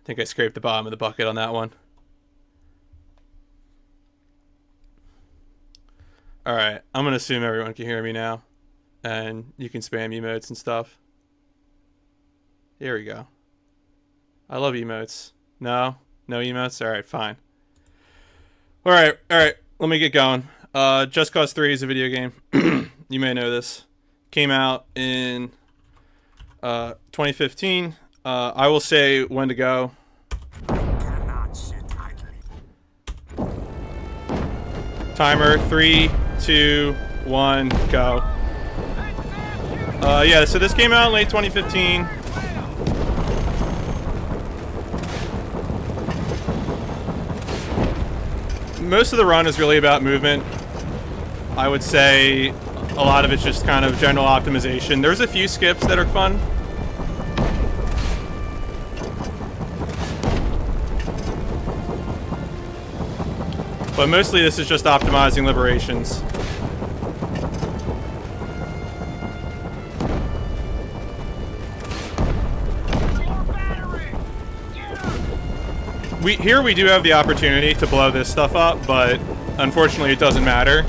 think I scraped the bottom of the bucket on that one. Alright, I'm gonna assume everyone can hear me now. And you can spam emotes and stuff. Here we go. I love emotes. No? No emotes? Alright, fine. Alright, let me get going. Just Cause 3 is a video game. You may know this. Came out in 2015. I will say when to go. Timer, 3, 2, 1, go. Yeah, so this came out in late 2015. Most of the run is really about movement. I would say a lot of it's just kind of general optimization. There's a few skips that are fun. But mostly this is just optimizing liberations. Here we do have the opportunity to blow this stuff up, but unfortunately it doesn't matter.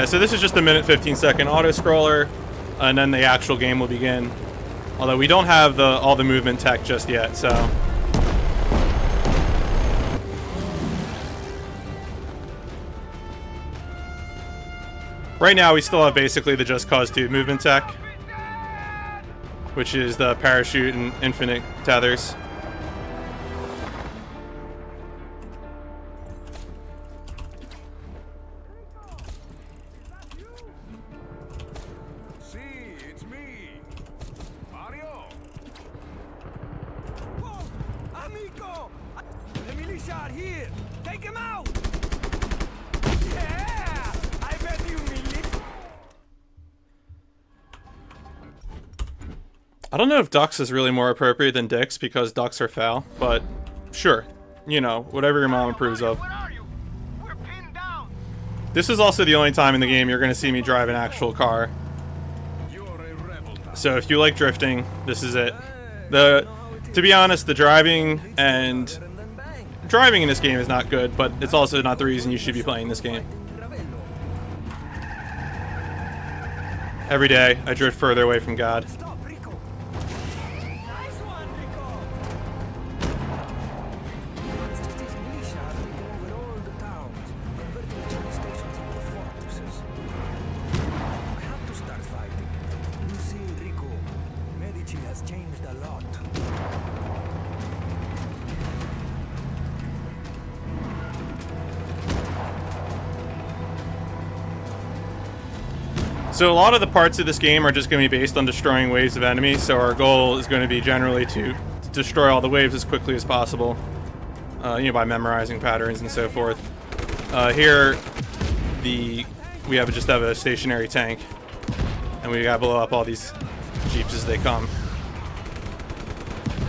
So this is just a 1:15" auto scroller, and then the actual game will begin. Although we don't have all the movement tech just yet, so. Right now we still have basically the Just Cause 2 movement tech, which is the parachute and infinite tethers. I don't know if ducks is really more appropriate than dicks because ducks are foul, but sure. You know, whatever your mom approves of. This is also the only time in the game you're going to see me drive an actual car. So if you like drifting, this is it. To be honest, the driving in this game is not good, but it's also not the reason you should be playing this game. Every day, I drift further away from God. So a lot of the parts of this game are just going to be based on destroying waves of enemies, so our goal is going to be generally to destroy all the waves as quickly as possible, you know, by memorizing patterns and so forth. Here, we just have a stationary tank, and we gotta blow up all these jeeps as they come.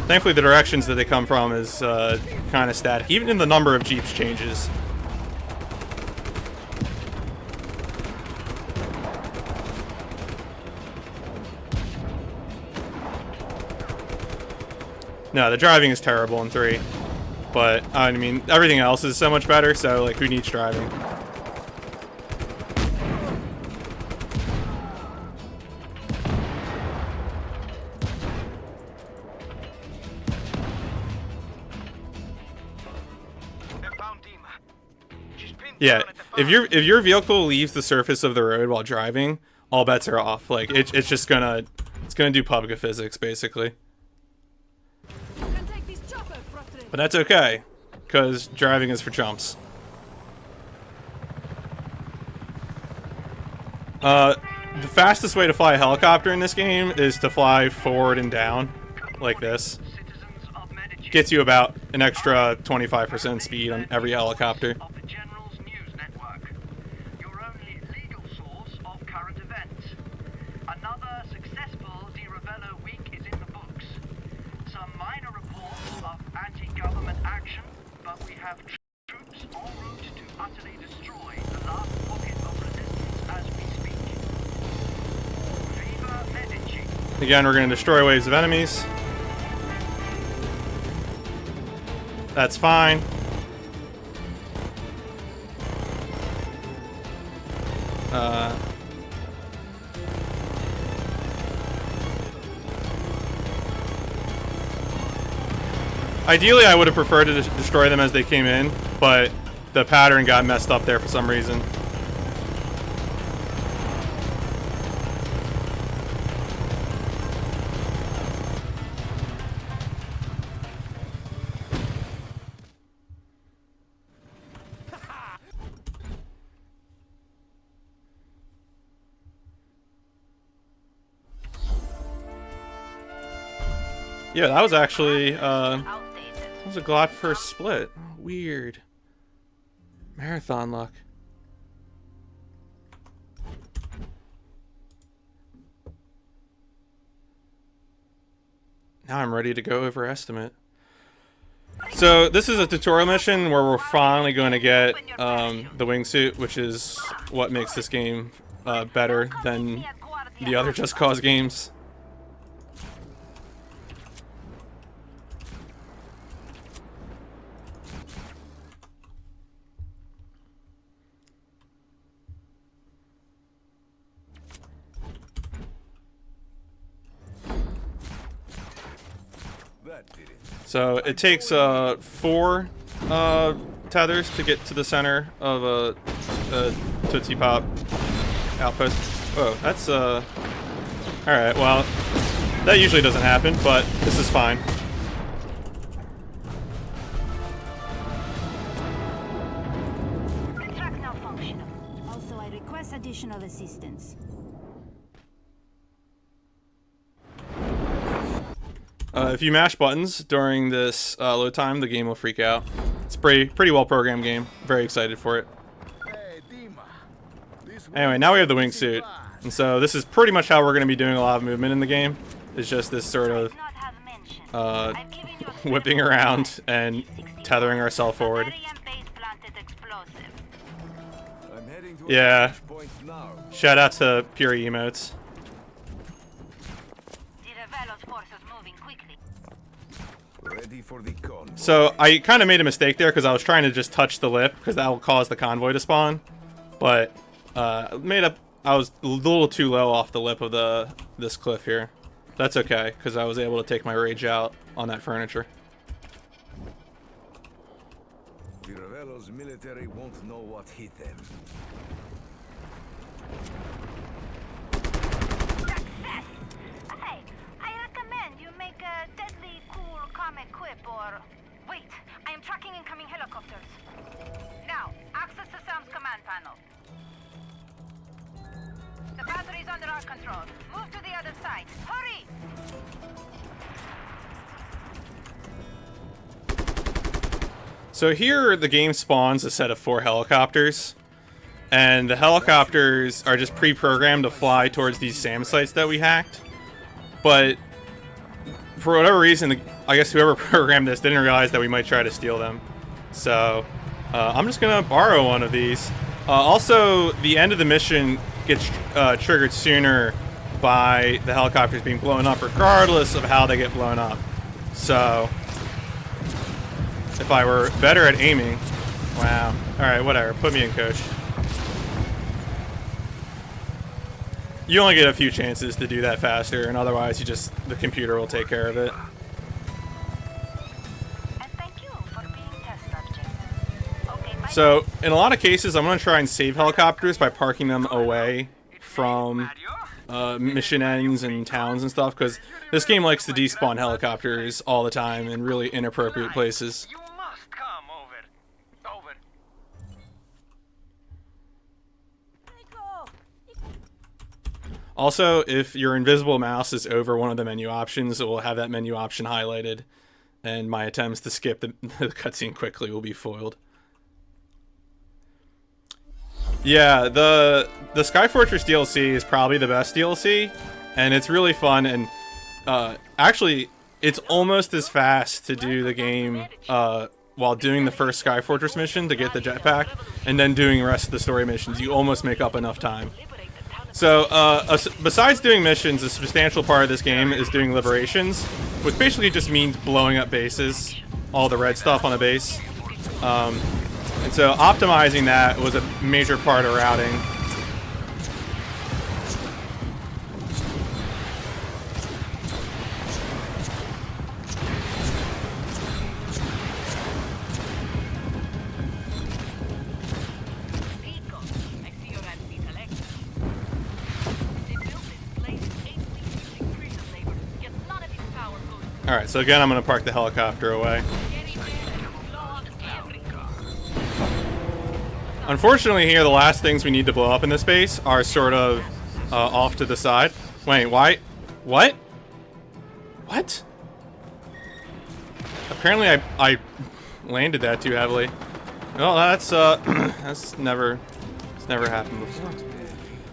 Thankfully, the directions that they come from is kind of static. Even in the number of jeeps changes. No, the driving is terrible in 3. But, I mean, everything else is so much better, so, like, who needs driving? Yeah, if your vehicle leaves the surface of the road while driving, all bets are off. Like, it's just gonna do PUBG physics, basically. But that's okay, because driving is for chumps. The fastest way to fly a helicopter in this game is to fly forward and down, like this. Gets you about an extra 25% speed on every helicopter. have troops en route to utterly destroy the last pocket of resistance as we speak. Viva Medici. Again, we're going to destroy waves of enemies. That's fine. Ideally, I would have preferred to destroy them as they came in, but the pattern got messed up there for some reason. Yeah, that was actually, that was a glot first split. Weird. Marathon luck. Now I'm ready to go over estimate. So this is a tutorial mission where we're finally going to get the wingsuit, which is what makes this game better than the other Just Cause games. So it takes 4 tethers to get to the center of a Tootsie Pop outpost. Oh, that's alright, well, that usually doesn't happen, but this is fine. Track now functional. Also, I request additional assistance. If you mash buttons during this load time, the game will freak out. It's a pretty well programmed game. Very excited for it. Anyway, now we have the wingsuit, and so this is pretty much how we're going to be doing a lot of movement in the game. It's just this sort of whipping around and tethering ourselves forward. Yeah. Shout out to Pure Emotes. So I kind of made a mistake there because I was trying to just touch the lip because that will cause the convoy to spawn, but I was a little too low off the lip of this cliff here. That's okay because I was able to take my rage out on that furniture. The Ravello's military won't know what hit them. Or wait, I am tracking incoming helicopters. Now, access the SAM's command panel. The battery is under our control. Move to the other side. Hurry! So here the game spawns a set of 4 helicopters, and the helicopters are just pre-programmed to fly towards these SAM sites that we hacked. But for whatever reason, I guess whoever programmed this didn't realize that we might try to steal them. So I'm just gonna borrow one of these. Also, the end of the mission gets triggered sooner by the helicopters being blown up, regardless of how they get blown up. So if I were better at aiming, wow. All right, whatever. Put me in, coach. You only get a few chances to do that faster, and otherwise the computer will take care of it. So, in a lot of cases, I'm going to try and save helicopters by parking them away from mission ends and towns and stuff, because this game likes to despawn helicopters all the time in really inappropriate places. You must come over. Over. Also, if your invisible mouse is over one of the menu options, it will have that menu option highlighted, and my attempts to skip the cutscene quickly will be foiled. Yeah, the Sky Fortress DLC is probably the best DLC, and it's really fun, and actually, it's almost as fast to do the game while doing the first Sky Fortress mission to get the jetpack, and then doing the rest of the story missions. You almost make up enough time. So, besides doing missions, a substantial part of this game is doing liberations, which basically just means blowing up bases, all the red stuff on a base. And so optimizing that was a major part of routing. Alright, so again, I'm going to park the helicopter away. Unfortunately here, the last things we need to blow up in this base are sort of off to the side. Wait, why? What? What? Apparently I landed that too heavily. Well, that's that's never happened before.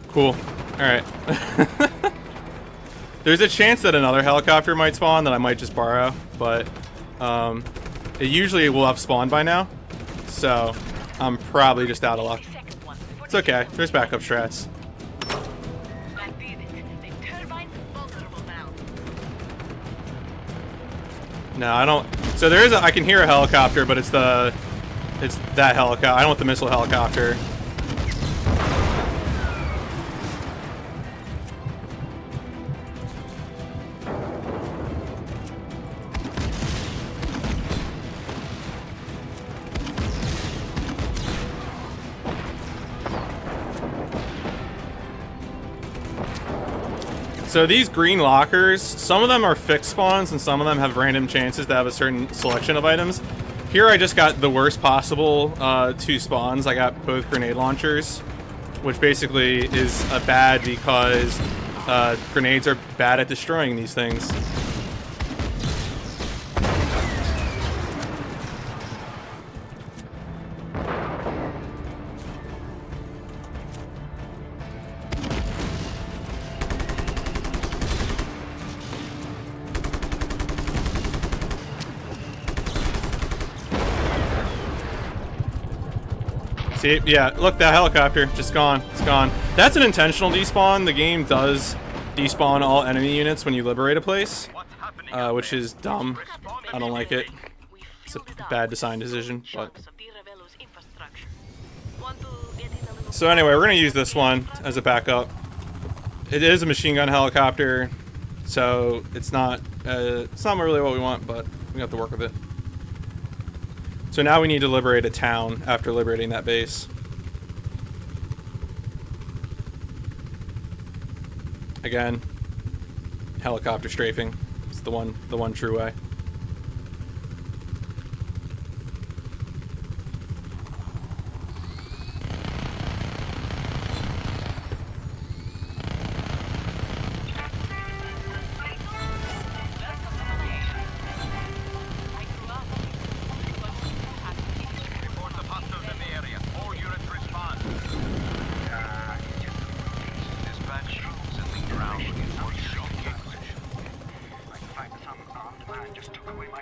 Cool. Alright. There's a chance that another helicopter might spawn that I might just borrow, but it usually will have spawned by now, so I'm probably just out of luck. It's okay. There's backup strats. No, I don't. So there is I can hear a helicopter, but it's that helicopter. I don't want the missile helicopter. So these green lockers, some of them are fixed spawns and some of them have random chances to have a certain selection of items. Here I just got the worst possible 2 spawns. I got both grenade launchers, which basically is bad because grenades are bad at destroying these things. See, yeah, look, that helicopter, just gone, it's gone. That's an intentional despawn. The game does despawn all enemy units when you liberate a place, which is dumb. I don't like it. It's a bad design decision, but... So anyway, we're gonna use this one as a backup. It is a machine gun helicopter, so it's not really what we want, but we have to work with it. So now we need to liberate a town after liberating that base. Again, helicopter strafing. It's the one true way.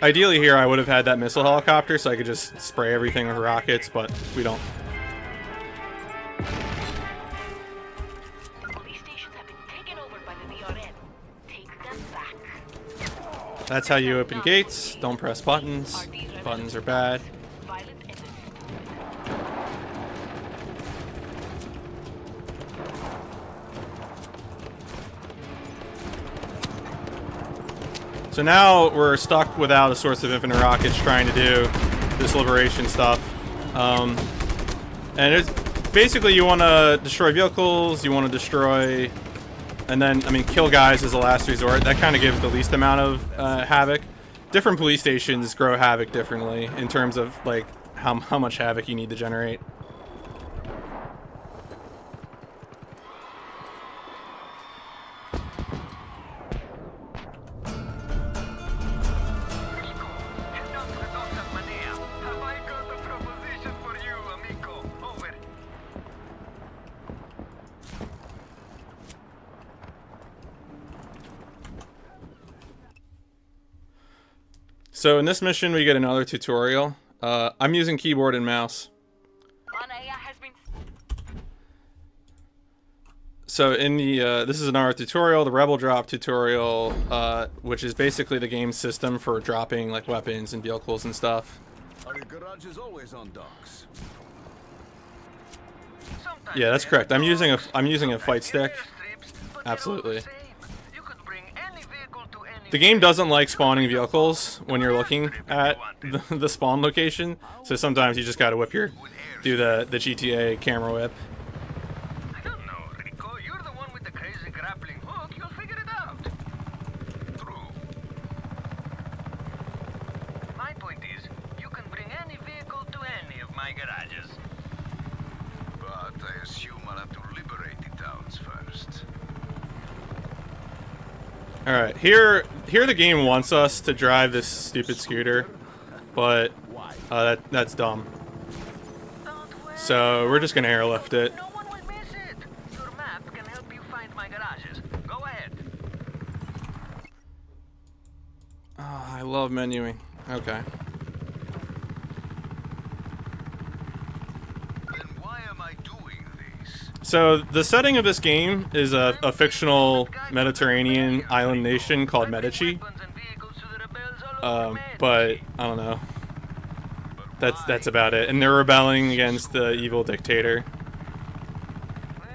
Ideally here I would have had that missile helicopter so I could just spray everything with rockets, but we don't. That's how you open gates. Don't press buttons. Buttons are bad. So now we're stuck without a source of infinite rockets trying to do this liberation stuff. And it's basically you want to destroy vehicles, you want to destroy, and then, I mean, kill guys as a last resort. That kind of gives the least amount of havoc. Different police stations grow havoc differently in terms of, like, how much havoc you need to generate. So in this mission, we get another tutorial. I'm using keyboard and mouse. So in the this is an RTA tutorial, the Rebel Drop tutorial, which is basically the game's system for dropping like weapons and vehicles and stuff. Are your garages always on docks? Yeah, that's correct. I'm using a fight stick. Absolutely. The game doesn't like spawning vehicles when you're looking at the spawn location, so sometimes you just gotta do the GTA camera whip. I don't know, Rico. You're the one with the crazy grappling hook. You'll figure it out. True. My point is, you can bring any vehicle to any of my garages. But I assume I'll have to liberate the towns first. All right, here the game wants us to drive this stupid scooter, but that's dumb. So we're just gonna airlift it. No one will miss it. Your map can help you find my garages. Go ahead. Oh, I love menuing. Okay. Then why am I doing this? So the setting of this game is a fictional Mediterranean island nation called Medici. Weapons and vehicles to the rebels all over But I don't know. That's about it. And they're rebelling against the evil dictator. Well,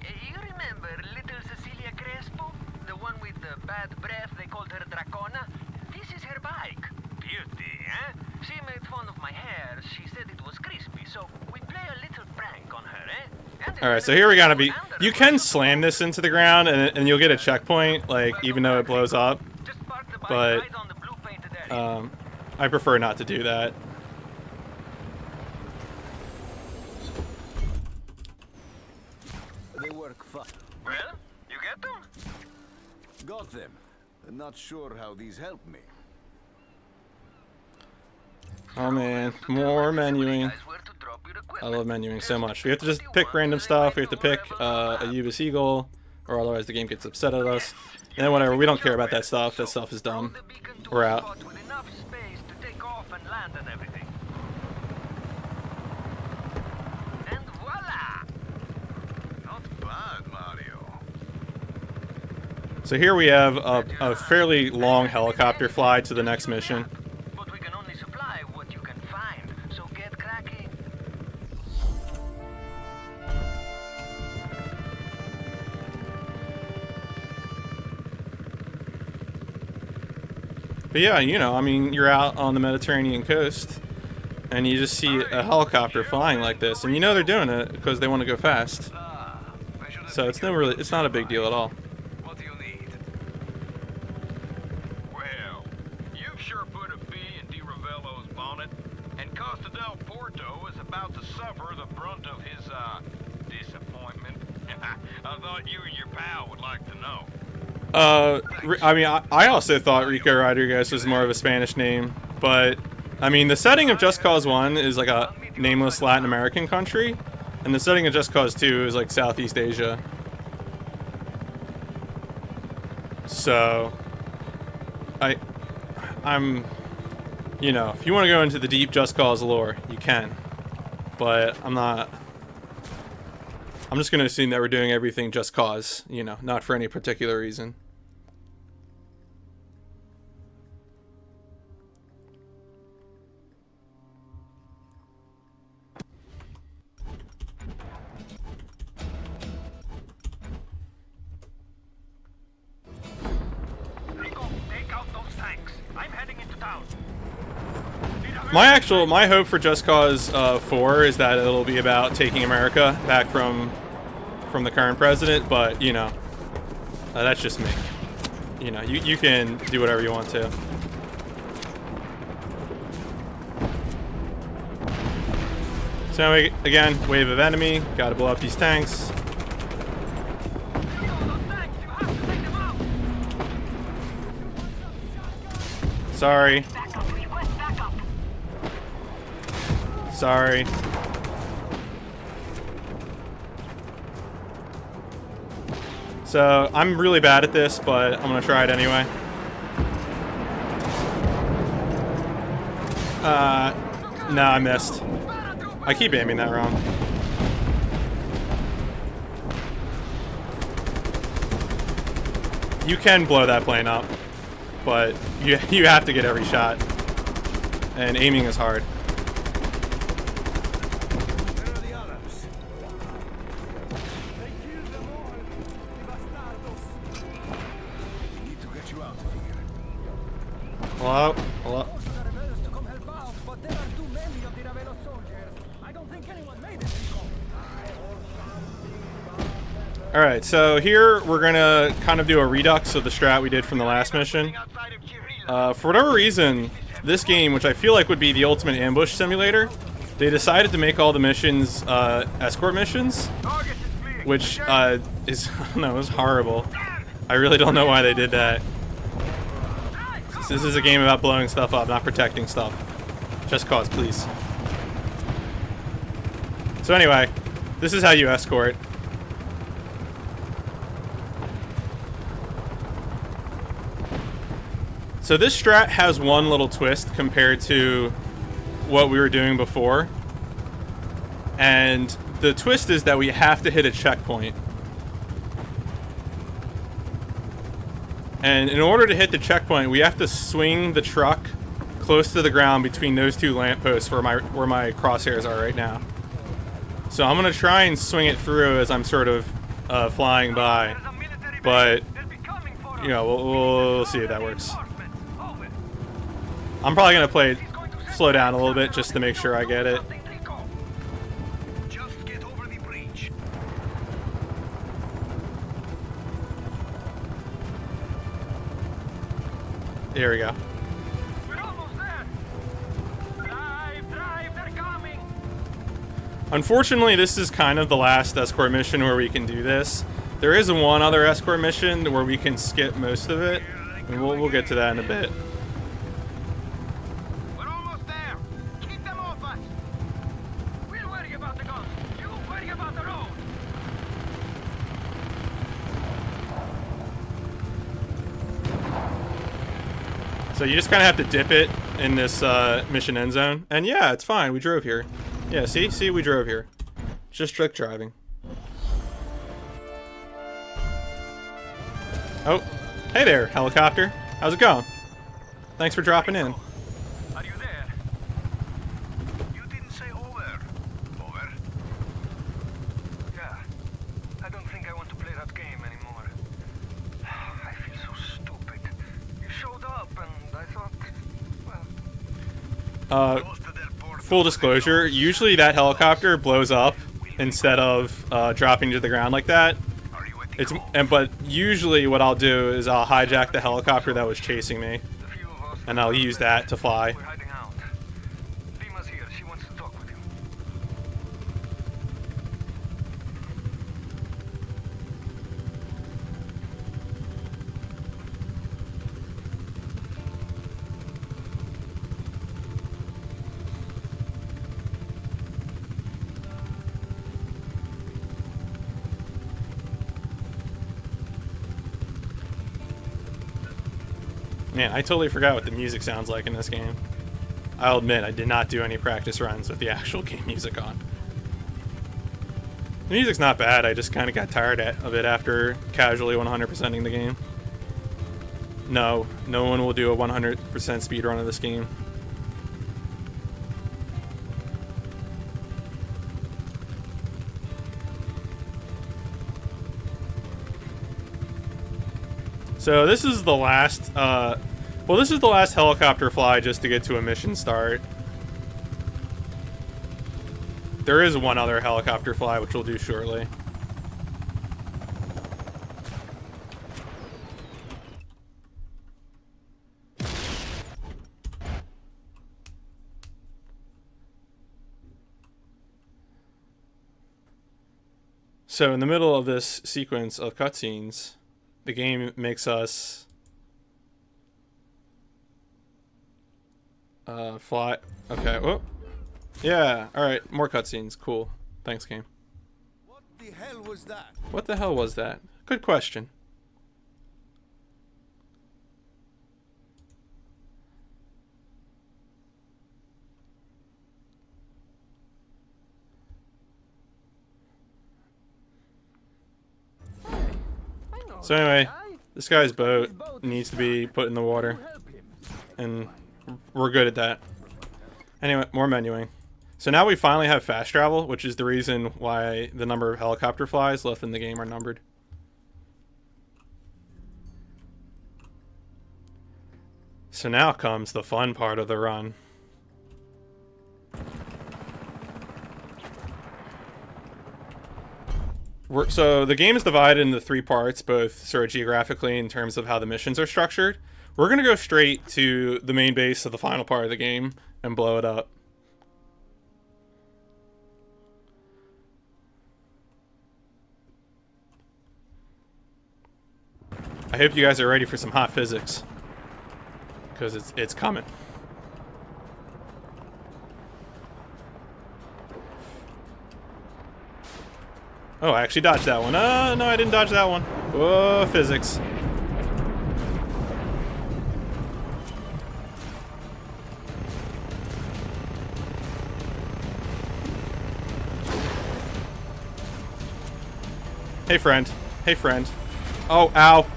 you remember little Cecilia Crespo? The one with the bad breath, they called her Dracona? This is her bike. Beauty, eh? She made fun of my hair. She said it was crispy, so we play a little prank on her, eh? Alright, so here we gotta be... You can slam this into the ground and you'll get a checkpoint, like, even though it blows up. Just park the bike But, right on the blue painted area. I prefer not to do that. They work fine. Well, you get them? Got them. I'm not sure how these help me. Oh man, more menuing. Guys, where to drop your I equipment. love menuing so much. We have to just pick random stuff. We have to pick a Ubis Eagle, or otherwise the game gets upset at us. And then whatever, we don't care about that stuff. That stuff is dumb. The beacon to We're a out. spot with enough space to take off and land and everything. And voila! Not bad, Mario. So here we have a fairly long helicopter fly to the next mission. But we can only supply what you can find, so get cracking. But yeah, you know, I mean, you're out on the Mediterranean coast, and you just see a helicopter flying like this, and you know they're doing it because they want to go fast. So it's not a big deal at all. What do you need? Well, you've sure put a bee in Di Ravello's bonnet, and Costa del Porto is about to suffer the brunt of his, disappointment. I thought you and your pal would like to know. I mean, I also thought Rico Rodriguez was more of a Spanish name, but I mean, the setting of Just Cause 1 is like a nameless Latin American country, and the setting of Just Cause 2 is like Southeast Asia. So, I'm, you know, if you want to go into the deep Just Cause lore, you can, but I'm just going to assume that we're doing everything Just Cause, you know, not for any particular reason. Rico, take out those tanks. I'm heading into town. My hope for Just Cause 4 is that it'll be about taking America back from the current president, but you know, that's just me. You know, you can do whatever you want to. So again, wave of enemy, gotta blow up these tanks. Rico, those tanks, you have to take them out. Sorry. Backup, request backup. Sorry. So, I'm really bad at this, but I'm gonna try it anyway. Nah, I missed. I keep aiming that wrong. You can blow that plane up, but you have to get every shot. And aiming is hard. Where are the others? They killed them all. Devastation. We need to get you out of here. Hello? Hello? Force the rebels to come help out, but there are too many of the rebel soldiers. I don't think anyone made it before. Alright, so here we're gonna kind of do a redux of the strat we did from the last mission. For whatever reason, this game, which I feel like would be the ultimate ambush simulator, they decided to make all the missions escort missions, which is, I don't know, it was horrible. I really don't know why they did that. This is a game about blowing stuff up, not protecting stuff. Just cause, please. So anyway, this is how you escort. So this strat has one little twist compared to what we were doing before. And the twist is that we have to hit a checkpoint. And in order to hit the checkpoint, we have to swing the truck close to the ground between those two lampposts where my crosshairs are right now. So I'm gonna try and swing it through as I'm sort of flying by. But, you know, we'll see if that works. I'm probably gonna slow down a little bit just to make sure I get it. Just get over the breach. There we go. We're almost there. Drive, they're coming. Unfortunately, this is kind of the last escort mission where we can do this. There is one other escort mission where we can skip most of it, and we'll get to that in a bit. We're almost there. Keep them off us. We'll worry about the guns. You worry about the road. So you just kind of have to dip it in this mission end zone. And yeah, it's fine. We drove here. Yeah, see, we drove here. Just trick driving. Oh, hey there, helicopter. How's it going? Thanks for dropping in. Are you there? You didn't say over. Over? Yeah. I don't think I want to play that game anymore. I feel so stupid. You showed up and I thought, well... Close to their port. Full disclosure, usually that helicopter blows up instead of dropping to the ground like that. Are you at the But usually what I'll do is I'll hijack the helicopter that was chasing me, The few of us... and I'll use that to fly. We're hiding out. Dima's here. She wants to talk with you. Man, I totally forgot what the music sounds like in this game. I'll admit, I did not do any practice runs with the actual game music on. The music's not bad, I just kind of got tired of it after casually 100%ing the game. No one will do a 100% speedrun of this game. So this is the last, this is the last helicopter fly just to get to a mission start. There is one other helicopter fly, which we'll do shortly. So in the middle of this sequence of cutscenes, the game makes us fly. Okay. Oh, yeah. All right. More cutscenes. Cool. Thanks, game. What the hell was that? What the hell was that? Good question. So anyway, this guy's boat needs to be put in the water, and we're good at that. Anyway, more menuing. So now we finally have fast travel, which is the reason why the number of helicopter flies left in the game are numbered. So now comes the fun part of the run. So the game is divided into 3 parts, both sort of geographically in terms of how the missions are structured. We're going to go straight to the main base of the final part of the game and blow it up. I hope you guys are ready for some hot physics, because it's coming. Oh, I actually dodged that one. No, I didn't dodge that one. Whoa, physics. Hey, friend. Hey, friend. Oh, ow.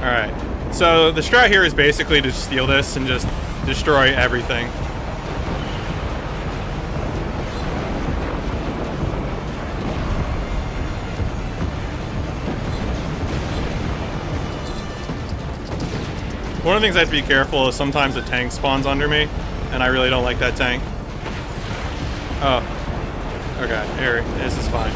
Alright, so the strat here is basically to steal this and just destroy everything. One of the things I have to be careful is sometimes a tank spawns under me, and I really don't like that tank. Oh. Okay, here, this is fine.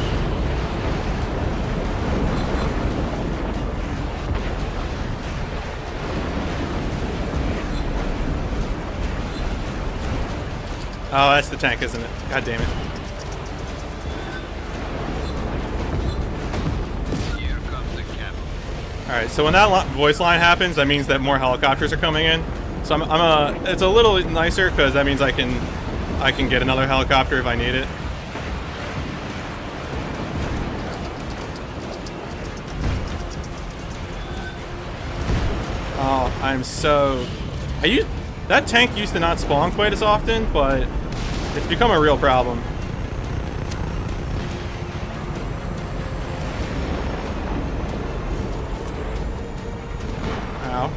Oh, that's the tank, isn't it? God damn it. Here comes the cap. Alright, so when that voice line happens, that means that more helicopters are coming in. So it's a little nicer, because that means I can get another helicopter if I need it. Oh, I'm so... That tank used to not spawn quite as often, but it's become a real problem. Ow.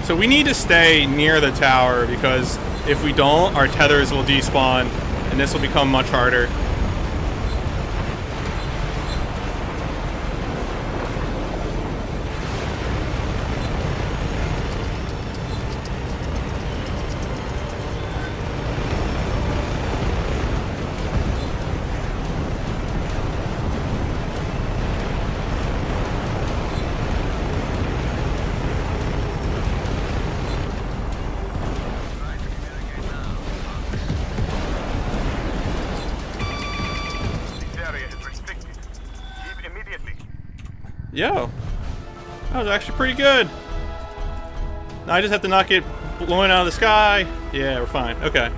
So we need to stay near the tower, because if we don't, our tethers will despawn, and this will become much harder. Yo, that was actually pretty good. Now I just have to not get blown out of the sky. Yeah, we're fine. Okay.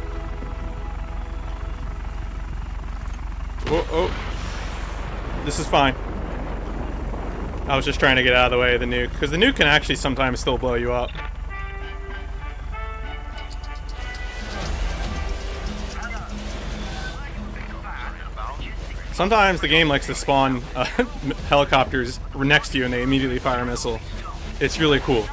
Oh. This is fine. I was just trying to get out of the way of the nuke, because the nuke can actually sometimes still blow you up. Sometimes the game likes to spawn helicopters next to you and they immediately fire a missile. It's really cool.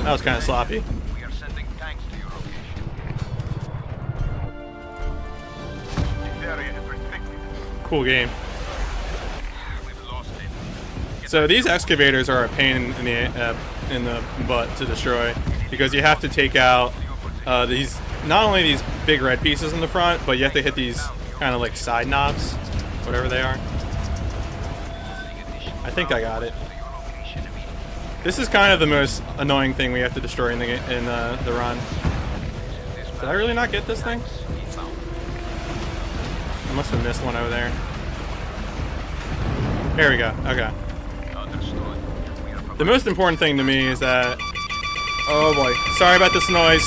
That was kind of sloppy. We are sending tanks to your location. cool game. We've lost it. So these excavators are a pain in the butt to destroy because you have to take out these, not only these big red pieces in the front, but you have to hit these kind of like side knobs, whatever they are. I think I got it. This is kind of the most annoying thing we have to destroy in the run. Did I really not get this thing? I must have missed one over there. There we go. Okay. The most important thing to me is that... Oh boy. Sorry about this noise.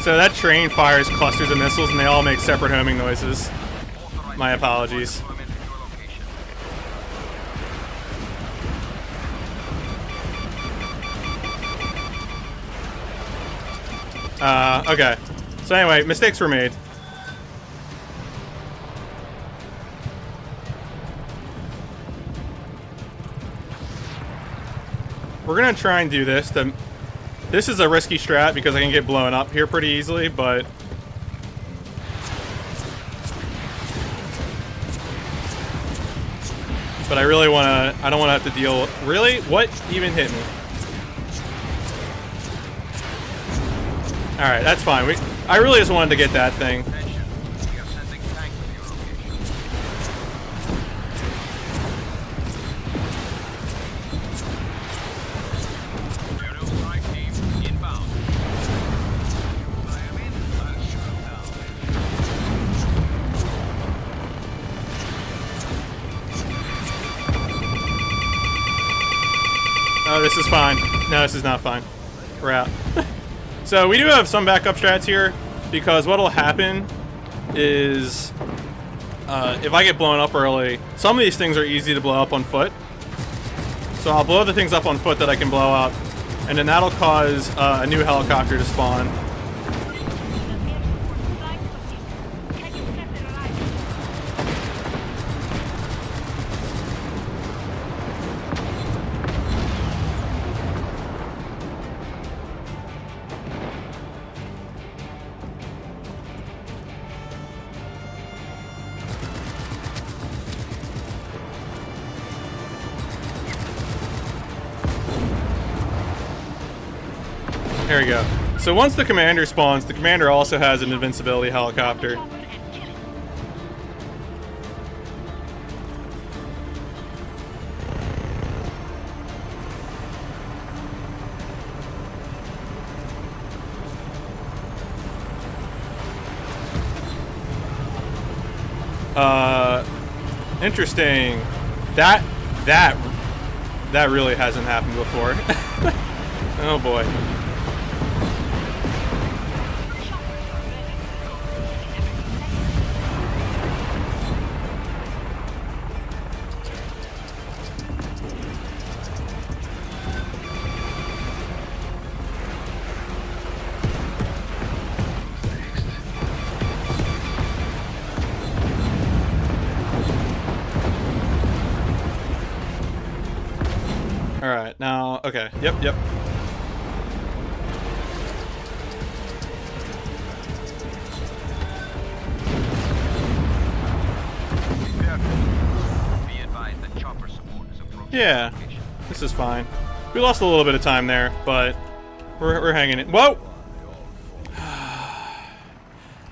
So that train fires clusters of missiles and they all make separate homing noises. My apologies. Okay. So anyway, mistakes were made. We're gonna try and do this. This is a risky strat because I can get blown up here pretty easily, but... I really wanna... I don't wanna have to deal... Really? What even hit me? Alright, that's fine. I really just wanted to get that thing. Oh, this is fine. No, this is not fine. We're out. So we do have some backup strats here, because what'll happen is if I get blown up early, some of these things are easy to blow up on foot. So I'll blow the things up on foot that I can blow up, and then that'll cause a new helicopter to spawn. There we go. So once the commander spawns, the commander also has an invincibility helicopter. Interesting. That really hasn't happened before. Oh boy. Alright, now, okay, yep. Yeah, this is fine. We lost a little bit of time there, but we're hanging it. Whoa!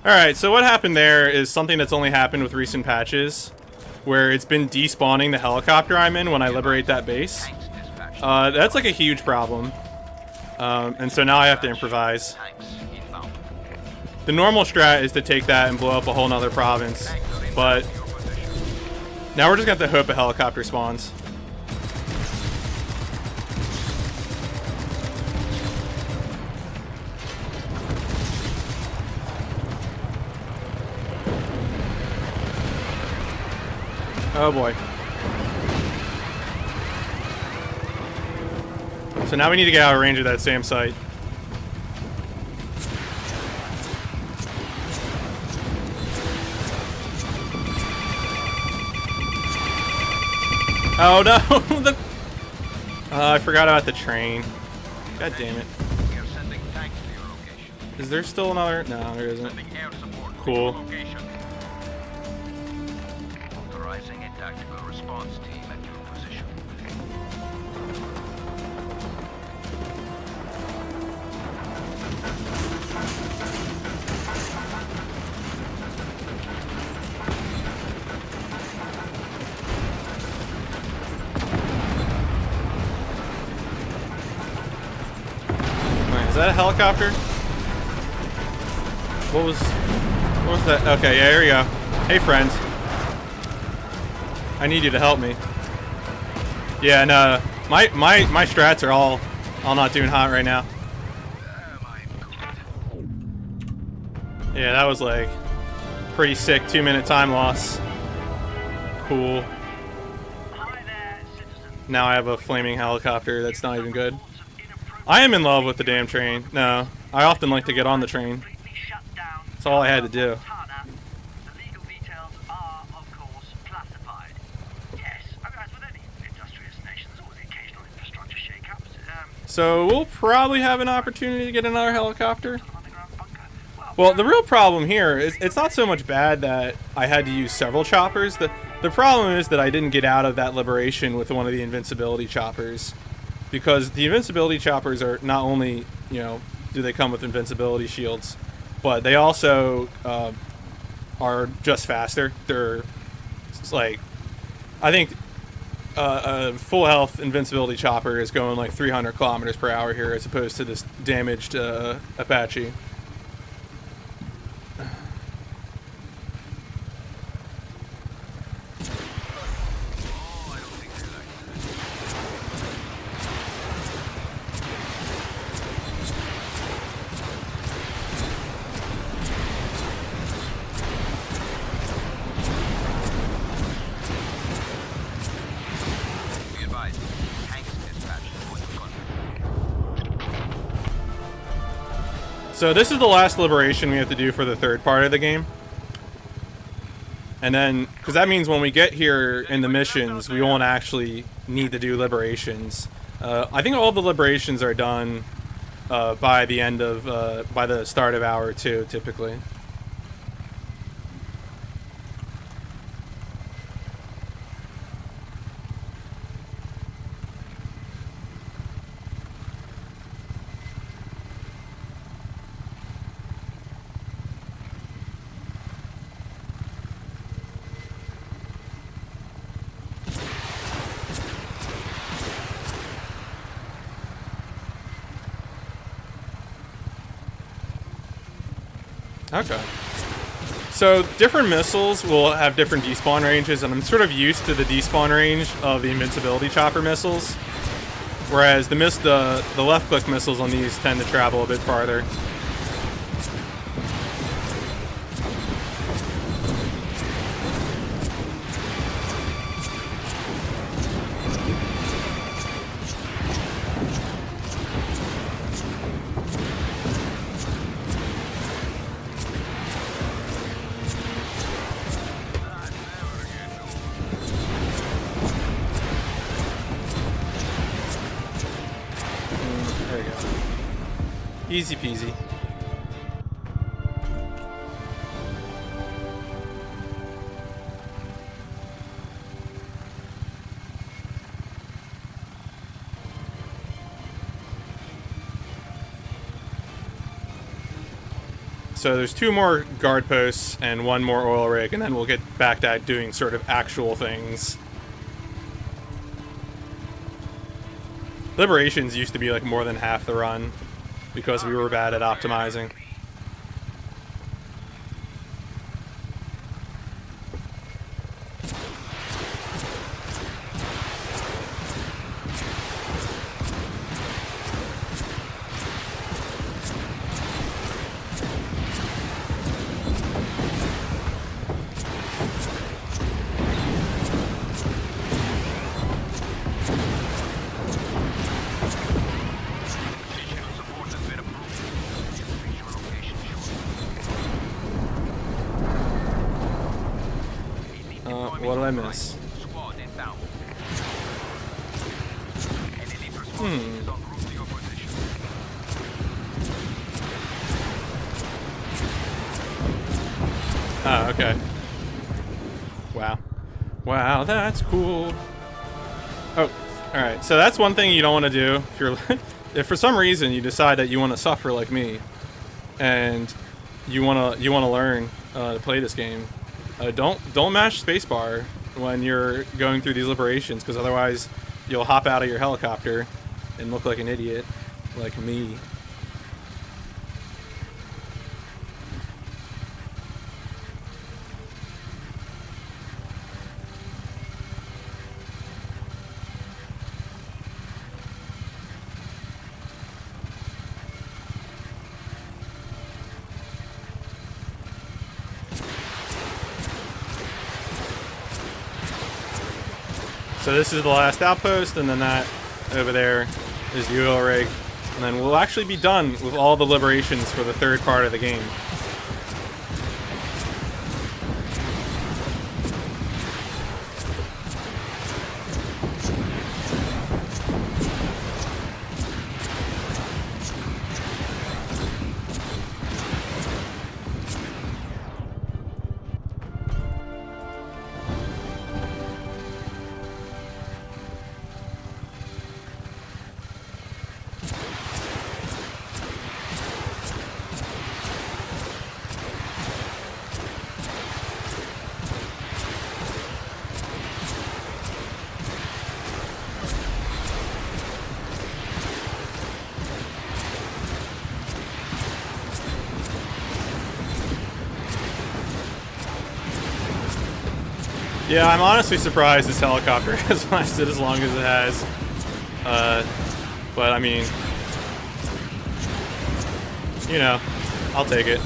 Alright, so what happened there is something that's only happened with recent patches, where it's been despawning the helicopter I'm in when I liberate that base. That's like a huge problem. And so now I have to improvise. The normal strat is to take that and blow up a whole nother province, but now we're just gonna have to hope a helicopter spawns. Oh boy. So now we need to get out of range of that same site. Oh no! I forgot about the train. God damn it. We are sending tanks to your location. Is there still another? No, there isn't. Sending air support to Cool. your location. Authorizing a tactical response team at your position. Wait, is that a helicopter? What was that? Okay, yeah, here we go. Hey, friends. I need you to help me. Yeah, no, my strats are all not doing hot right now. Yeah, that was like pretty sick 2-minute time loss. Cool. Hi there, citizen. Now I have a flaming helicopter that's not even good. I am in love with the damn train. No, I often like to get on the train. Completely shut down. That's all I had to do. Montana. The legal details are, of course, classified. Yes, I mean, as with any industrious nation, there's always occasional infrastructure shake-ups. So we'll probably have an opportunity to get another helicopter. An underground bunker. Well, the real problem here is it's not so much bad that I had to use several choppers. The problem is that I didn't get out of that liberation with one of the invincibility choppers. Because the invincibility choppers are not only, you know, do they come with invincibility shields, but they also are just faster. They're it's like, I think a full health invincibility chopper is going like 300 kilometers per hour here as opposed to this damaged Apache. Be advised, tanks dispatched for the gun. So this is the last liberation we have to do for the third part of the game. And then, because that means when we get here in the missions, we won't actually need to do liberations. I think all the liberations are done by the end of, by the start of hour 2, typically. Okay. So different missiles will have different despawn ranges, and I'm sort of used to the despawn range of the invincibility chopper missiles, whereas the left click missiles on these tend to travel a bit farther. There we go. Easy peasy. So there's 2 more guard posts and 1 more oil rig, and then we'll get back to doing sort of actual things. Liberations used to be like more than half the run because we were bad at optimizing. Additional support has been approved. Reach your location shortly. What did I miss? Squad inbound. Enemy response is en route to your position. Oh, okay. Wow. Wow, that's cool. Oh, alright. So that's one thing you don't want to do. If you're if for some reason you decide that you want to suffer like me and you want to learn to play this game, don't mash spacebar when you're going through these liberations, because otherwise you'll hop out of your helicopter and look like an idiot like me. So this is the last outpost, and then that over there is the oil rig. And then we'll actually be done with all the liberations for the third part of the game. Yeah, I'm honestly surprised this helicopter has lasted as long as it has. But I mean, you know, I'll take it.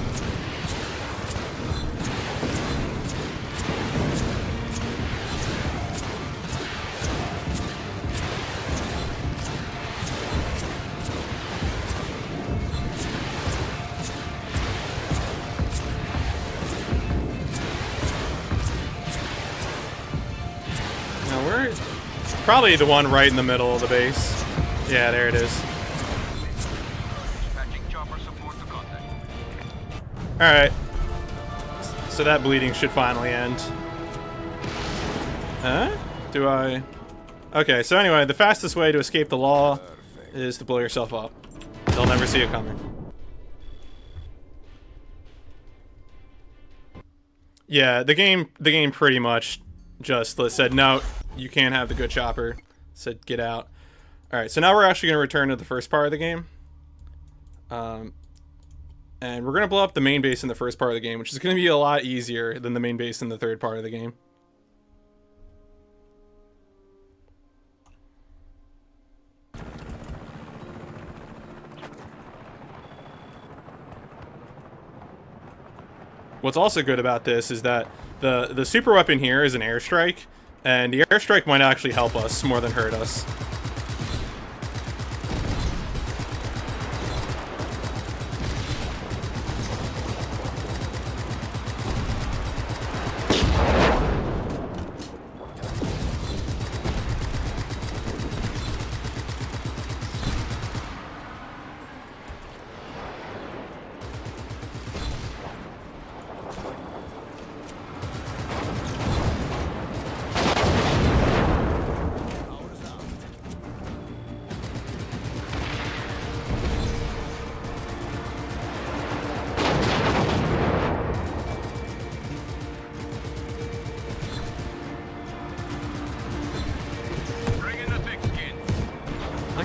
Probably the one right in the middle of the base. Yeah, there it is. Alright. So that bleeding should finally end. Huh? Do I... Okay, so anyway, the fastest way to escape the law is to blow yourself up. They'll never see it coming. Yeah, the game pretty much just said, no, you can't have the good chopper. Said, get out. Alright, so now we're actually going to return to the first part of the game. And we're going to blow up the main base in the first part of the game, which is going to be a lot easier than the main base in the third part of the game. What's also good about this is that the super weapon here is an airstrike, and the airstrike might actually help us more than hurt us.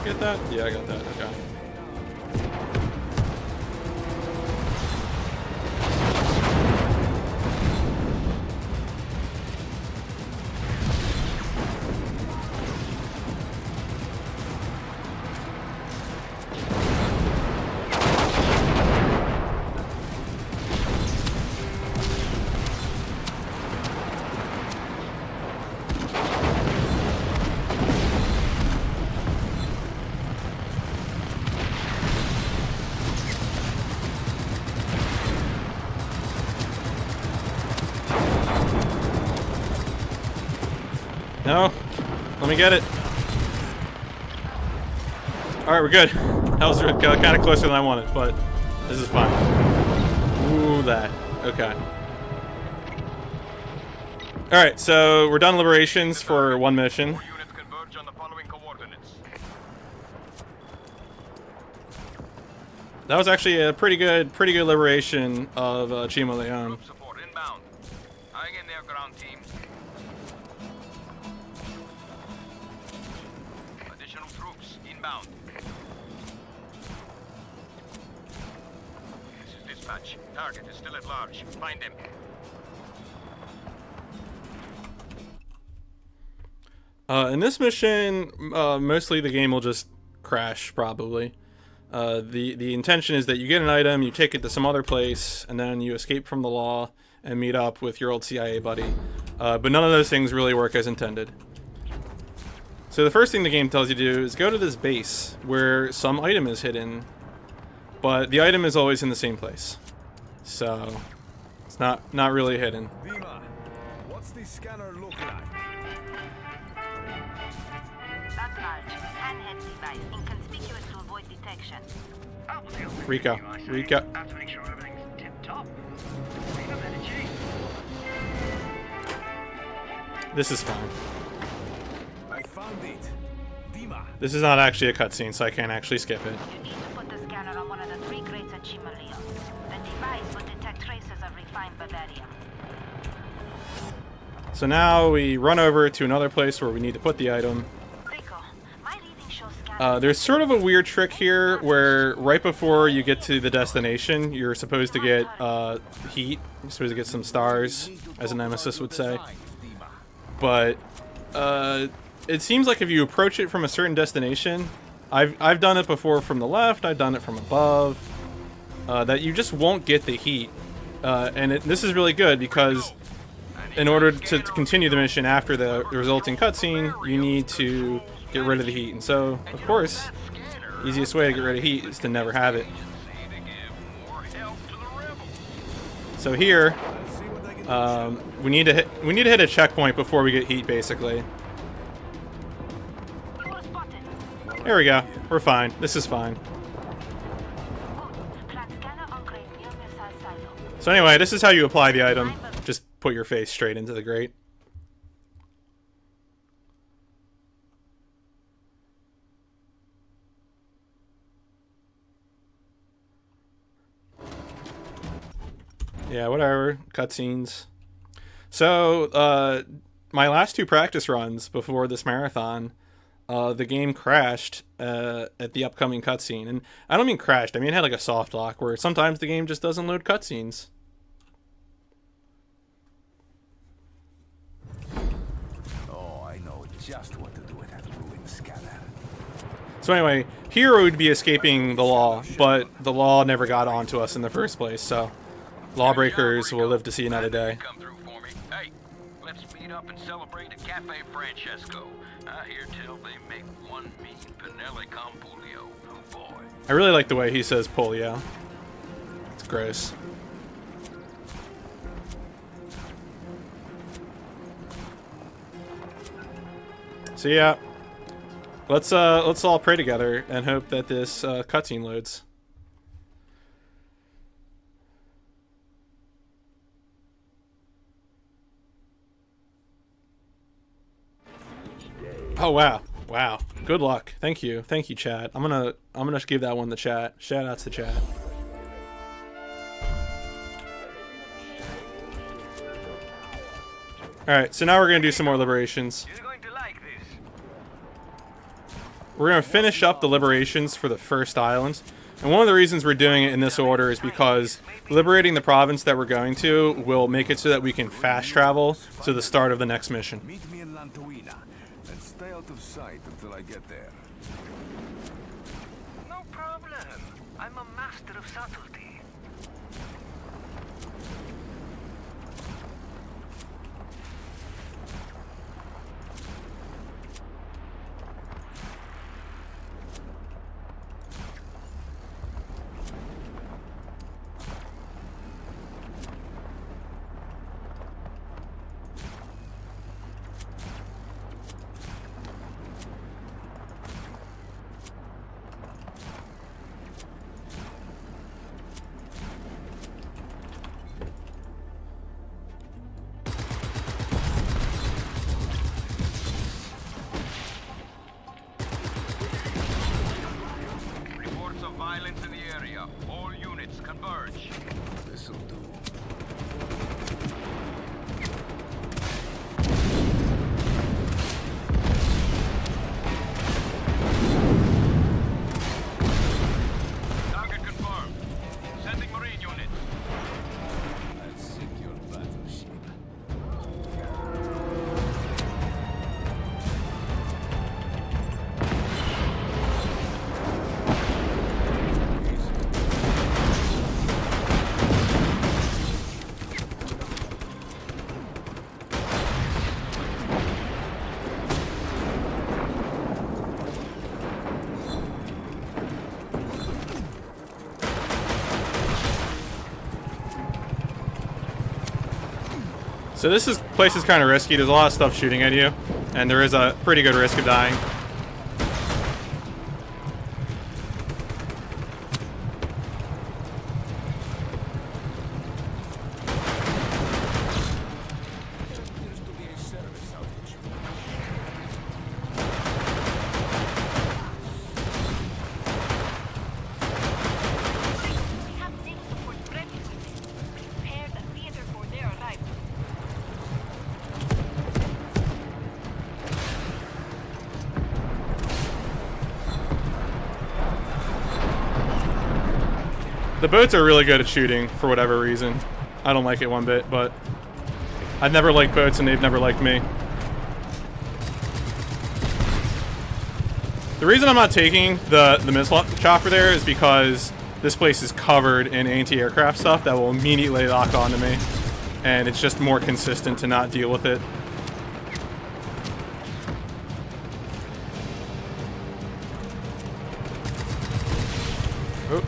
Get that? Yeah, I got that. Okay. No, let me get it. All right, we're good. That was kind of closer than I wanted, but this is fine. Ooh, that. Okay. Alright, so we're done liberations for one mission. All units converge on the following coordinates. That was actually a pretty good liberation of Chima Leon. Group support inbound. Hang in there, ground team. Additional troops inbound. This is dispatch. Target is still at large. Find him. In this mission, mostly the game will just crash, probably. The intention is that you get an item, you take it to some other place, and then you escape from the law and meet up with your old CIA buddy. But none of those things really work as intended. So the first thing the game tells you to do is go to this base where some item is hidden, but the item is always in the same place. So it's not really hidden. Dima, what's the scanner look like? That's large. Handheld device, inconspicuous to avoid detection. Rico. Have to make sure everything's tip-top. Leave a minute, Chief. This is fine. I found it. Dima. This is not actually a cutscene, so I can't actually skip it. You need to put the scanner on one of the 3 crates at Chimaleon. The device will detect traces of refined Bavaria. So now we run over to another place where we need to put the item. Rico, my reading shows scanner. There's sort of a weird trick here where right before you get to the destination, you're supposed to get heat. You're supposed to get some stars, as a nemesis would say. But it seems like if you approach it from a certain destination, I've done it before from the left, I've done it from above, that you just won't get the heat. And this is really good because in order to continue the mission after the resulting cutscene, you need to get rid of the heat. And so, of course, the easiest way to get rid of heat is to never have it. So here, we need to hit a checkpoint before we get heat, basically. You were spotted. There we go. We're fine. This is fine. Good. Plant scanner on crate near missile silo. So anyway, this is how you apply the item. Just put your face straight into the grate. Yeah, whatever. Cutscenes. So, my last 2 practice runs before this marathon, the game crashed at the upcoming cutscene. And I don't mean crashed, I mean it had like a soft lock where sometimes the game just doesn't load cutscenes. Oh, I know just what to do with that ruined scanner. So anyway, here we would be escaping the law, but the law never got onto us in the first place, so lawbreakers will live to see another day. Come through for me. Hey, let's meet up and celebrate at Cafe Francesco. I hear tell they make one mean Pinelli con polio. Oh boy. I really like the way he says polio. It's gross. So yeah, let's all pray together and hope that this cutscene loads. Oh wow. Wow. Good luck. Thank you. Thank you, chat. I'm gonna give that one the chat. Shout outs to chat. Alright, so now we're gonna do some more liberations. You're going to like this. We're gonna finish up the liberations for the first island. And one of the reasons we're doing it in this order is because liberating the province that we're going to will make it so that we can fast travel to the start of the next mission. Meet me in Lantoina and stay out of sight until I get there. No problem. I'm a master of subtlety. So this place is kind of risky. There's a lot of stuff shooting at you, and there is a pretty good risk of dying. Appears to be a service outage. We have naval support ready with it. Prepare the theater for their arrival. The boats are really good at shooting for whatever reason. I don't like it one bit, but I've never liked boats and they've never liked me. The reason I'm not taking the missile chopper there is because this place is covered in anti-aircraft stuff that will immediately lock onto me, and it's just more consistent to not deal with it. Oh.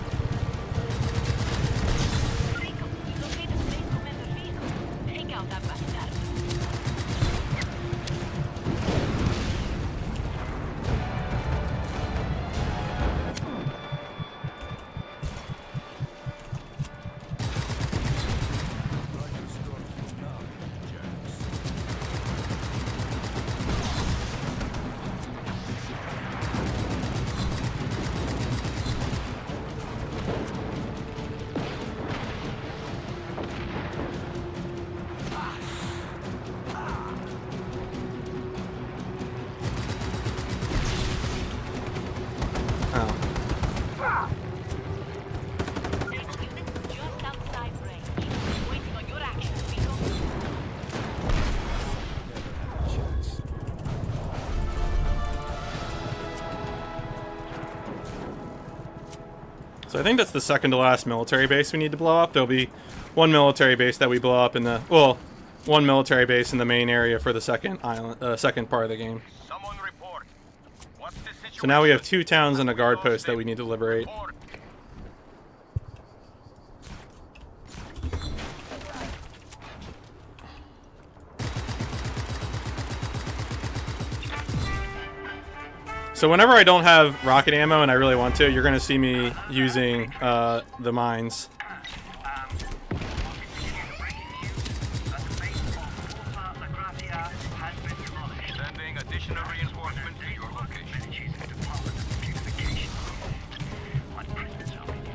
Rico, locate the base commander vehicle. Take out that bastard. Oh. There's units just outside range. Waiting on your action, Rico. So I think that's the second to last military base we need to blow up. There'll be one military base that we blow up in the, well, one military base in the main area for the second island, second part of the game. Someone report. What's the situation? So now we have 2 towns and a guard post that we need to liberate. Report. So whenever I don't have rocket ammo and I really want to, you're going to see me using the mines. Sending additional reinforcement to your location. Our forces en route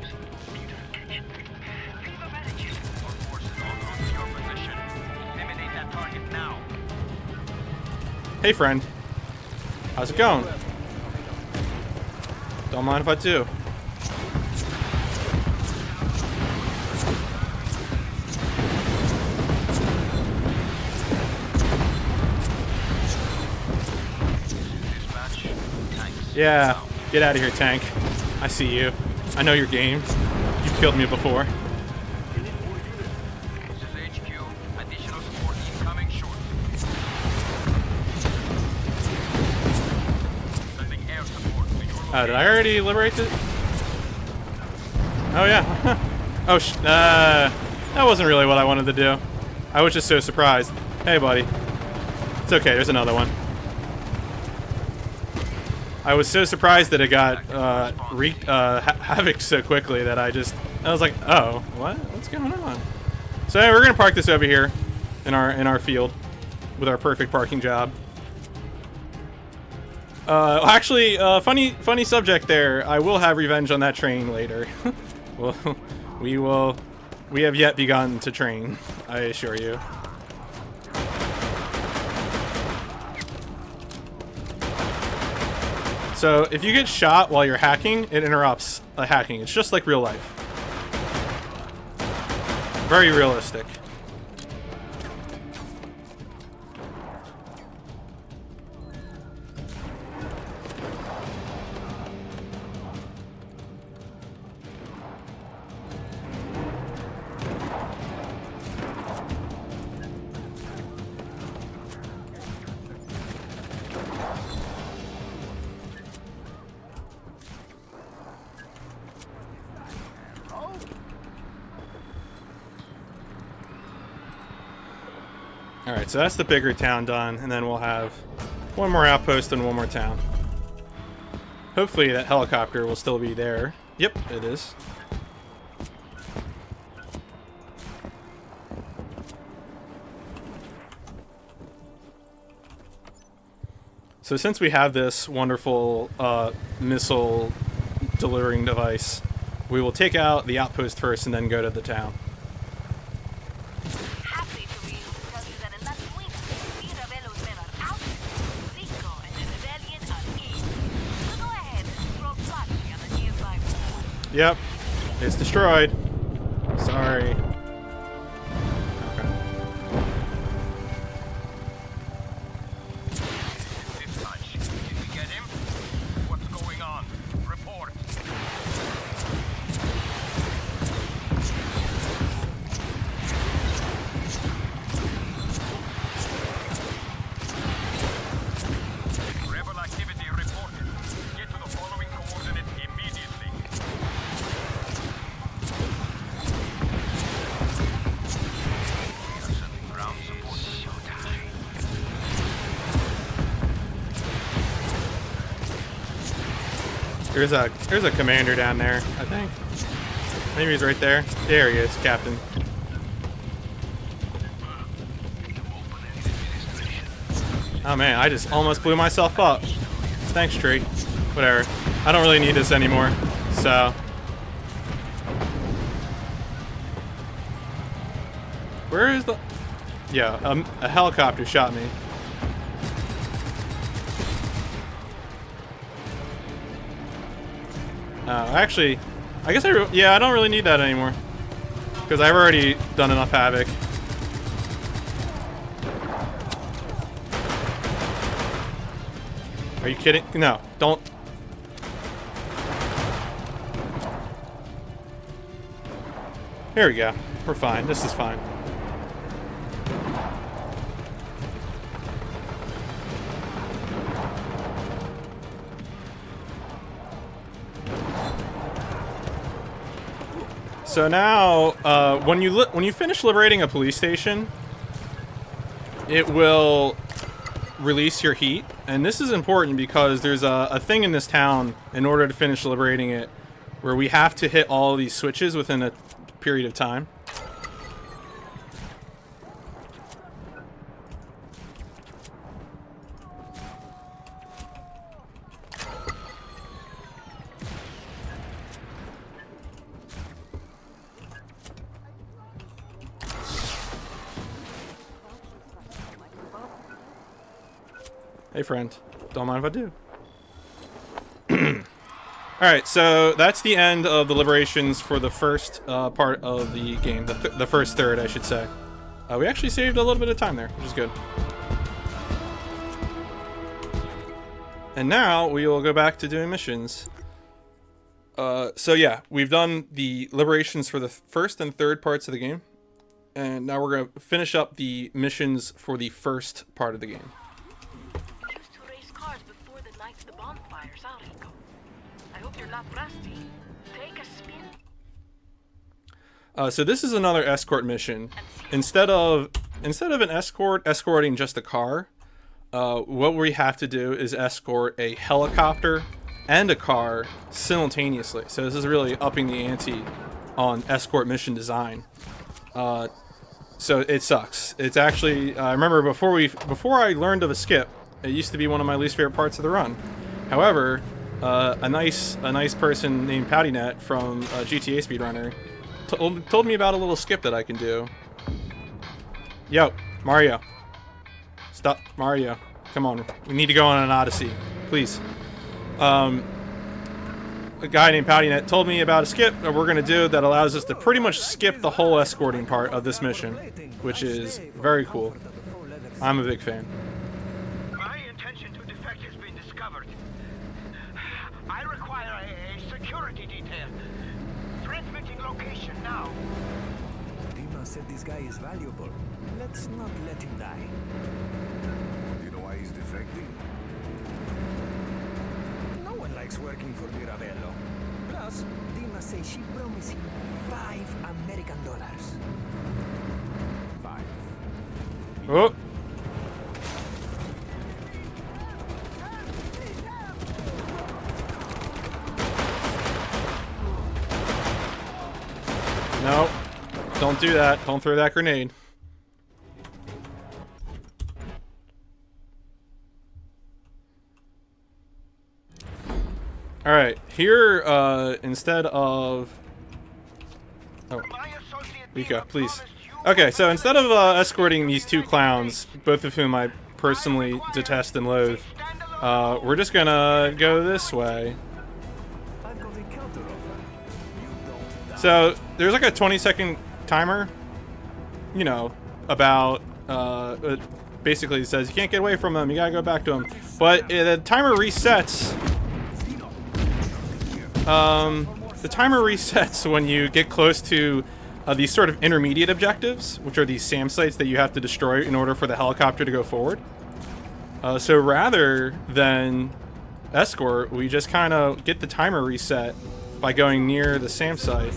to your position. Eliminate that target now. Hey friend, how's it going? Don't mind if I do. Dispatch. Tanks. Yeah, get out of here, tank. I see you. I know your game. You've killed me before. This is HQ. Additional support incoming short. Sending air support to your location. Did I already liberate it? Oh yeah. Oh, that wasn't really what I wanted to do. I was just so surprised. Hey, buddy. It's okay. There's another one. I was so surprised that it got wreaked havoc so quickly that I was like, oh, what? What's going on? So anyway, we're gonna park this over here in our field with our perfect parking job. Actually, funny subject there. I will have revenge on that train later. Well, we have yet begun to train, I assure you. So if you get shot while you're hacking, it interrupts hacking. It's just like real life. Very realistic. Alright, so that's the bigger town done, and then we'll have one more outpost and one more town. Hopefully that helicopter will still be there. Yep, it is. So since we have this wonderful missile delivering device, we will take out the outpost first and then go to the town. Happy to be able to tell you that in last week, Iravello's men are out, Rico and the rebellion are in. So go ahead and throw flashy on the nearby wall. Yep, it's destroyed. Sorry. There's a commander down there, I think. Maybe he's right there. There he is, Captain. Oh man, I just almost blew myself up. Thanks, tree. Whatever. I don't really need this anymore, so. Where is the... Yeah, a helicopter shot me. Actually, I guess I don't really need that anymore. Because I've already done enough havoc. Are you kidding? No, don't. Here we go. We're fine. This is fine. So now, when you finish liberating a police station, it will release your heat, and this is important because there's a thing in this town in order to finish liberating it, where we have to hit all of these switches within a period of time. Hey friend, don't mind if I do. Alright, so that's the end of the liberations for the first part of the game. The first third, I should say. We actually saved a little bit of time there, which is good. And now we will go back to doing missions. So yeah, we've done the liberations for the first and third parts of the game. And now we're going to finish up the missions for the first part of the game. So this is another escort mission. Instead of an escort escorting just a car, what we have to do is escort a helicopter and a car simultaneously. So this is really upping the ante on escort mission design. So it sucks. It's actually, I remember before I learned of a skip, it used to be one of my least favorite parts of the run. However, a nice person named PowdyNet from GTA Speedrunner told me about a little skip that I can do. Yo, Mario. Stop, Mario. Come on, we need to go on an odyssey, please. A guy named PowdyNet told me about a skip that we're gonna do that allows us to pretty much skip the whole escorting part of this mission, which is very cool. I'm a big fan. My intention to defect has been discovered. I require a security detail. Transmitting location now. Dima said this guy is valuable. Let's not let him die. You know why he's defecting? No one likes working for Miravello. Plus, Dima says she promised him $5 American. 5. Oh. No. Don't do that. Don't throw that grenade. Alright, here, instead of... Oh, Rico, please. Okay, so instead of escorting these two clowns, both of whom I personally detest and loathe, we're just gonna go this way. I've got a counteroffer. You don't die. So, there's like a 20-second timer, you know, about, it basically says you can't get away from them, you gotta go back to them. But the timer resets... the timer resets when you get close to these sort of intermediate objectives, which are these SAM sites that you have to destroy in order for the helicopter to go forward. So rather than escort, we just kind of get the timer reset by going near the SAM site.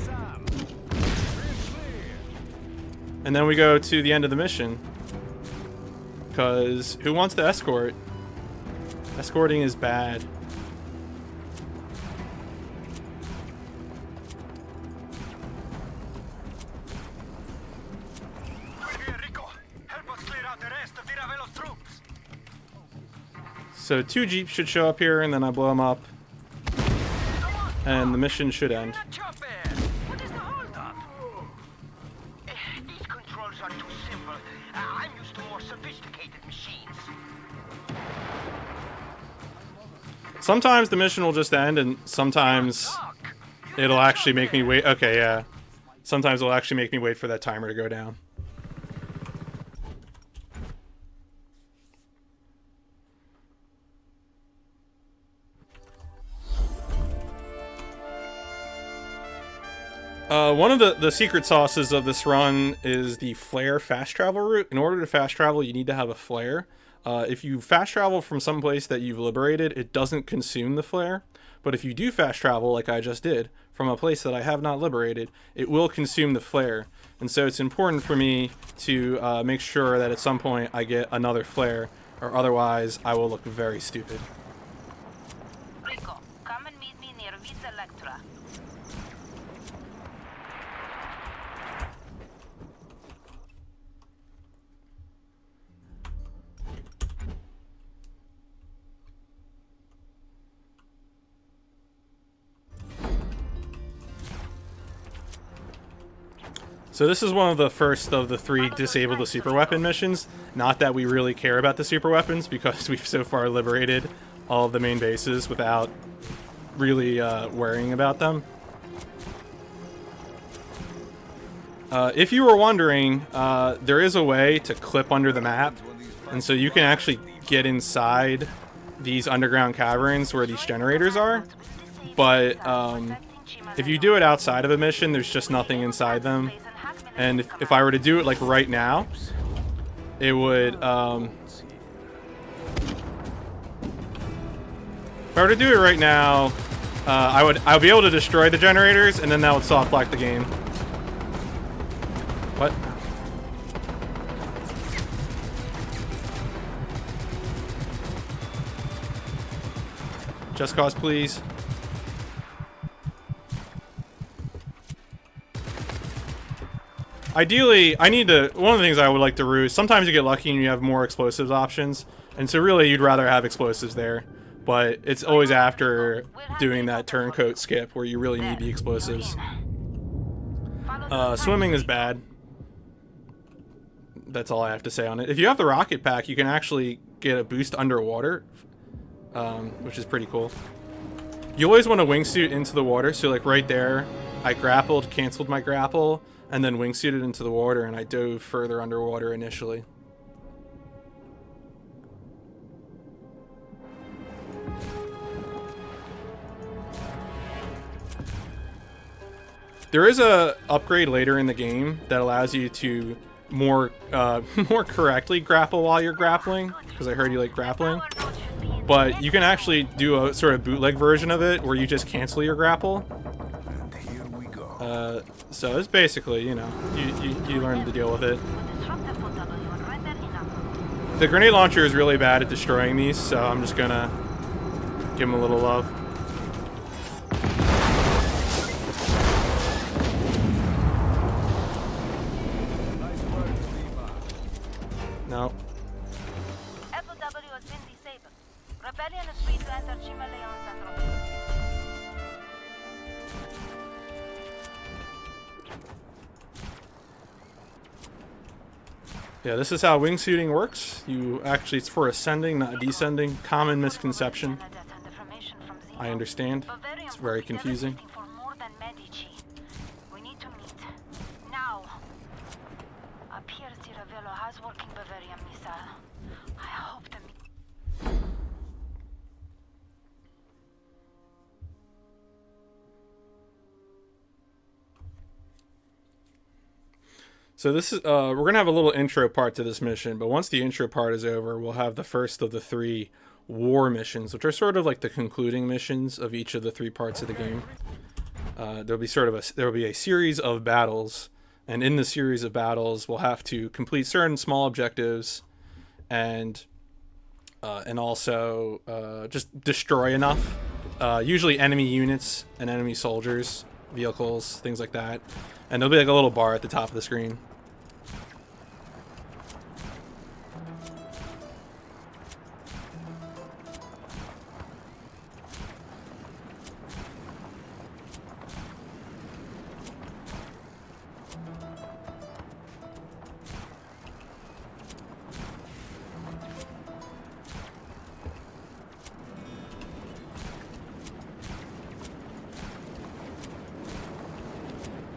And then we go to the end of the mission. Because who wants to escort? Escorting is bad. So 2 jeeps should show up here, and then I blow them up, and the mission should end. What is the holdup? These controls are too simple. I'm used to more sophisticated machines. Sometimes the mission will just end, and sometimes it'll actually make me wait. Okay, yeah. Sometimes it'll actually make me wait for that timer to go down. One of the secret sauces of this run is the flare fast travel route. In order to fast travel, you need to have a flare. If you fast travel from some place that you've liberated, it doesn't consume the flare. But if you do fast travel, like I just did, from a place that I have not liberated, it will consume the flare. And so it's important for me to make sure that at some point I get another flare, or otherwise I will look very stupid. Rico, come and meet me near Visa Electra. So this is one of the first of the 3 disable the super weapon missions. Not that we really care about the super weapons, because we've so far liberated all of the main bases without really worrying about them. If you were wondering, there is a way to clip under the map, and so you can actually get inside these underground caverns where these generators are, but if you do it outside of a mission, there's just nothing inside them. And if I were to do it like right now, it would, if I were to do it right now, I'll be able to destroy the generators, and then that would soft lock the game. What? Just cause, please. Ideally, one of the things I would like to ruse, sometimes you get lucky and you have more explosives options, and so really you'd rather have explosives there, but it's always after doing that turncoat skip where you really need the explosives. Swimming is bad. That's all I have to say on it. If you have the rocket pack, you can actually get a boost underwater, which is pretty cool. You always want to wingsuit into the water, so like right there, I grappled, canceled my grapple, and then wingsuited into the water, and I dove further underwater initially. There is a upgrade later in the game that allows you to more correctly grapple while you're grappling, because I heard you like grappling. But you can actually do a sort of bootleg version of it where you just cancel your grapple. And here we go. So it's basically, you know, you learn to deal with it. Disruptor portal will render in a The grenade launcher is really bad at destroying these, so I'm just gonna give him a little love. Nice work, Lima. No. FOW has been disabled. Rebellion is free to enter Chimaleon Central. Yeah, this is how wingsuiting works. You actually, it's for ascending, not descending. Common misconception. I understand. It's very confusing. We need to meet now. Appears Ravello has working Bavarian missile. I hope the So this is we're gonna have a little intro part to this mission, but once the intro part is over, we'll have the first of the 3 war missions, which are sort of like the concluding missions of each of the 3 parts of the game. There'll be a series of battles, and in the series of battles, we'll have to complete certain small objectives, and also just destroy enough, usually enemy units and enemy soldiers, vehicles, things like that. And there'll be like a little bar at the top of the screen.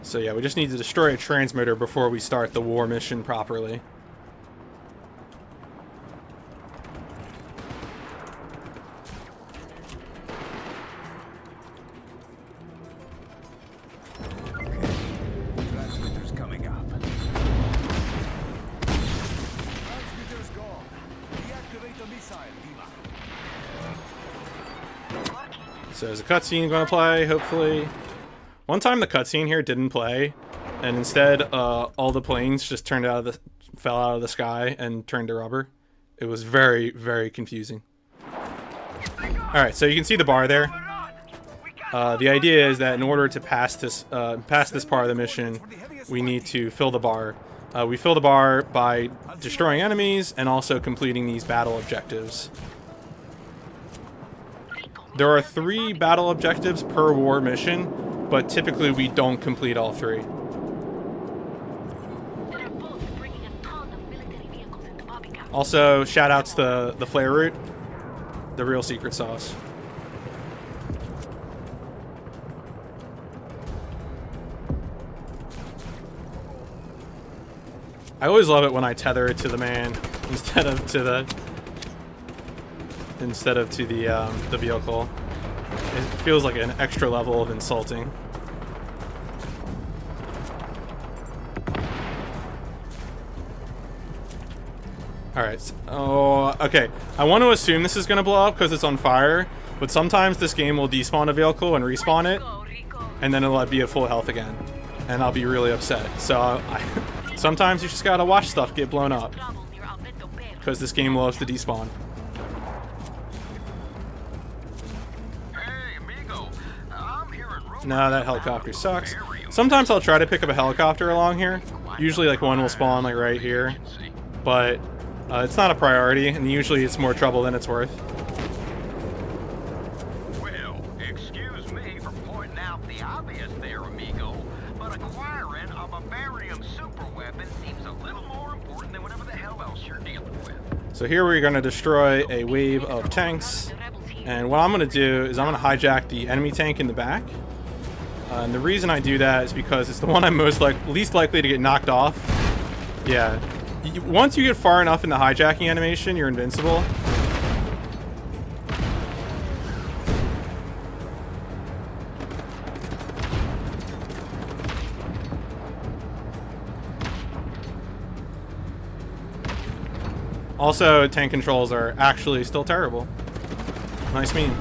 So yeah, we just need to destroy a transmitter before we start the war mission properly. Transmitter's coming up. Transmitter's gone. Deactivate the missile, Lima. So there's a cutscene going to play, hopefully. One time the cutscene here didn't play, and instead all the planes just fell out of the sky and turned to rubber. It was very, very confusing. Alright, so you can see the bar there. The idea is that in order to pass this part of the mission, we need to fill the bar. We fill the bar by destroying enemies and also completing these battle objectives. There are 3 battle objectives per war mission, but typically we don't complete all 3. Also, shoutouts to the flare route, the real secret sauce. I always love it when I tether it to the man instead of to the vehicle. It feels like an extra level of insulting. Alright, okay. I want to assume this is going to blow up because it's on fire, but sometimes this game will despawn a vehicle and respawn it, and then it'll be at full health again, and I'll be really upset. So sometimes you just gotta watch stuff get blown up, because this game loves to despawn. No, that helicopter sucks. Sometimes I'll try to pick up a helicopter along here. Usually like one will spawn like right here, but it's not a priority, and usually it's more trouble than it's worth. Well, excuse me for pointing out the obvious there, amigo, but acquiring a Bavarian superweapon seems a little more important than whatever the hell else you're dealing with. So here we're going to destroy a wave of tanks, and what I'm going to do is I'm going to hijack the enemy tank in the back. And the reason I do that is because it's the one I'm least likely to get knocked off. Yeah. Once you get far enough in the hijacking animation, you're invincible. Also, tank controls are actually still terrible. Nice meme.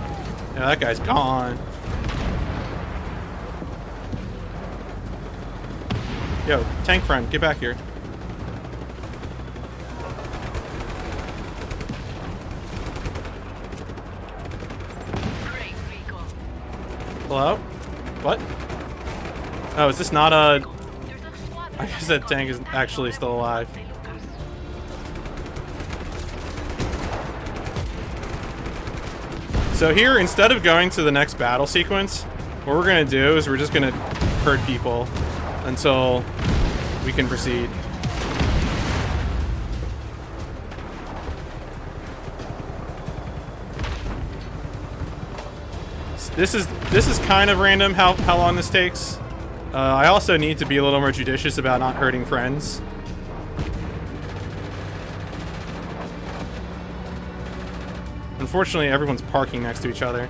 Yeah, that guy's gone. Yo, tank friend, get back here. Hello? What? Oh, is this not a... There's a squad. I guess that tank is actually still alive. They look us. So here, instead of going to the next battle sequence, what we're gonna do is we're just gonna hurt people until we can proceed. This is kind of random how long this takes. I also need to be a little more judicious about not hurting friends. Unfortunately, everyone's parking next to each other.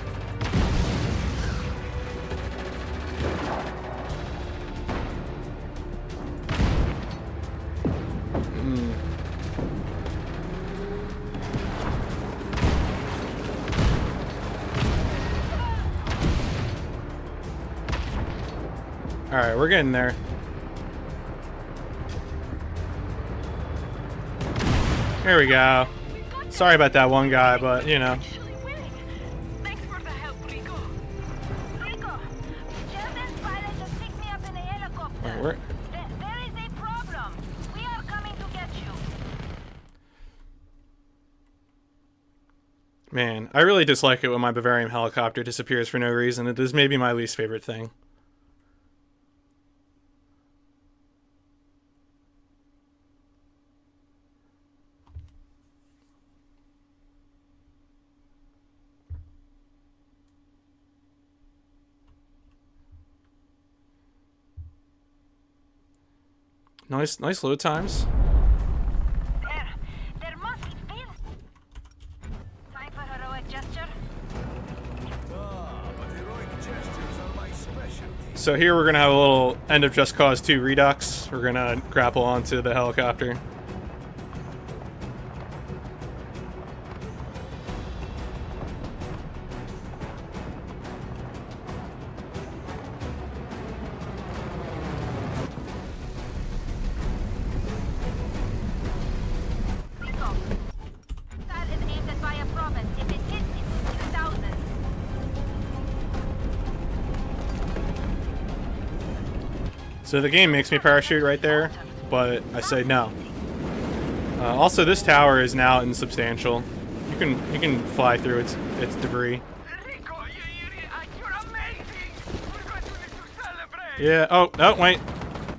Alright, we're getting there. There we go. Sorry about that one guy, but you know. Actually winning. Thanks for the help, Rico. Rico, German pilot just picked me up in a helicopter. Alright, There is a problem. We are coming to get you. man, I really dislike it when my Bavarian helicopter disappears for no reason. It is maybe my least favorite thing. Nice load times. There must be. Time for heroic gesture. Ah, but heroic gestures are my specialty. So here we're gonna have a little end of Just Cause 2 redux. We're gonna grapple onto the helicopter. Rico. That is aimed at via province. If it hits, it's 6,000. So the game makes me parachute right there, but I say no. Also, this tower is now insubstantial. You can fly through its debris. Rico, you're amazing! We're going to need to celebrate! Yeah. Oh wait,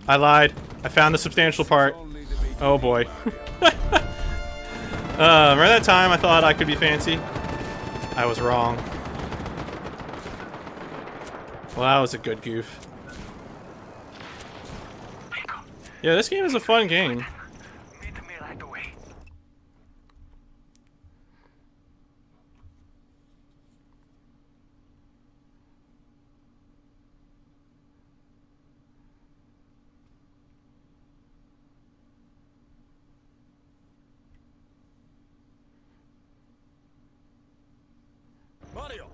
I lied. I found the substantial part. Only the big Oh boy. Remember that time I thought I could be fancy? I was wrong. Well, that was a good goof. Yeah, this game is a fun game. Meet me right away. Mario.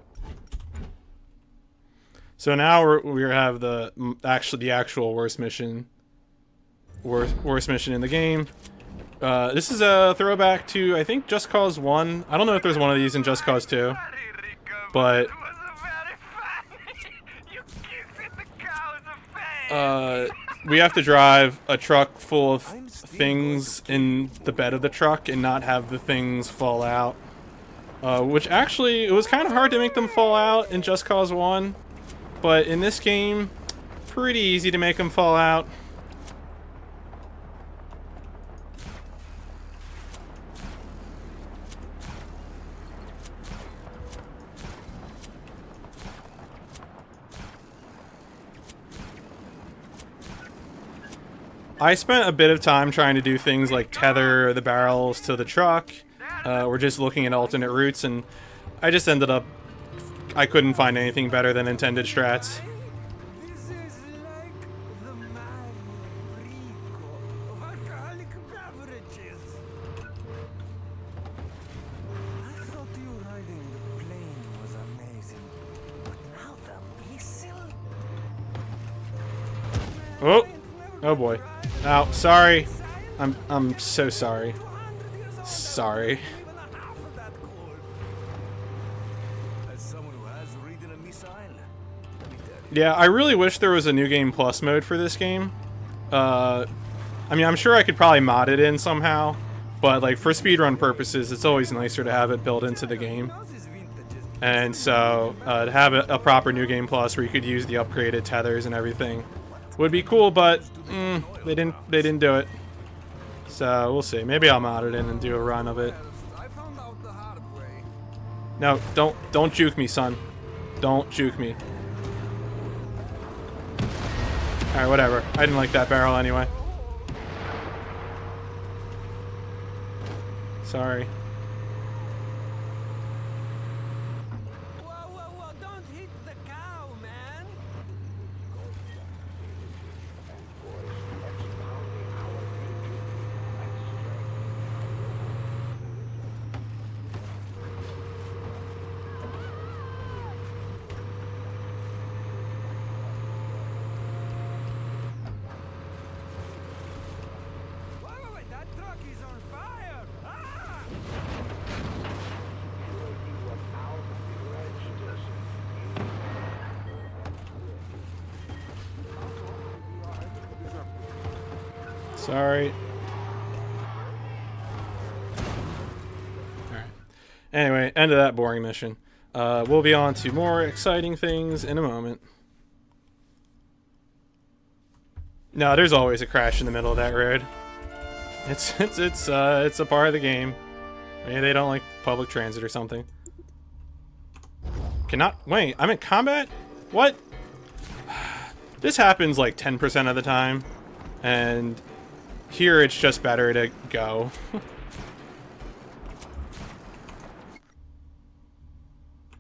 So now we have the actual worst mission. Worst mission in the game. This is a throwback to, I think, Just Cause 1. I don't know if there's one of these in Just Cause 2. Sorry, Rico, But it was very funny. You kicked the cow's face. we have to drive a truck full of things in the bed of the truck and not have the things fall out. Which actually, it was kind of hard to make them fall out in Just Cause 1. But in this game, pretty easy to make them fall out. I spent a bit of time trying to do things like tether the barrels to the truck. We're just looking at alternate routes, and I just ended up... I couldn't find anything better than intended strats. This is like the man Rico of alcoholic beverages. I thought you riding the plane was amazing, but now the missile. Oh! Oh boy. Ow, sorry. I'm so sorry. Sorry. As someone who has ridden a missile, Yeah, I really wish there was a New Game Plus mode for this game. I mean, I'm sure I could probably mod it in somehow, but like for speedrun purposes, it's always nicer to have it built into the game. And so to have a proper New Game Plus where you could use the upgraded tethers and everything would be cool, but they didn't do it. So we'll see. Maybe I'll mod it in and do a run of it. No, don't juke me, son. Don't juke me. Alright, whatever. I didn't like that barrel anyway. Sorry. Whoa, don't hit the cow, man! Wait, that truck is on fire! Ah! Sorry. Alright. Anyway, end of that boring mission. We'll be on to more exciting things in a moment. No, there's always a crash in the middle of that road. It's a part of the game. Maybe they don't like public transit or something. Wait, I'm in combat? What? This happens like 10% of the time. And here it's just better to go.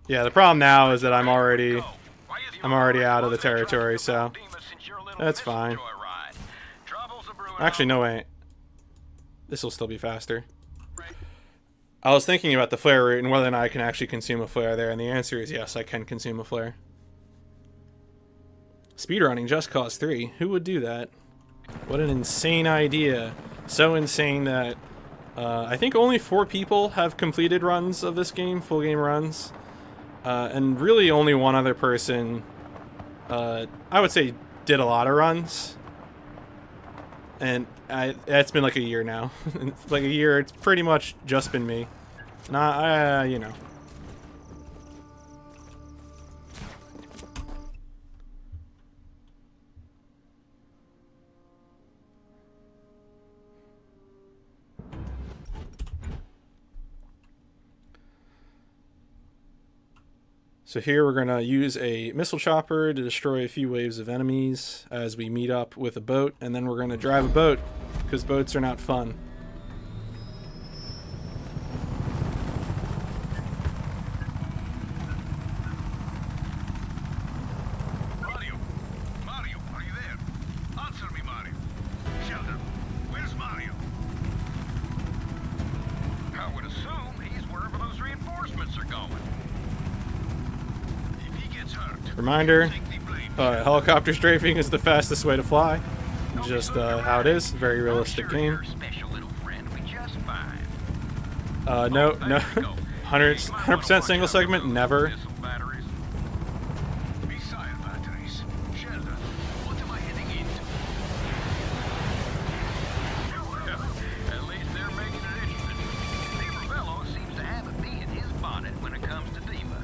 Yeah, the problem now is that I'm already out of the territory, so that's fine. Actually, no, wait. This will still be faster. I was thinking about the flare route and whether or not I can actually consume a flare there, and the answer is yes, I can consume a flare. Speedrunning Just Cause 3. Who would do that? What an insane idea. So insane that I think only 4 people have completed runs of this game, full game runs. And really only one other person, I would say, did a lot of runs. And it's been like a year now. Like a year, it's pretty much just been me. You know. So here we're going to use a missile chopper to destroy a few waves of enemies as we meet up with a boat, and then we're going to drive a boat, because boats are not fun. Mario, are you there? Answer me, Mario. Sheldon, where's Mario? I would assume he's wherever those reinforcements are going. If he gets hurt, Reminder, take the blame. helicopter strafing is the fastest way to fly. Just how it is. Very realistic Sure, game. your special little friend will be just fine. No, 100% single segment, never. Missile batteries. Missile batteries. Sheldon, what am I heading into? At least they're making it interesting. Steve Ravello seems to have a bee in his bonnet when it comes to Diva.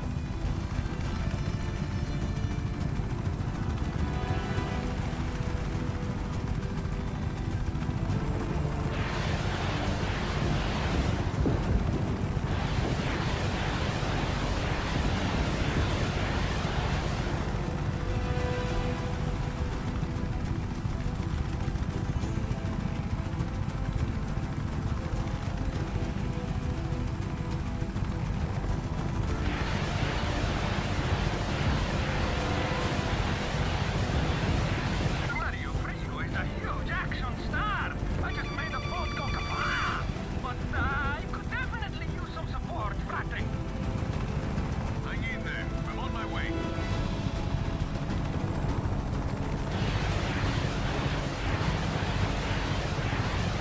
Radio Frisco is a huge action star. I just made the boat go kapah. But I could definitely use some support, frate. Hang in there. I'm on my way.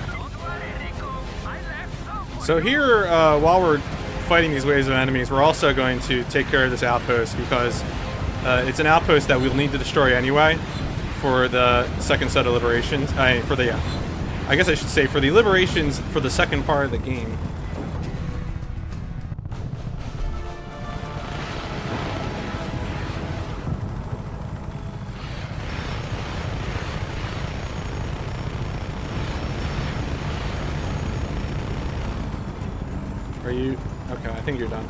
Don't worry, Rico. I left some for So you. here, while we're fighting these waves of enemies, we're also going to take care of this outpost because It's an outpost that we'll need to destroy anyway for the second set of liberations. I guess I should say for the liberations for the second part of the game. Are you? Okay, I think you're done.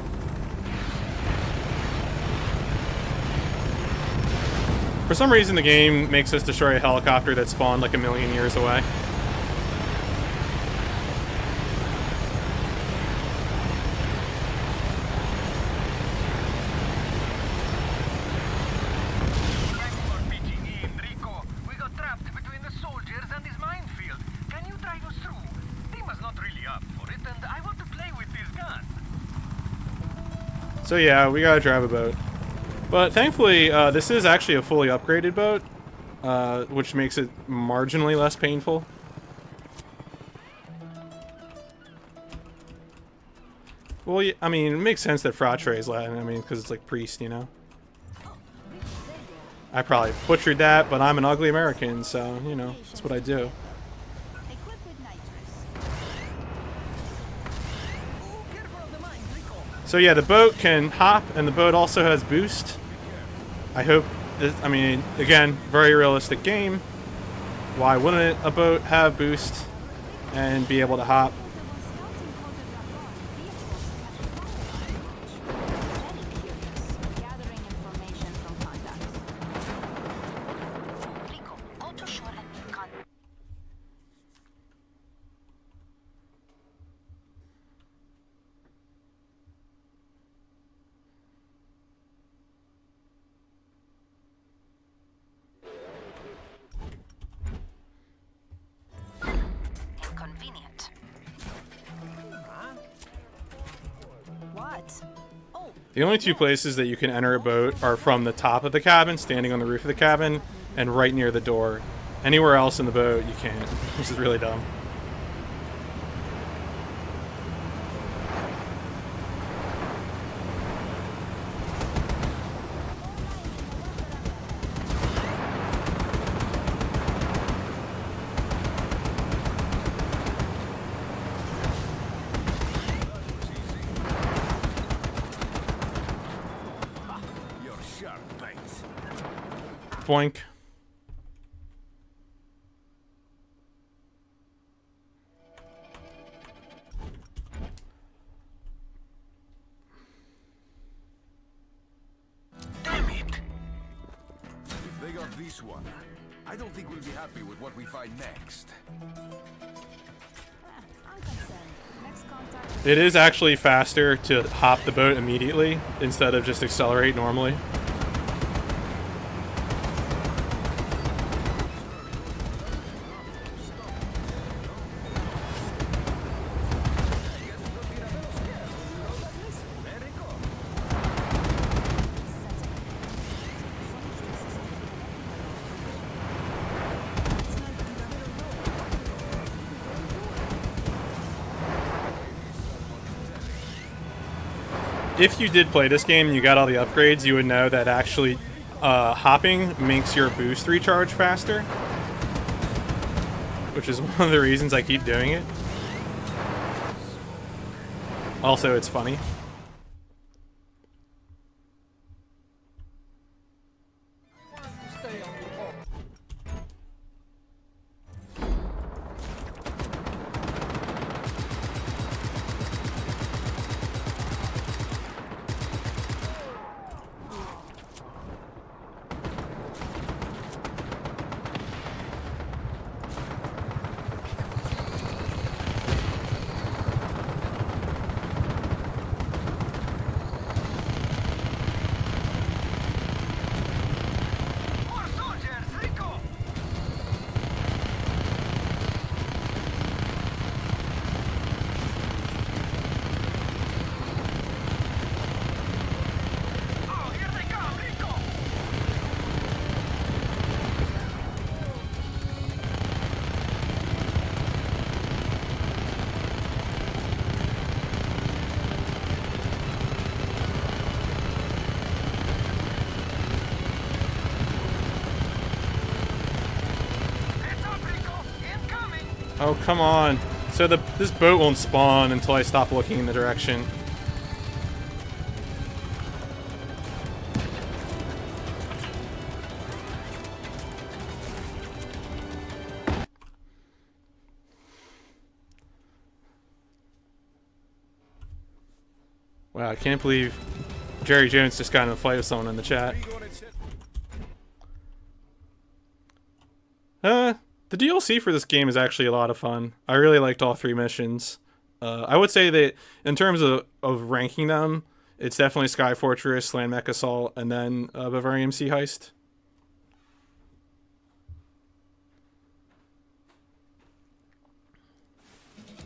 For some reason, the game makes us destroy a helicopter that spawned like a million years away. Thanks for pitching in, Rico. We got trapped between the soldiers and this minefield. Can you drive us through? Lima's not really up for it, and I want to play with this gun. So yeah, we gotta drive a boat. But thankfully, this is actually a fully upgraded boat, which makes it marginally less painful. Well, I mean, it makes sense that Fratre is Latin. I mean, because it's like priest, you know? I probably butchered that, but I'm an ugly American, so, you know, that's what I do. Equipped with nitrous. So yeah, the boat can hop, and the boat also has boost. I hope this, I mean, again, very realistic game. Why wouldn't a boat have boost and be able to hop? Gathering information from contacts. Rico, go to shore and make contact. Inconvenient. What? Oh, The only two places that you can enter a boat are from the top of the cabin, standing on the roof of the cabin, and right near the door. Anywhere else in the boat, you can't, which is really dumb. You're sharp, mate. Boink. Damn it! If they got this one, I don't think we'll be happy with what we find next. I'm concerned. Next contact. It is actually faster to hop the boat immediately instead of just accelerate normally. If you did play this game and you got all the upgrades, you would know that actually hopping makes your boost recharge faster, which is one of the reasons I keep doing it. Also, it's funny. Oh, come on. So this boat won't spawn until I stop looking in the direction. Wow, I can't believe Jerry Jones just got in a fight with someone in the chat. The DLC for this game is actually a lot of fun. I really liked all 3 missions. I would say that in terms of ranking them, it's definitely Sky Fortress, Land Mech Assault, and then Bavarian Sea Heist.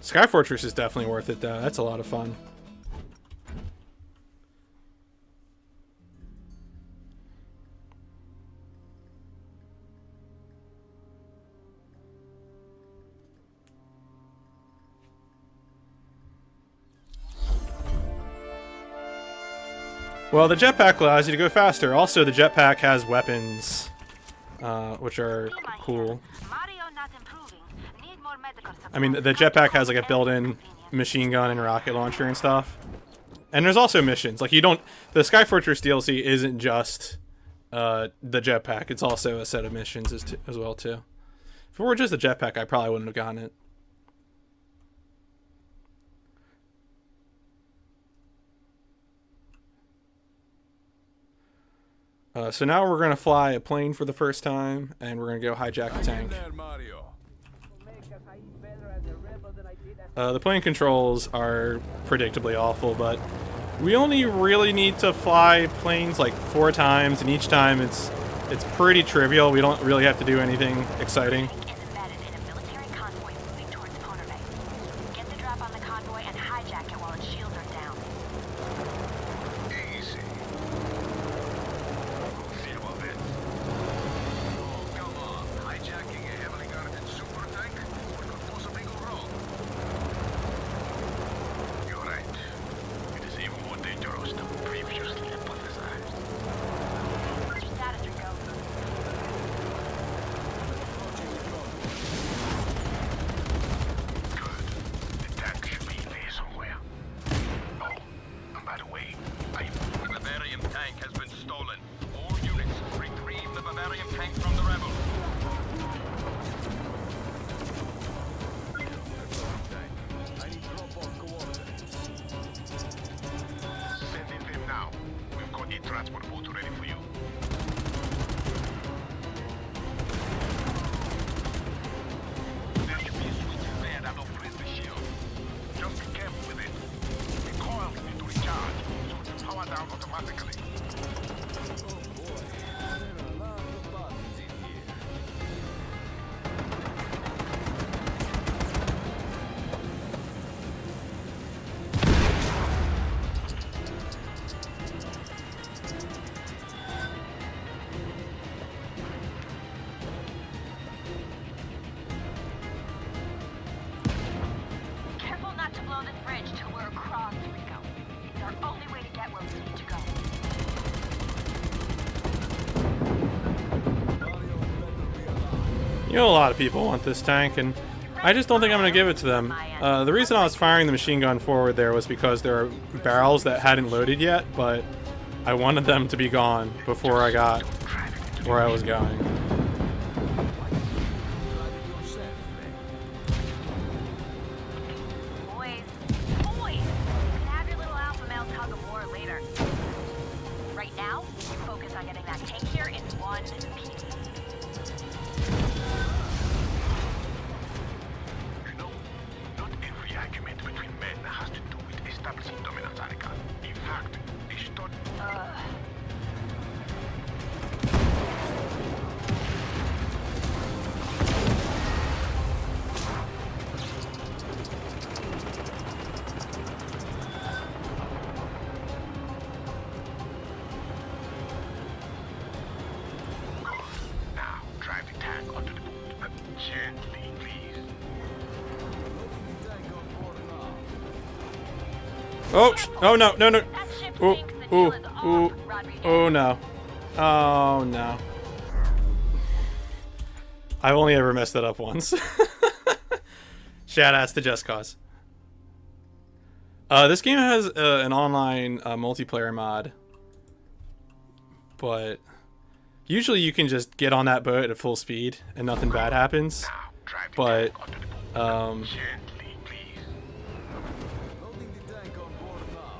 Sky Fortress is definitely worth it though. That's a lot of fun. Well, the jetpack allows you to go faster. Also, the jetpack has weapons, which are cool. I mean, the jetpack has like a built-in machine gun and rocket launcher and stuff. And there's also missions. Like, you don't... The Sky Fortress DLC isn't just the jetpack. It's also a set of missions as well, too. If it were just the jetpack, I probably wouldn't have gotten it. So now we're going to fly a plane for the first time, and we're going to go hijack a tank. The plane controls are predictably awful, but we only really need to fly planes like 4 times, and each time it's pretty trivial. We don't really have to do anything exciting. You know, a lot of people want this tank, and I just don't think I'm going to give it to them. The reason I was firing the machine gun forward there was because there are barrels that hadn't loaded yet, but I wanted them to be gone before I got where I was going. Boys, you can have your little alpha male tug of war later. Right now, you focus on getting that tank here in one piece. Oh no, no, no. Oh no. Oh no. I've only ever messed that up once. Shout outs to Just Cause. This game has an online multiplayer mod, but usually you can just get on that boat at full speed and nothing bad happens. But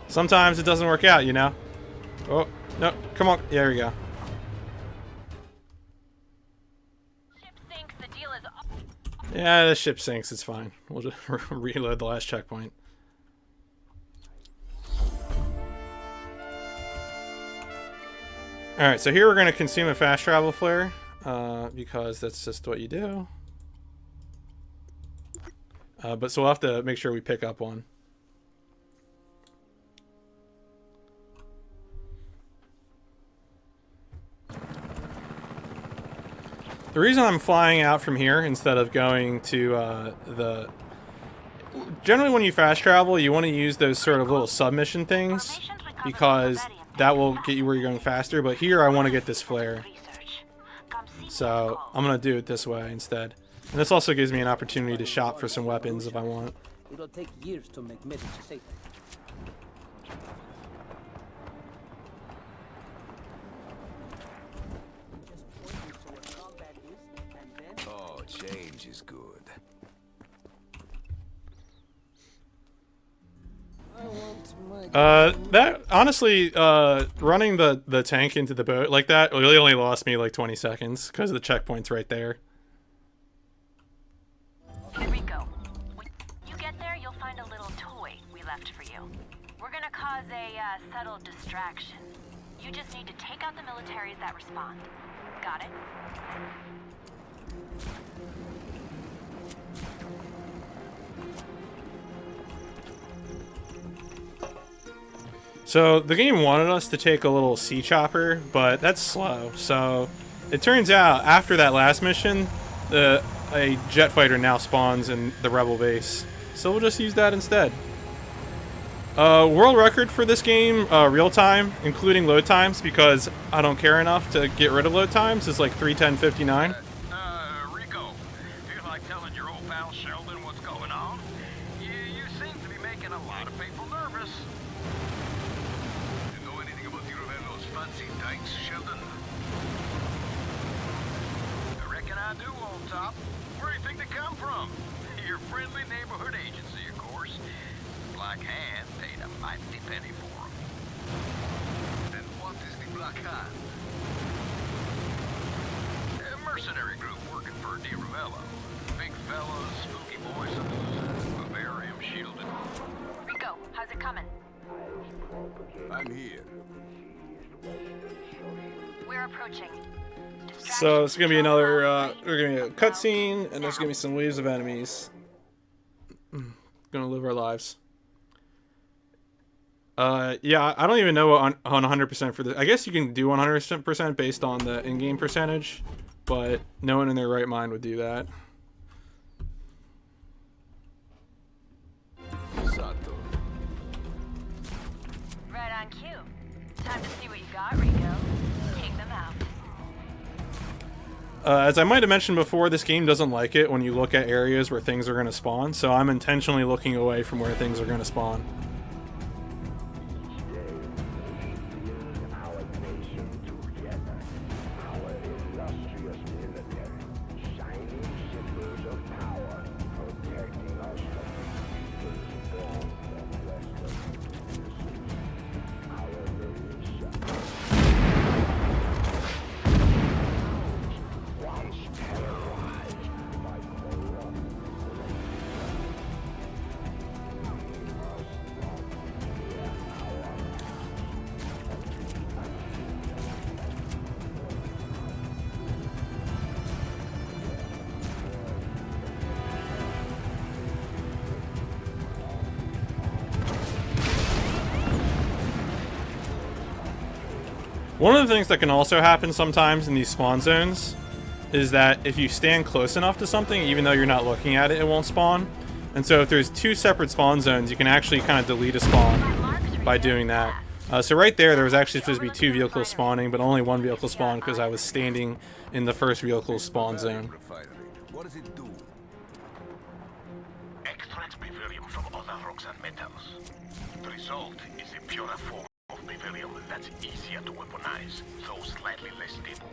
sometimes it doesn't work out, you know? Oh, no, come on. There we go. Ship sinks, the deal is Yeah, the ship sinks. It's fine. We'll just reload the last checkpoint. Alright, so here we're going to consume a fast travel flare, because that's just what you do. But so we'll have to make sure we pick up one. The reason I'm flying out from here instead of going to generally when you fast travel, you want to use those sort of little submission things, because that will get you where you're going faster. But here I want to get this flare, so I'm going to do it this way instead. And this also gives me an opportunity to shop for some weapons if I want. It'll take years to make medics safe. Oh, change is good. That honestly, running the tank into the boat like that really only lost me like 20 seconds because the checkpoint's right there. Here we go. When you get there, you'll find a little toy we left for you. We're gonna cause a subtle distraction. You just need to take out the militaries that respond. Got it? So the game wanted us to take a little sea chopper, but that's slow. So it turns out after that last mission, a jet fighter now spawns in the rebel base. So we'll just use that instead. World record for this game, real time, including load times, because I don't care enough to get rid of load times, is like 3:10:59. Rico, feel like telling your old pal Sheldon what's going on? You seem to be making a lot of people nervous. You know anything about those fancy dikes, Sheldon? I reckon I do, old top. Where do you think they come from? Your friendly neighborhood agency, of course. Black Hand paid a mighty penny for them. Then what is the Black Hand? A mercenary group working for Di Ravello. Big fellas, spooky voices, vivarium shielded. Rico, how's it coming? I'm here. We're approaching. So it's gonna be another, we're gonna get a cutscene, and there's gonna be some waves of enemies. Gonna live our lives. Yeah, I don't even know what on 100% for this. I guess you can do 100% based on the in-game percentage, but no one in their right mind would do that. Sato. Right on cue. Time to see what you got, Rico. Take them out. As I might have mentioned before, this game doesn't like it when you look at areas where things are going to spawn, so I'm intentionally looking away from where things are going to spawn. One of the things that can also happen sometimes in these spawn zones is that if you stand close enough to something, even though you're not looking at it, it won't spawn. And so if there's two separate spawn zones, you can actually kind of delete a spawn by doing that. So right there was actually supposed to be two vehicles spawning, but only one vehicle spawned because I was standing in the first vehicle spawn zone. Refinery. What does it do? rocks and metals. The result is a purer form of beryllium that's easier to weaponize, though slightly less stable.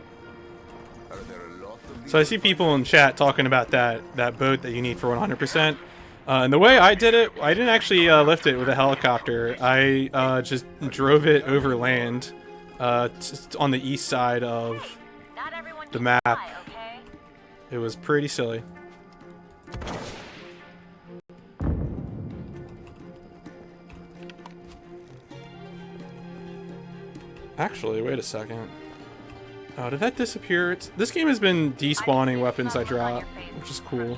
Are there a lot of So I see people in chat talking about that boat that you need for 100%. And the way I did it, I didn't actually lift it with a helicopter. I just drove it over land, just on the east side of Not everyone the can map. fly, okay? It was pretty silly. Actually, wait a second. Oh, did that disappear? This game has been despawning weapons I drop, which is cool.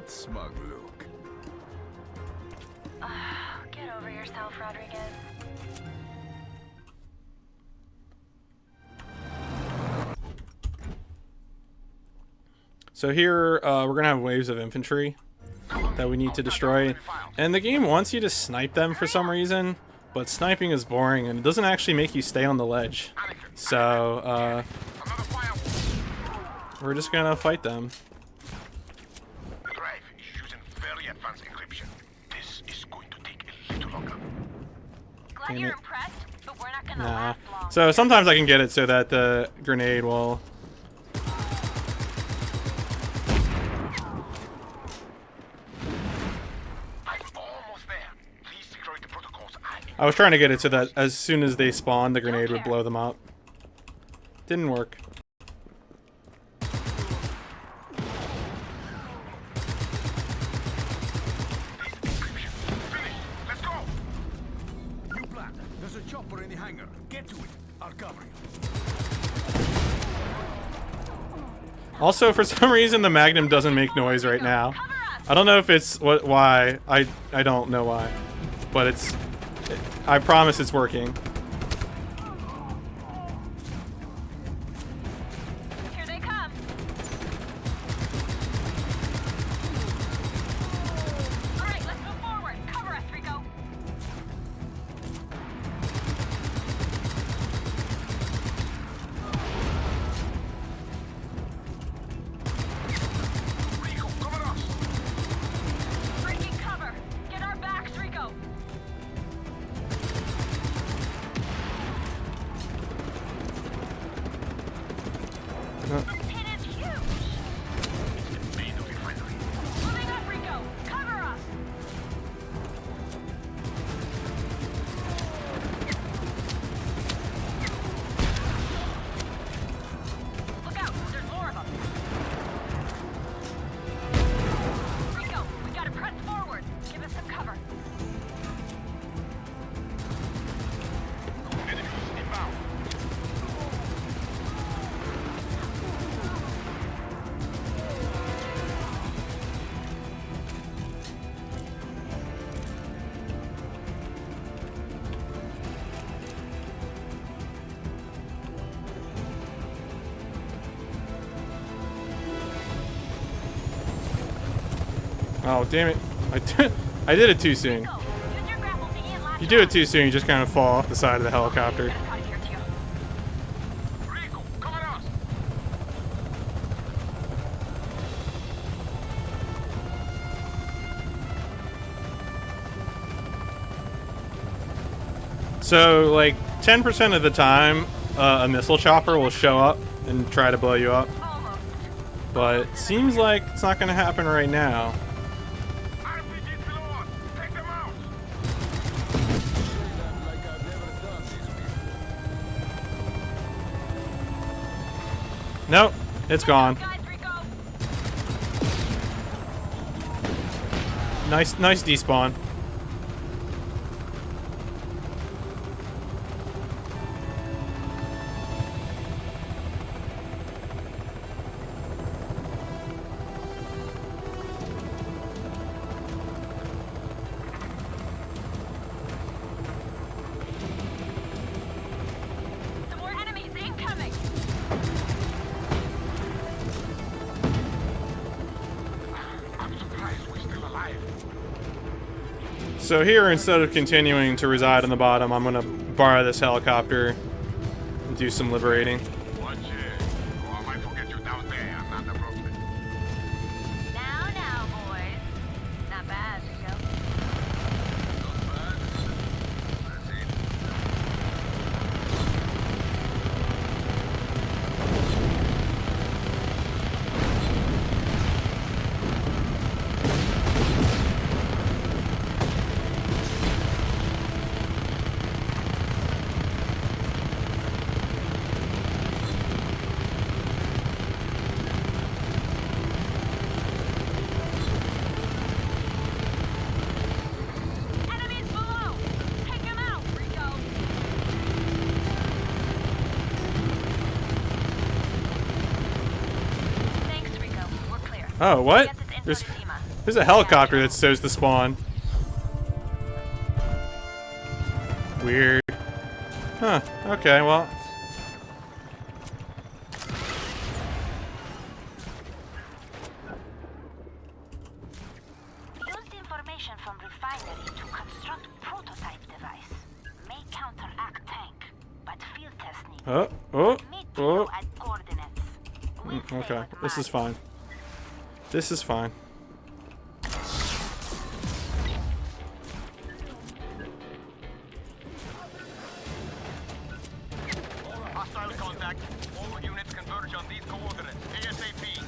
what smug look? Get over yourself, Rodriguez. So here, we're gonna have waves of infantry that we need to destroy. And the game wants you to snipe them for some reason, but sniping is boring and it doesn't actually make you stay on the ledge. So, we're just gonna fight them. The drive is using very advanced encryption. This is going to take a little longer. Glad Damn you're it. impressed, but we're not gonna Nah. last long. So sometimes I can get it so that the grenade will... I'm almost there. These security protocols are I was trying to get it so that as soon as they spawn, the grenade would blow them up. Didn't work. encryption. Finished. Let's go. New plan. There's a chopper in the hangar. Get to it. I'll cover you. Also, for some reason, the Magnum doesn't make noise right now. I don't know if it's why. I don't know why, but I promise it's working. Here they come. All right, let's move forward. Cover us, Rico. Rico, cover us. Breaking cover. Get our backs, Rico. The pit is huge. Main refinery. Moving up, Rico. Cover us. Look out. There's more of them. Rico, we gotta press forward. Give us some cover. Enemies inbound. Oh, damn it. I did it too soon. Go. Use your grapple thingy and latch If you do it on. too soon, you just kind of fall off the side of the helicopter. Get us out of here, too. Rico, cover us. So, like, 10% of the time, a missile chopper will show up and try to blow you up. Almost. But it seems like it's not going to happen right now. RPGs below us. Take them out. Like I've never done this before. Nope, it's gone. Guys, Rico. Nice despawn. Some more enemies incoming. I'm surprised we're still alive. So here, instead of continuing to reside on the bottom, I'm going to borrow this helicopter and do some liberating. Watch it. Or I might forget you down there, not the Brooklyn. Now, boys. Not bad, Rico. Oh, what? Get this info There's to Dima. there's a helicopter that shows the spawn. Weird. Huh. Okay, well. Use the information from refinery to construct prototype device. May counteract tank, but field test needed. Meet you at coordinates. We'll stay Okay, with this is Mari. fine. This is fine. Hostile contact. All units converge on these coordinates. ASAP.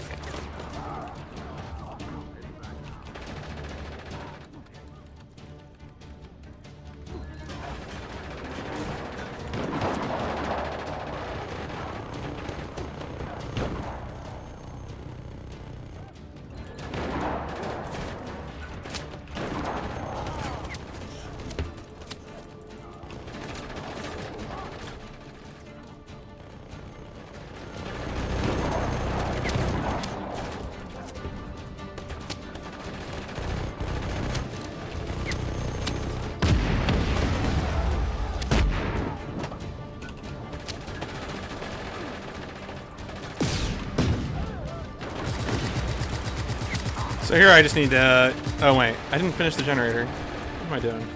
So here I just need to... Oh wait, I didn't finish the generator. What am I doing?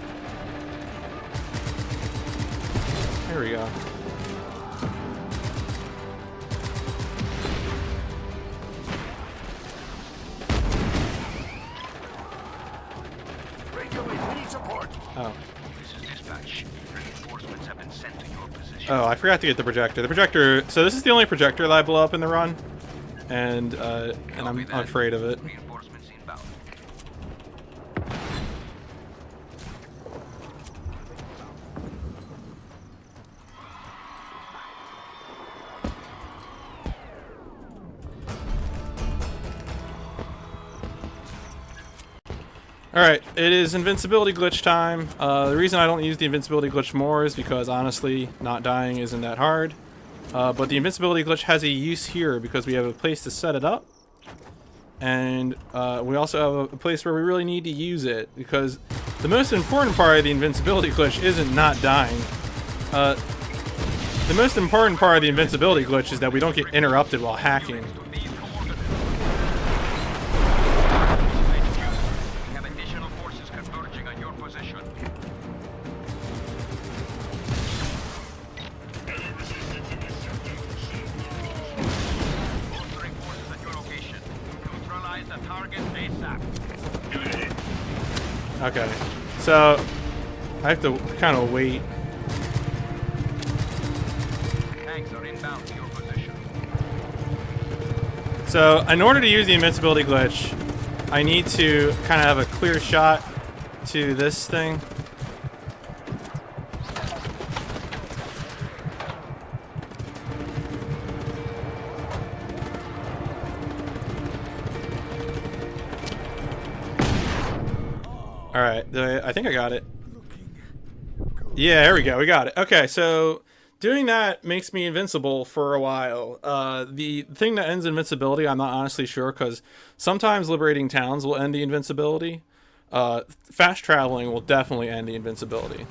Here we go. Radio in, we need support. Oh. This is dispatch. Reinforcements have been sent to your position. Oh, I forgot to get the projector. The projector... So this is the only projector that I blow up in the run. And I'm afraid of it. Reinforcements inbound. Alright, it is invincibility glitch time. The reason I don't use the invincibility glitch more is because, honestly, not dying isn't that hard. But the invincibility glitch has a use here because we have a place to set it up. And we also have a place where we really need to use it. Because the most important part of the invincibility glitch isn't not dying. The most important part of the invincibility glitch is that we don't get interrupted while hacking. Okay, so I have to kind of wait. Tanks are inbound to your position. So in order to use the invincibility glitch, I need to kind of have a clear shot to this thing. Alright, I think I got it. Yeah, there we go, we got it. Okay, so doing that makes me invincible for a while. The thing that ends invincibility, I'm not honestly sure, because sometimes liberating towns will end the invincibility. Fast traveling will definitely end the invincibility.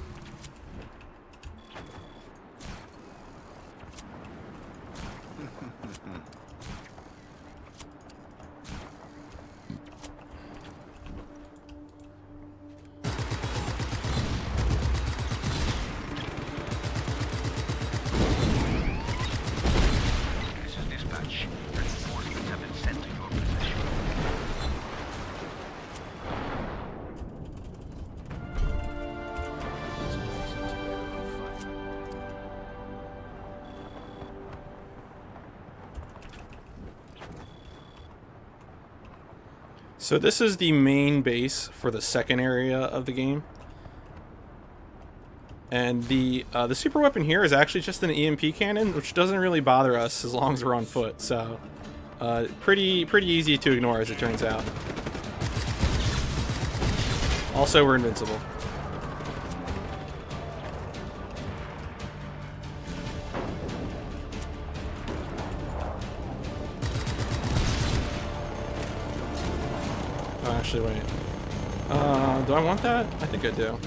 So this is the main base for the second area of the game. And the super weapon here is actually just an EMP cannon, which doesn't really bother us as long as we're on foot. So pretty easy to ignore, as it turns out. Also, we're invincible. Actually, wait. Do I want that? I think I do.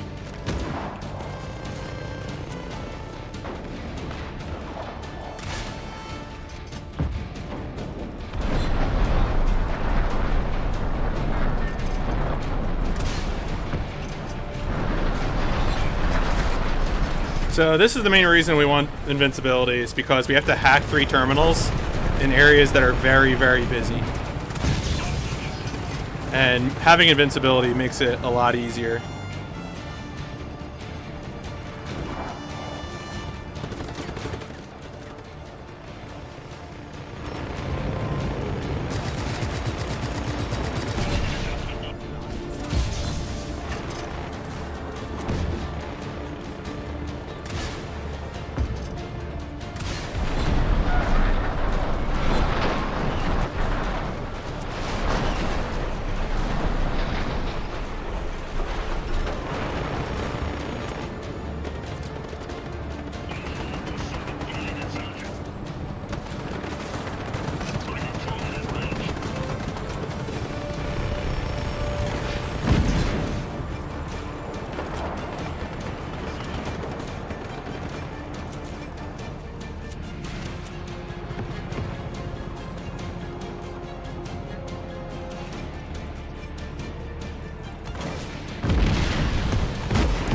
So this is the main reason we want invincibility, is because we have to hack 3 terminals in areas that are very, very busy. And having invincibility makes it a lot easier.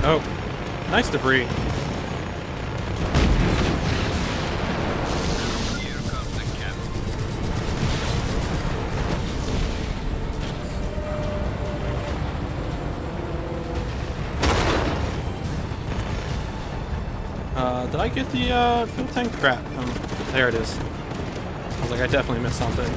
Oh, nice debris. Here comes the captain. Did I get the fuel tank? Crap. There it is. I was like, I definitely missed something.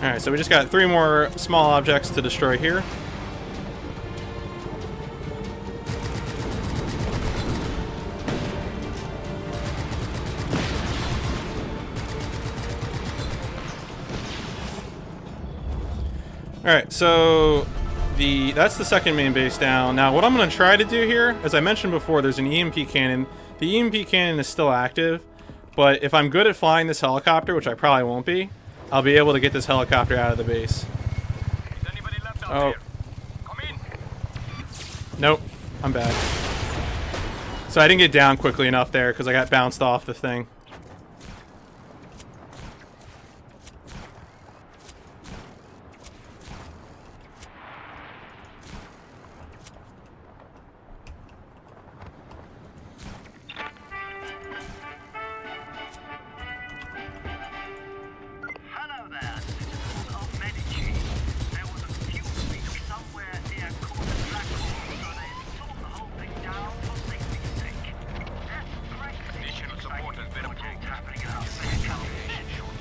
Alright, so we just got 3 more small objects to destroy here. Alright, so that's the second main base down. Now, what I'm going to try to do here, as I mentioned before, there's an EMP cannon. The EMP cannon is still active, but if I'm good at flying this helicopter, which I probably won't be, I'll be able to get this helicopter out of the base. Is anybody left out there? Come in. Nope, I'm bad. So I didn't get down quickly enough there because I got bounced off the thing. Hello there, citizens of Medici. There was a fuel leak somewhere near Dracula, so they tore the whole thing down for safety's sake. That's great. Additional support has been Project approved. happening in our fair calculation short.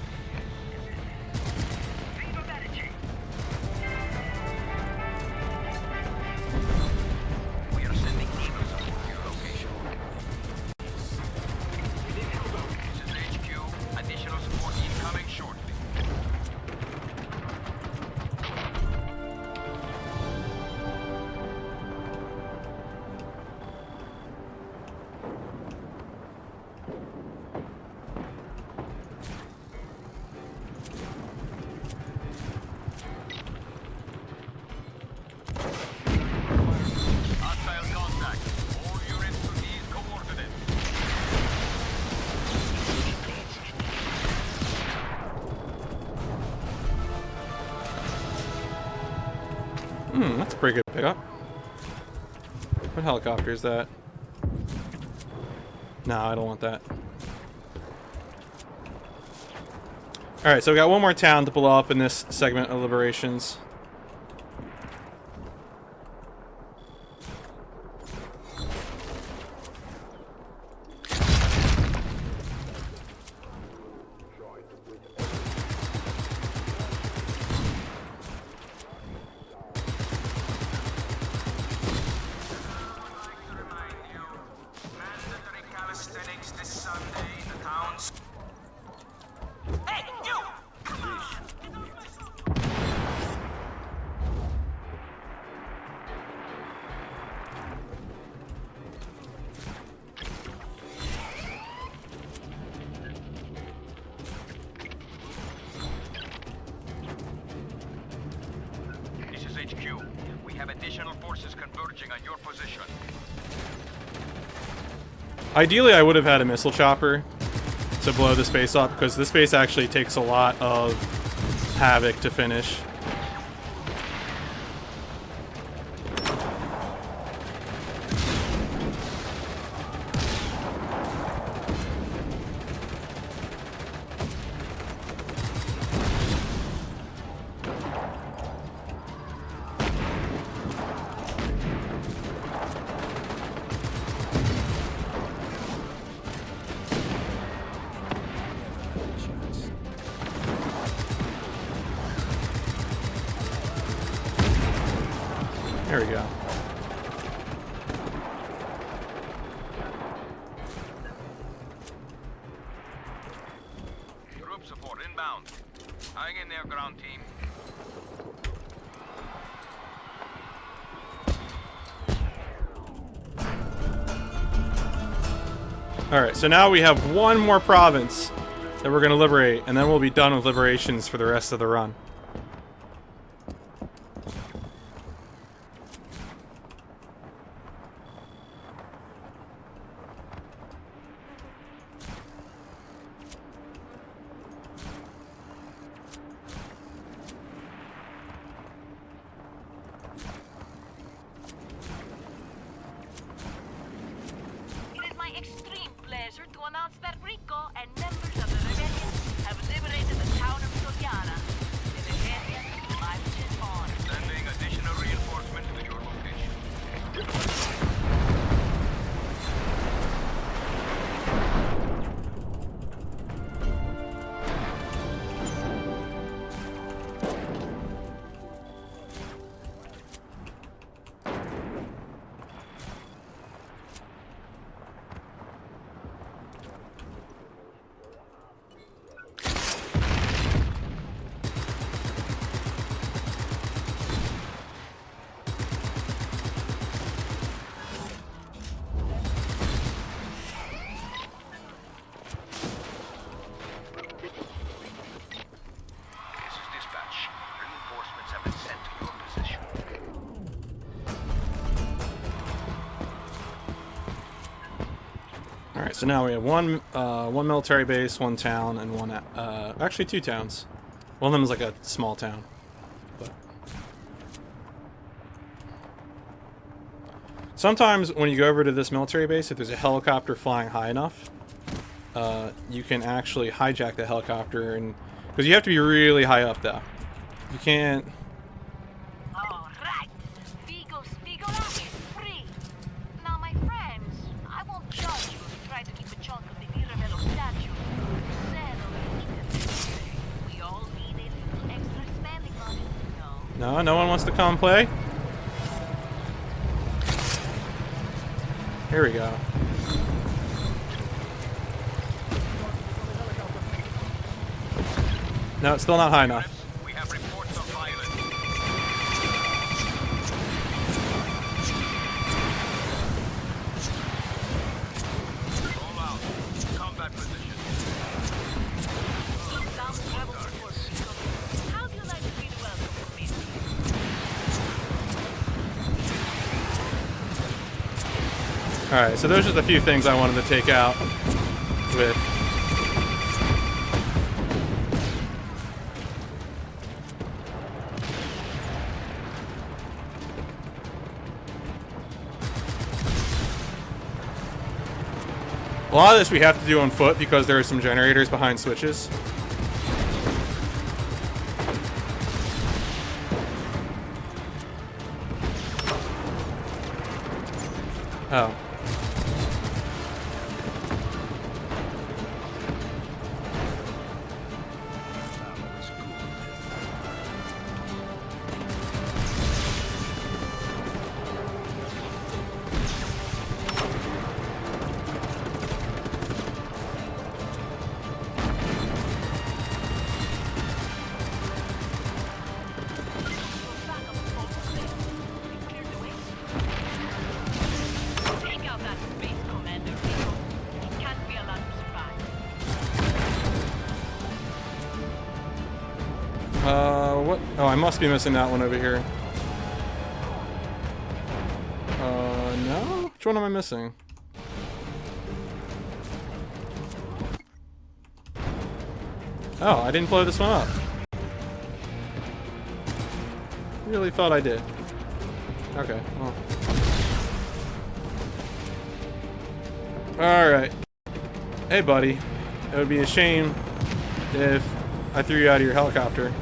Viva Medici! We are sending Eagles to your location. This is HQ. Additional support incoming shortly. Hostile contact. All units to these coordinates. That's a pretty good pickup. What helicopter is that? No, I don't want that. Alright, so we got one more town to blow up in this segment of Liberations. Mandatory calisthenics this Sunday in the town's. Hey, you! Ideally, I would have had a missile chopper to blow this base up, because this base actually takes a lot of havoc to finish. There we go. Group support inbound. Hang in there, ground team. Alright, so now we have one more province that we're going to liberate, and then we'll be done with liberations for the rest of the run. It is my extreme pleasure to announce that Rico and members of the rebellion have liberated the town of Soliana. The rebellion marches on. Sending additional reinforcements to your location. This is dispatch. Reinforcements have been sent to your position. Alright, so now we have one military base, one town, and one... actually, two towns. One of them is like a small town. But sometimes when you go over to this military base, if there's a helicopter flying high enough, you can actually hijack the helicopter, and because you have to be really high up, though. You can't... All right. Vigo Spigola is free. Now, my friends, I won't judge you if you try to keep a chunk of the Mirabello statue. We all need a little extra spending money. No. No one wants to come play? Here we go. No, it's still not high enough. We have reports of violence. Roll out. Combat position. Some travel report, Vigo. How do you like to be welcome for me? Alright, so those are the few things I wanted to take out with. A lot of this we have to do on foot because there are some generators behind switches. Oh. Take out that space commander, Vigo. He can't be allowed to survive. What? Oh, I must be missing that one over here. No? Which one am I missing? Oh, I didn't blow this one up. Really thought I did. Okay, well. Alright. Hey, buddy. It would be a shame if I threw you out of your helicopter.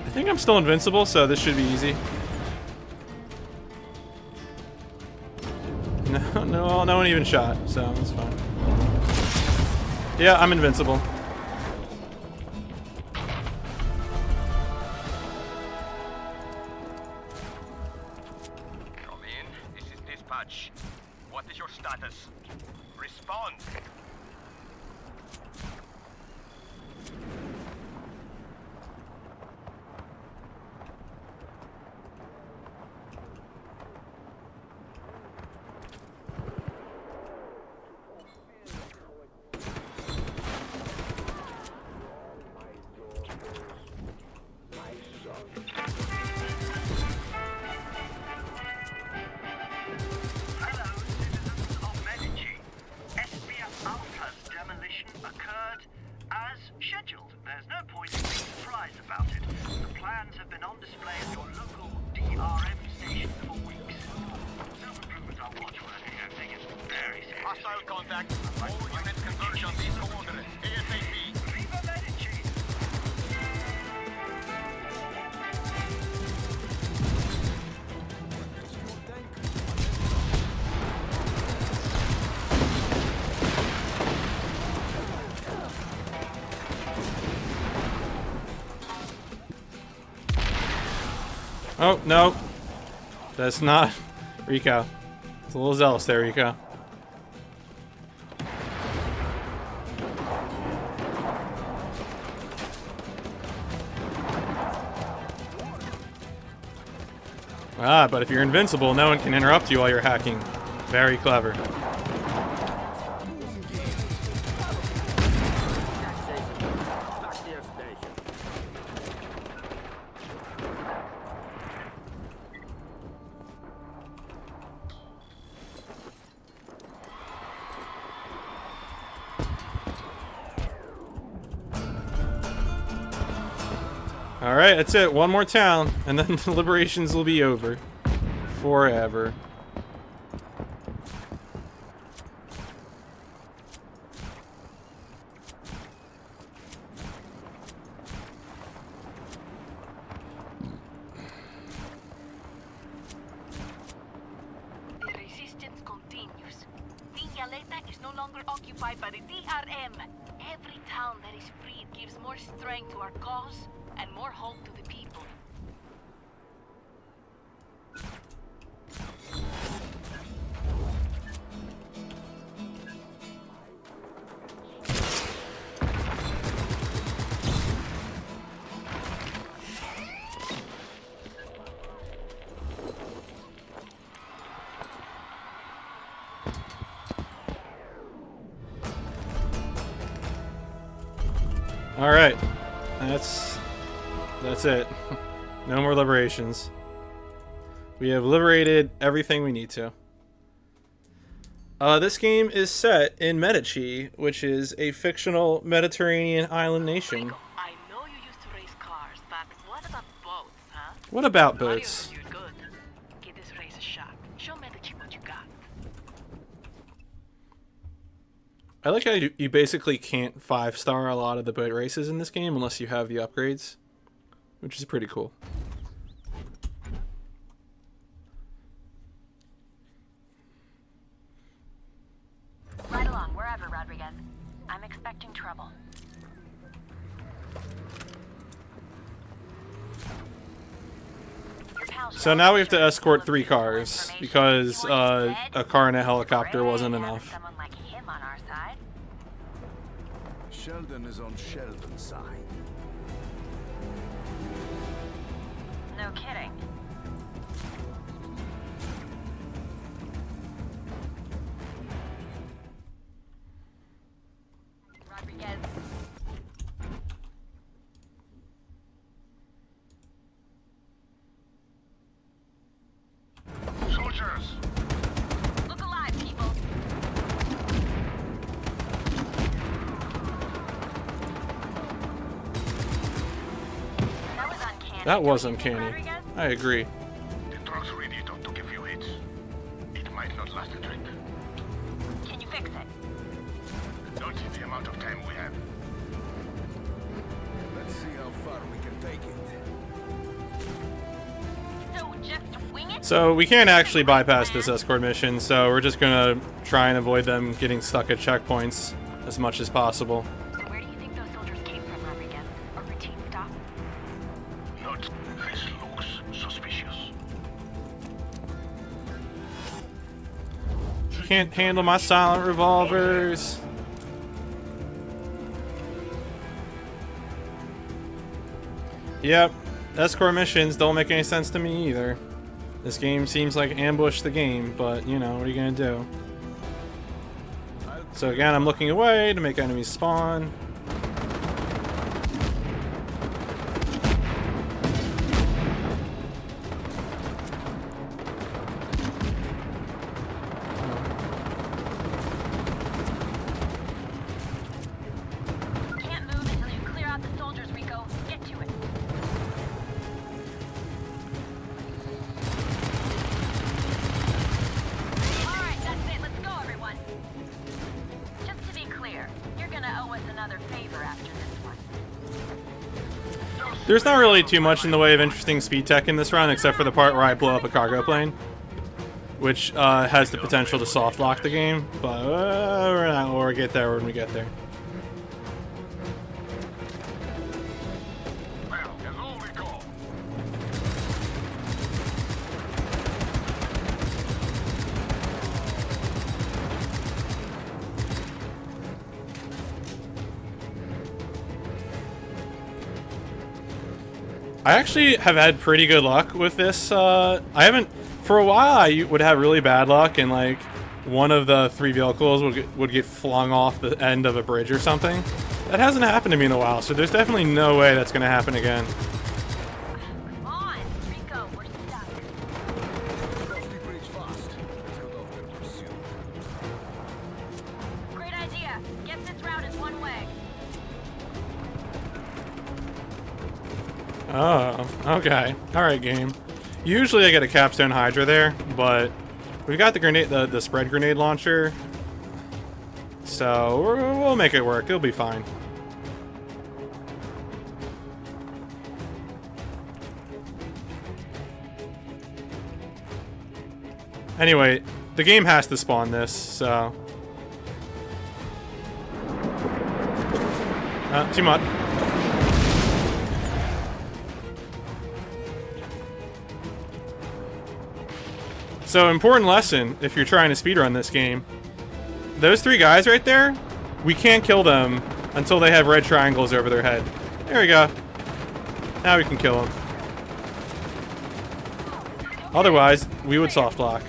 I think I'm still invincible, so this should be easy. No one even shot, so it's fine. Yeah, I'm invincible. Come in. This is dispatch. What is your status? Respond. Hostile contact. All units converge on these coordinates. ASAP. Viva Medici! Oh, no. That's not Rico. It's a little zealous there, Rico. Ah, but if you're invincible, no one can interrupt you while you're hacking. Very clever. Alright, that's it. One more town, and then the liberations will be over. Forever. The resistance continues. Viñaleta is no longer occupied by the DRM. Every town that is freed gives more strength to our cause and more hope to the people. Alright. That's it. No more liberations. We have liberated everything we need to. This game is set in Medici, which is a fictional Mediterranean island nation. I know you used to race cars, but what about boats, huh? What about boats? You're good. Give this race a shot. Show Medici what you got. I like how you basically can't 5-star a lot of the boat races in this game unless you have the upgrades, which is pretty cool. Right along, wherever, Rodriguez. I'm expecting trouble. So now we have to escort 3 cars because a car and a helicopter wasn't enough. Someone like him on our side. Sheldon is on Sheldon's side. No kidding. Rodriguez, That was Don't you think, uncanny. Rodriguez? I agree. The truck's radiator took a few hits. It might not last a trip. Can you fix it? Not the amount of time we have. Let's see how far we can take it. So just wing it? So we can't actually bypass this escort mission, so we're just gonna try and avoid them getting stuck at checkpoints as much as possible. So where do you think those soldiers came from, Rodriguez? A routine stop? Not. This looks suspicious. Can't handle my silent revolvers. Yep, escort missions don't make any sense to me either. This game seems like ambush the game, but you know, what are you gonna do? So again, I'm looking away to make enemies spawn. Can't move until you clear out the soldiers, Rico. Get to it. Alright, that's it. Let's go, everyone. Just to be clear, you're gonna owe us another favor after this one. There's not really too much in the way of interesting speed tech in this run, except for the part where I blow up a cargo plane, which has the potential to soft lock the game, but we'll get there when we get there. Well, hello, Rico. I actually have had pretty good luck with this. I haven't, for a while I would have really bad luck and like one of the three vehicles would get flung off the end of a bridge or something. That hasn't happened to me in a while, so there's definitely no way that's gonna happen again. Come on, Rico, we're stuck. Cross the bridge fast. Cut off their pursuit. Great idea. Guess this route is one way. Oh, okay. Alright, game. Usually I get a capstone hydra there, but we've got the grenade, the spread grenade launcher, so we'll make it work. It'll be fine. Anyway, the game has to spawn this, so... too much. So, important lesson, if you're trying to speedrun this game. Those three guys right there, we can't kill them until they have red triangles over their head. There we go. Now we can kill them. Otherwise, we would soft lock.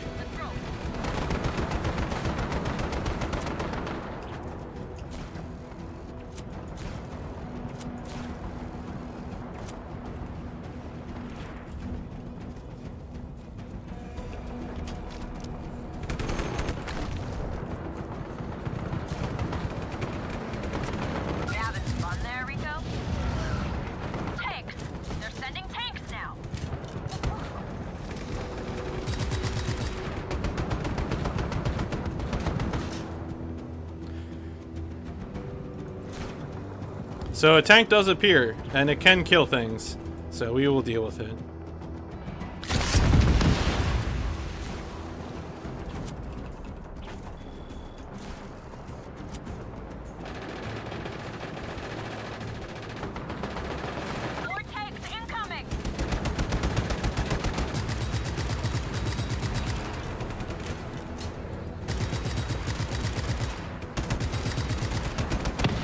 You having fun there, Rico? Tanks! They're sending tanks now! So a tank does appear, and it can kill things. So we will deal with it. More tanks incoming!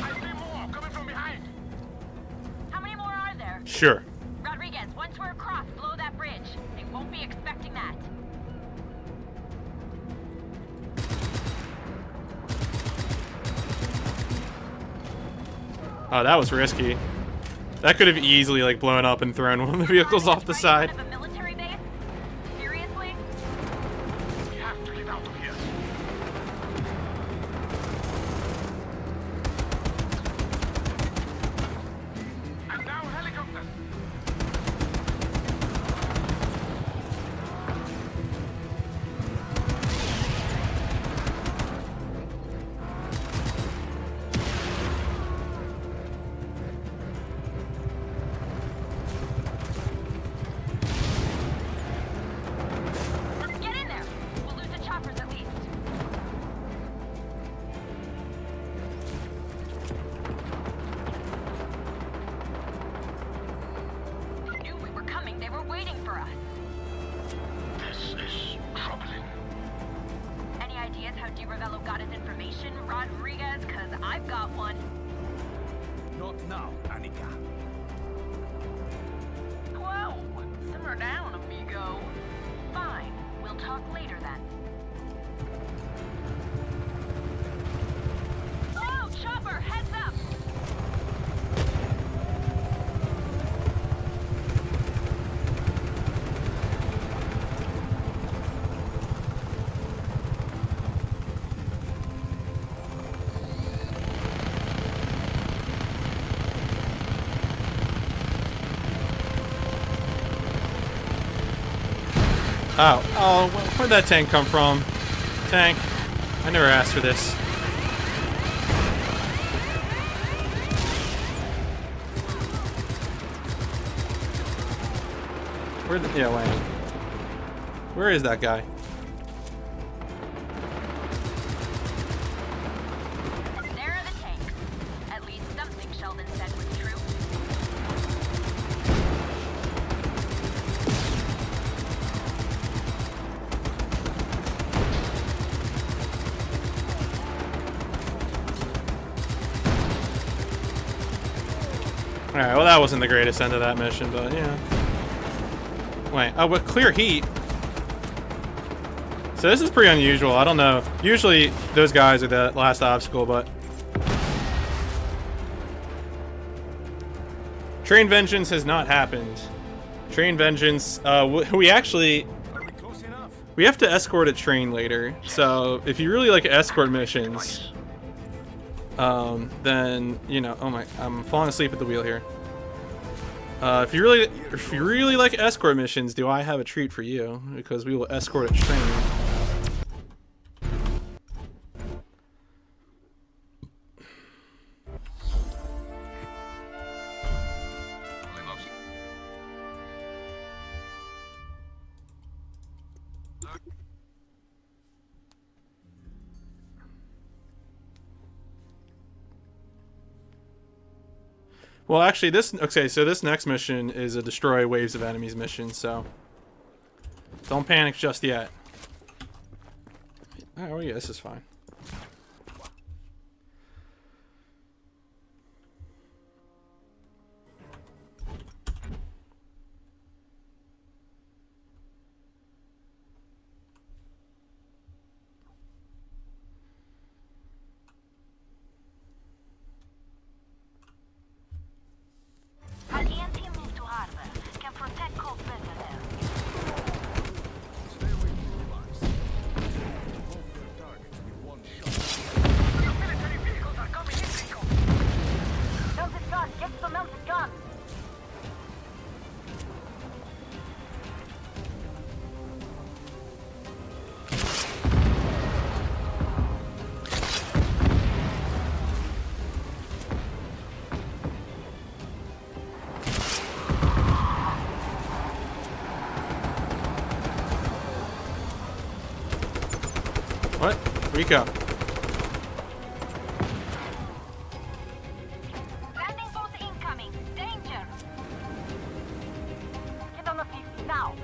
I see more coming from behind. How many more are there? Sure. Rodriguez, once we're across, blow that bridge. They won't be expecting that. Oh, that was risky. That could have easily like blown up and thrown one of the vehicles off the Right in side. front of a military base? Seriously? We have to get out of here. And now helicopters. Rodriguez, cause I've got one. Not now, Annika. Whoa! Simmer down, amigo. Fine. We'll talk later then. Whoa! Chopper! Heads up! Oh, where'd that tank come from? Tank, I never asked for this. Yeah, wait. Where is that guy? There are the tanks. At least something Sheldon said was true. Alright, well that wasn't the greatest end of that mission, but yeah. Wait, oh, with clear heat. So this is pretty unusual, I don't know. Usually those guys are the last obstacle, but... Train Vengeance has not happened. Train Vengeance, we actually... Are we close enough? We have to escort a train later, so if you really like escort missions... then, you know, oh my, I'm falling asleep at the wheel here. If you really like escort missions, do I have a treat for you? Because we will escort a train. Well, actually, so this next mission is a destroy waves of enemies mission, so don't panic just yet. Oh yeah, this is fine. An EMP move to harbor can protect Cold better there. Stay with me, Max. Both their targets with one shot. Military vehicles are coming in, Rico. Melted gun! Get the melted gun! What? Rico. Landing boat incoming! Danger! Get on the 50 now!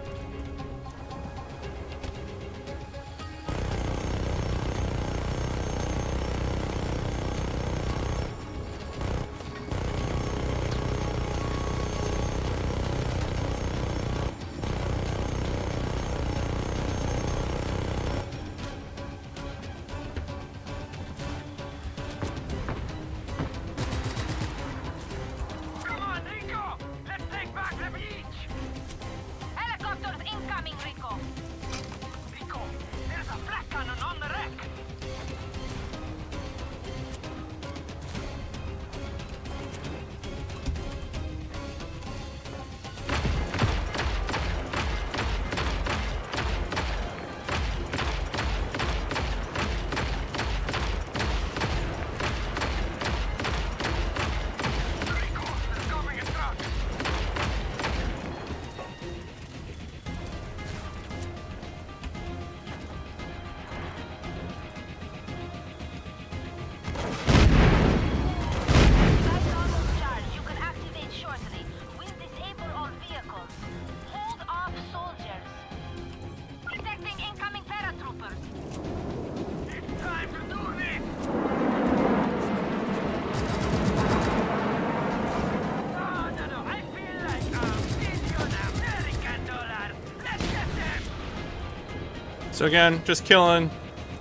So again, just killing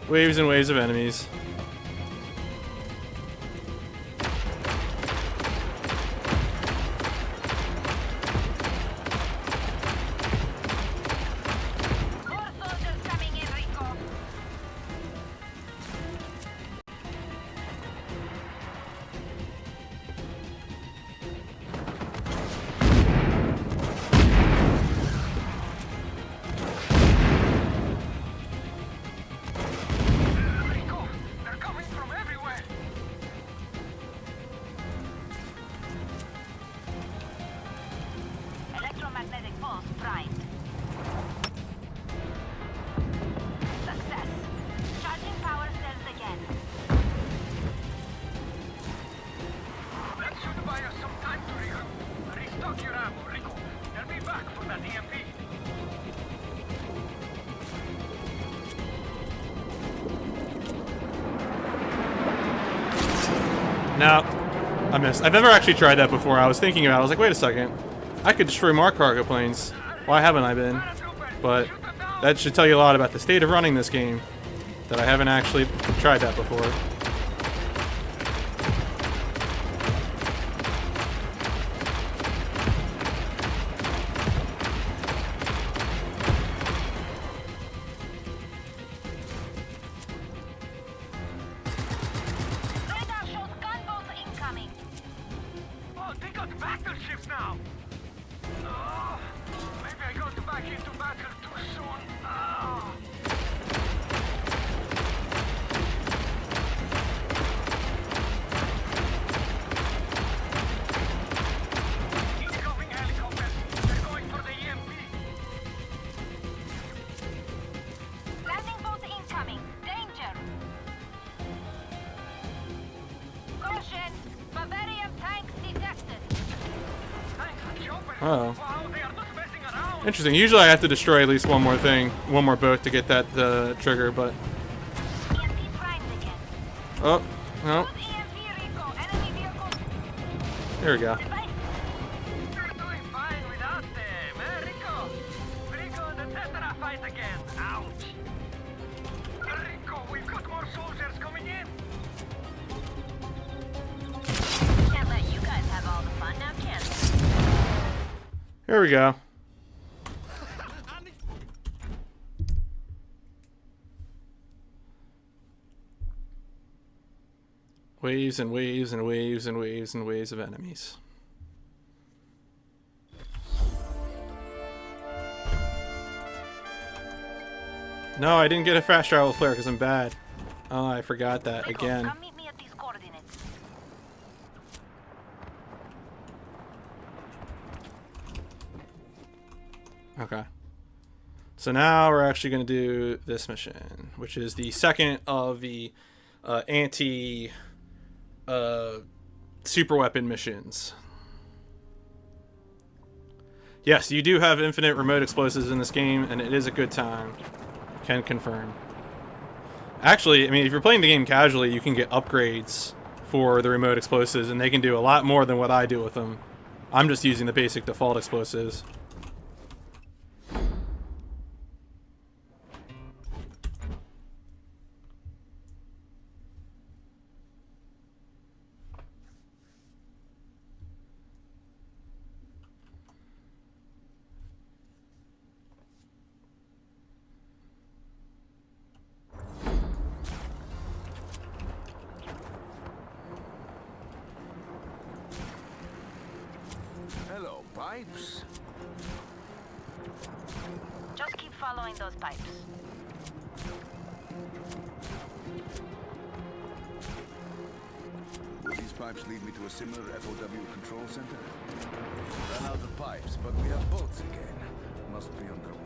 waves and waves of enemies. More soldiers coming in, Rico. Rico, they're coming from everywhere. Electromagnetic pulse primed. Success. Charging power cells again. That should buy us some time to restock your ammo, Rico. They'll be back for that EMP. No, I missed. I've never actually tried that before. I was thinking about it. I was like, wait a second. I could destroy more cargo planes. Why haven't I been? But that should tell you a lot about the state of running this game. That I haven't actually tried that before. Radar shows gunboats incoming. Oh, they got battleships now. Oh, maybe I got back into battle too soon. Oh. Incoming helicopters. They're going for the EMP. Landing boat incoming. Danger. Caution. Bavarian tanks detected. Thanks, Chopper. Oh. Wow, they are not messing around. Interesting. Usually I have to destroy at least one more thing, one more boat to get that trigger, but... EMP primed again. Oh, no. Good EMP, Rico. Enemy vehicles. There we go. Device. You're doing fine without them, eh, Rico? Rico, the Tetra fight again. Ouch. Rico, we've got more soldiers coming in. Can't let you guys have all the fun now, can we? Here we go. Waves and waves and waves and waves and waves of enemies. No, I didn't get a fast travel flare because I'm bad. Oh, I forgot that Rico, again. come meet me at these coordinates. Okay. So now we're actually going to do this mission, which is the second of the anti super weapon missions. Yes, you do have infinite remote explosives in this game, and it is a good time. Can confirm. Actually, I mean, if you're playing the game casually, you can get upgrades for the remote explosives, and they can do a lot more than what I do with them. I'm just using the basic default explosives. Hello, pipes. Just keep following those pipes. Will these pipes lead me to a similar FOW control center? Run out of pipes, but we have boats again. Must be underwater.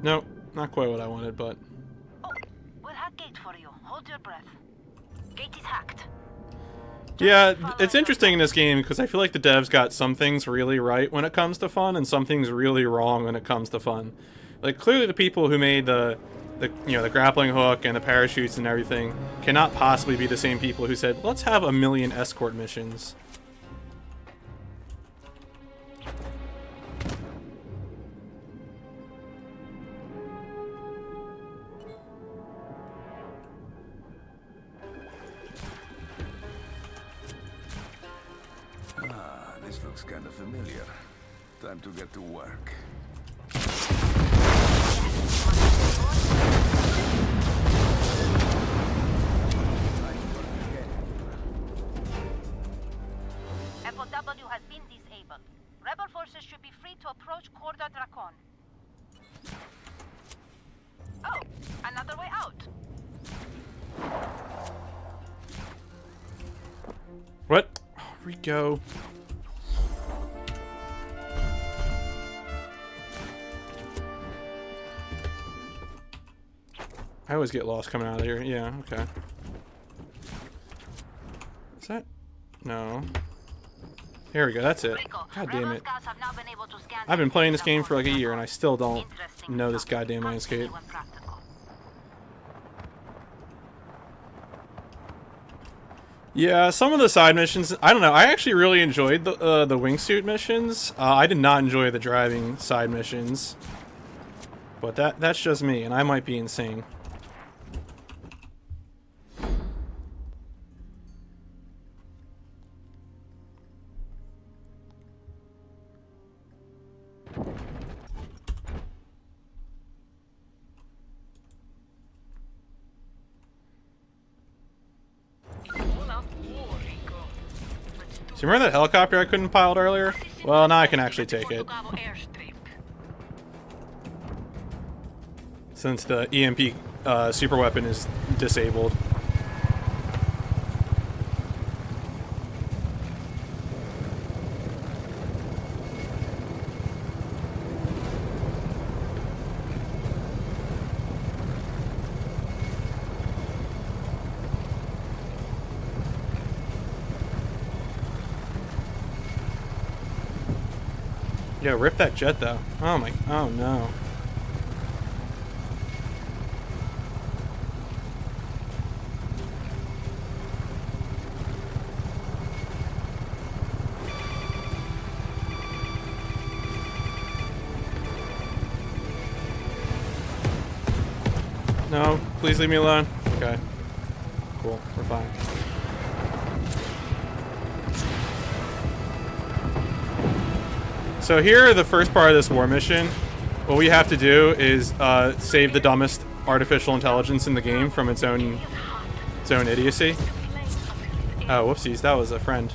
Nope, not quite what I wanted, but... Oh, we'll hack gate for you. Hold your breath. Gate is hacked. Yeah, it's interesting in this game because I feel like the devs got some things really right when it comes to fun and some things really wrong when it comes to fun. Like, clearly the people who made the grappling hook and the parachutes and everything cannot possibly be the same people who said, let's have 1,000,000 escort missions. This looks kind of familiar. Time to get to work. FOW has been disabled. Rebel forces should be free to approach Corda Dracon. Oh, another way out. What? Oh, Rico. I always get lost coming out of here. Yeah, okay. Is that? No. Here we go, that's it. God damn it. I've been playing this game for like a year and I still don't know this goddamn landscape. Yeah, some of the side missions, I don't know. I actually really enjoyed the wingsuit missions. I did not enjoy the driving side missions. But that's just me, and I might be insane. So remember that helicopter I couldn't pilot earlier? Well, now I can actually take it. Since the EMP super weapon is disabled. Yo, rip that jet though. Oh my, oh no. No, please leave me alone. Okay. Cool, we're fine. So here, the first part of this war mission, what we have to do is save the dumbest artificial intelligence in the game from its own idiocy. Oh, whoopsies, that was a friend.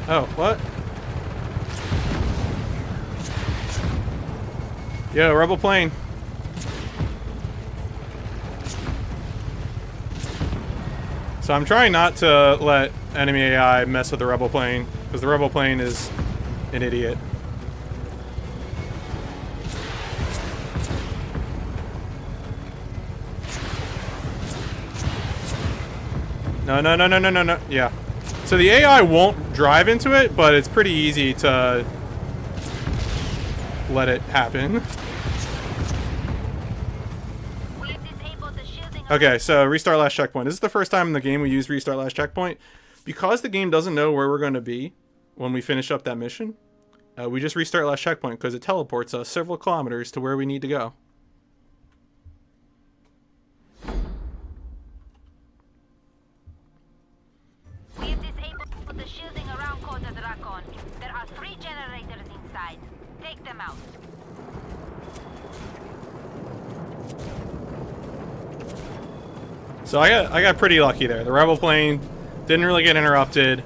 Oh, what? Yo, rebel plane. So I'm trying not to let enemy AI mess with the rebel plane, because the rebel plane is an idiot. No, no, no, no, no, no, no. Yeah. So the AI won't drive into it, but it's pretty easy to let it happen. Okay, so restart last checkpoint. This is the first time in the game we use restart last checkpoint. Because the game doesn't know where we're going to be when we finish up that mission, we just restart last checkpoint because it teleports us several kilometers to where we need to go. The shielding around Corda Dracon. There are 3 generators inside. Take them out. So I got pretty lucky there. The rebel plane didn't really get interrupted,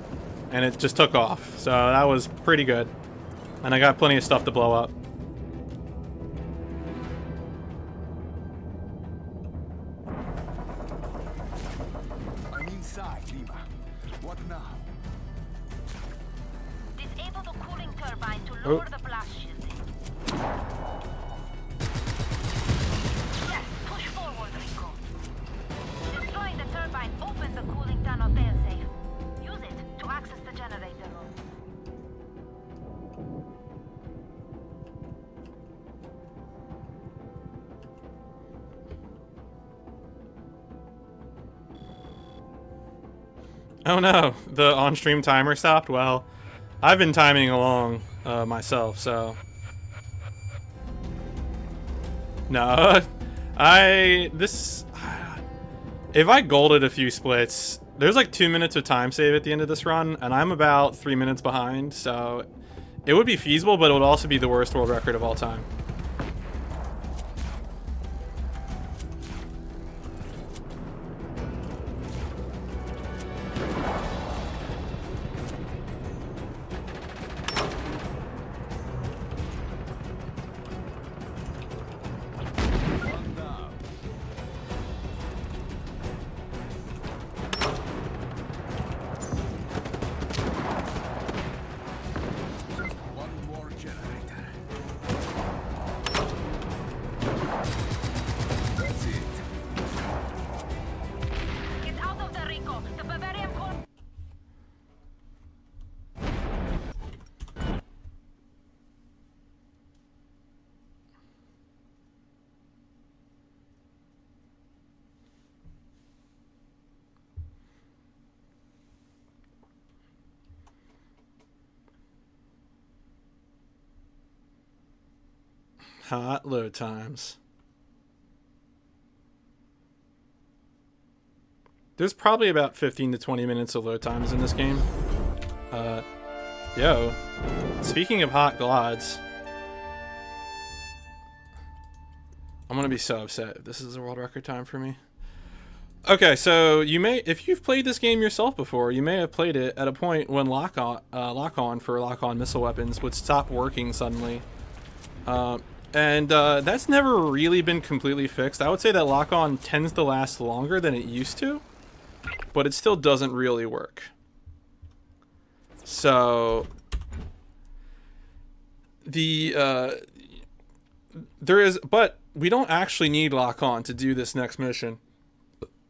and it just took off. So that was pretty good. And I got plenty of stuff to blow up. Lower the blast shielding. Yes, push forward, Rico. Destroying the turbine opens the cooling tunnel failsafe. Use it to access the generator room. Oh no, the on-stream timer stopped? Well, I've been timing along myself, so... No, if I golded a few splits, there's like 2 minutes of time save at the end of this run, and I'm about 3 minutes behind, so it would be feasible, but it would also be the worst world record of all time. Hot load times. There's probably about 15 to 20 minutes of load times in this game. Yo, speaking of hot glods, I'm gonna be so upset if this is a world record time for me. Okay, so you may, if you've played this game yourself before, you may have played it at a point when lock-on for lock-on missile weapons would stop working suddenly. And that's never really been completely fixed. I would say that lock-on tends to last longer than it used to, but it still doesn't really work. So but we don't actually need lock-on to do this next mission.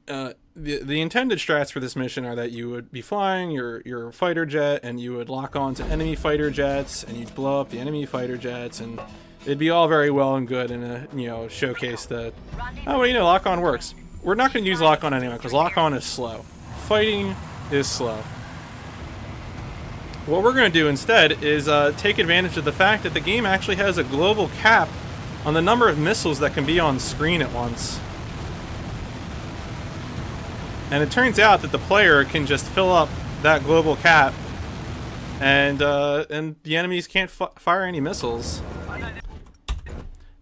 The intended strats for this mission are that you would be flying your fighter jet, and you would lock on to enemy fighter jets, and you'd blow up the enemy fighter jets, and it'd be all very well and good in a, showcase that, oh, well, lock-on works. We're not going to use lock-on anyway, because lock-on is slow. Fighting is slow. What we're going to do instead is take advantage of the fact that the game actually has a global cap on the number of missiles that can be on screen at once. And it turns out that the player can just fill up that global cap, and the enemies can't fire any missiles.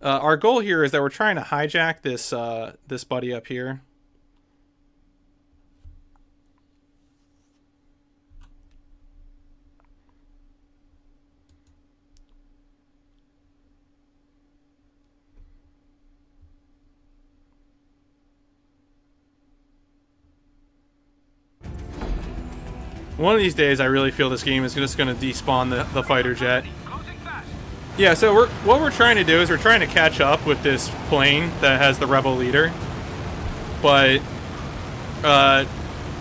Our goal here is that we're trying to hijack this this buddy up here. One of these days, I really feel this game is just going to despawn the fighter jet. Yeah, so what we're trying to do is we're trying to catch up with this plane that has the rebel leader. But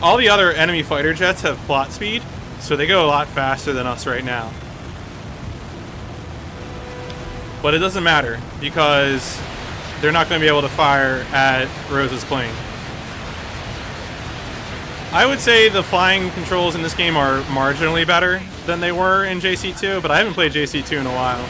all the other enemy fighter jets have plot speed, so they go a lot faster than us right now. But it doesn't matter, because they're not going to be able to fire at Rose's plane. I would say the flying controls in this game are marginally better than they were in JC2, but I haven't played JC2 in a while.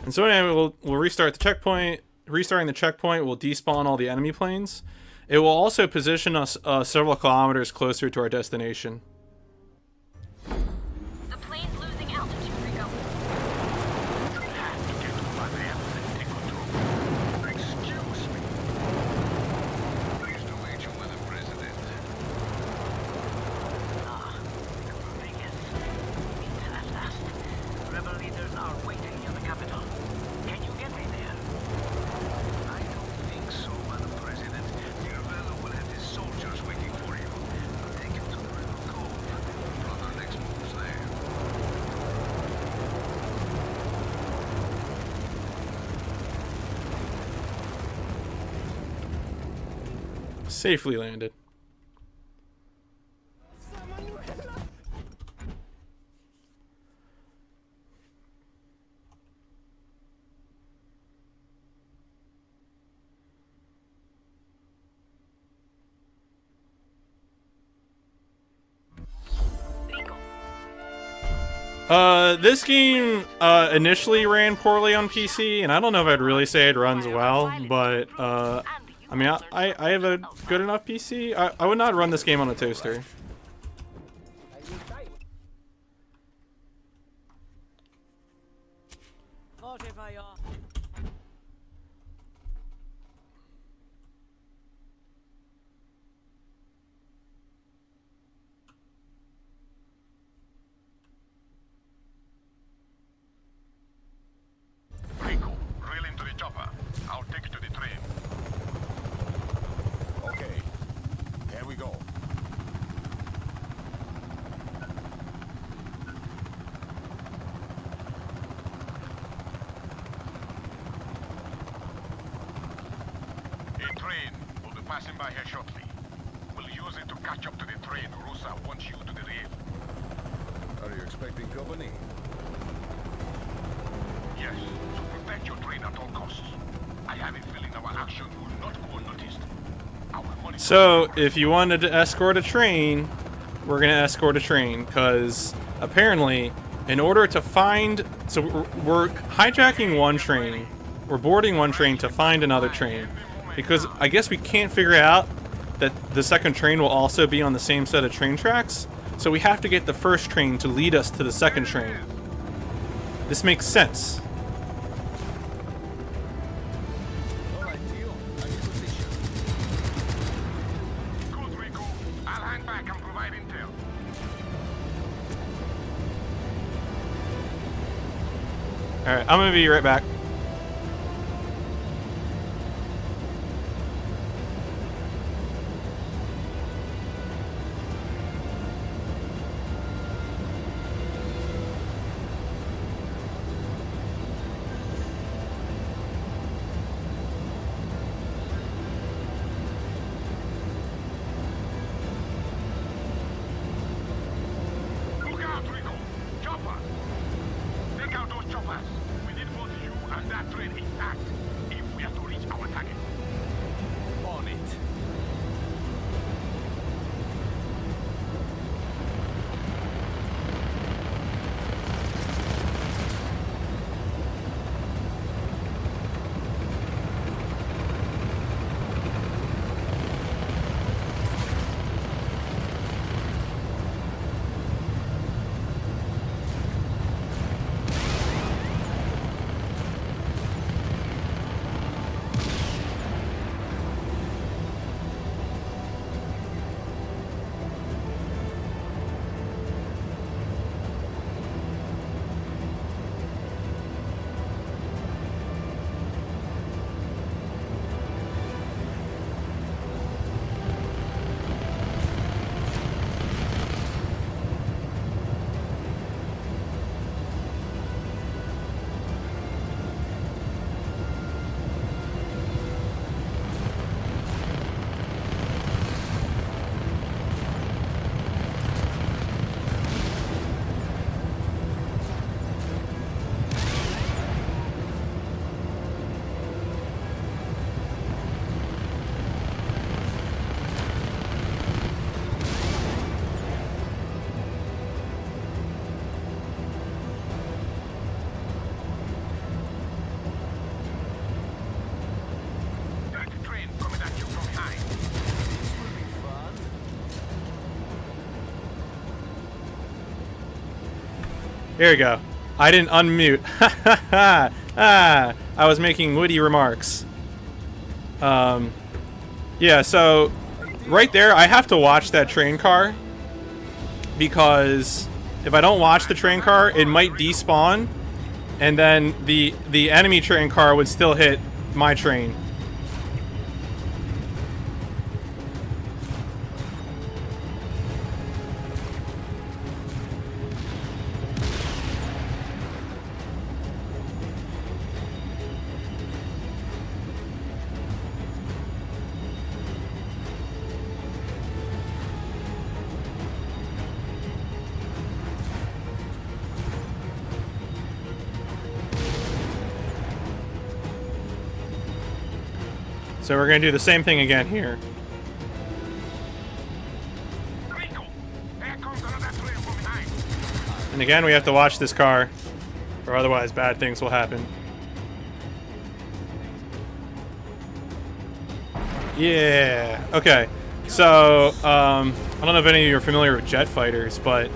And so anyway, we'll restart the checkpoint. Restarting the checkpoint will despawn all the enemy planes. It will also position us several kilometers closer to our destination. The plane's losing altitude, Rico. Excuse me. Pleased to meet you with the president. Vegas. It's at last. Rebel leaders are waiting in the capital. Can you get me there? I don't think so, Madam President. Dirvello will have his soldiers waiting for you. I'll take him to the River Cove. Plot our next moves there. Safely landed. This game initially ran poorly on PC, and I don't know if I'd really say it runs well, but I mean, I have a good enough PC. I would not run this game on a toaster. Rico, reel into the chopper. I'll take you to the train. Okay. Here we go. A train will be passing by here shortly. We'll use it to catch up to the train Rusa wants you to the rear. Are you expecting company? Yes, so protect your train at all costs. I have a feeling our action will not go unnoticed. I will monitor. So, if you wanted to escort a train, we're gonna escort a train, because apparently, in order to find... So, we're hijacking one train. We're boarding one train to find another train. Because I guess we can't figure out that the second train will also be on the same set of train tracks. So we have to get the first train to lead us to the second train. This makes sense. Alright, Tio. I need position. Good, Rico. I'll hang back and provide intel. Alright, I'm gonna be right back. Look out, Rico. Chopper. Take out those choppers. We need both you and that train intact if we are to reach our target. On it. Here we go. I didn't unmute. I was making witty remarks. Yeah, so right there, I have to watch that train car because if I don't watch the train car, it might despawn, and then the enemy train car would still hit my train. So we're going to do the same thing again here. Rico, there comes another train from behind. And again, we have to watch this car, or otherwise bad things will happen. Yeah. Okay. So, I don't know if any of you are familiar with jet fighters, but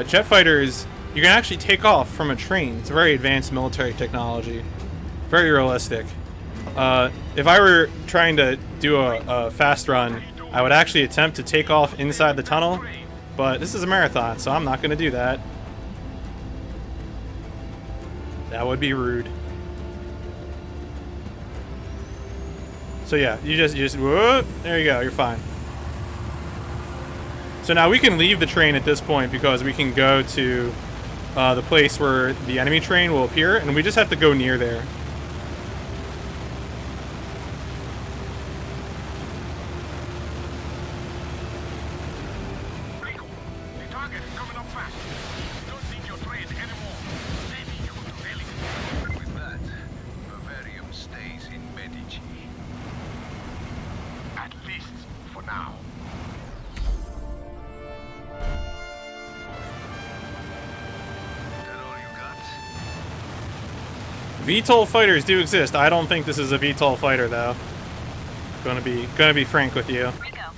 jet fighters, you can actually take off from a train. It's a very advanced military technology. Very realistic. If I were trying to do a fast run, I would actually attempt to take off inside the tunnel, but this is a marathon, so I'm not going to do that. That would be rude. So yeah, you just whoop, there you go, you're fine. So now we can leave the train at this point because we can go to the place where the enemy train will appear, and we just have to go near there. Rico, the target is coming up fast. We don't need your train anymore. They need you to really. With that, Bavarium stays in Medici. At least for now. That all you got? VTOL fighters do exist. I don't think this is a VTOL fighter though. Gonna be frank with you. Rico,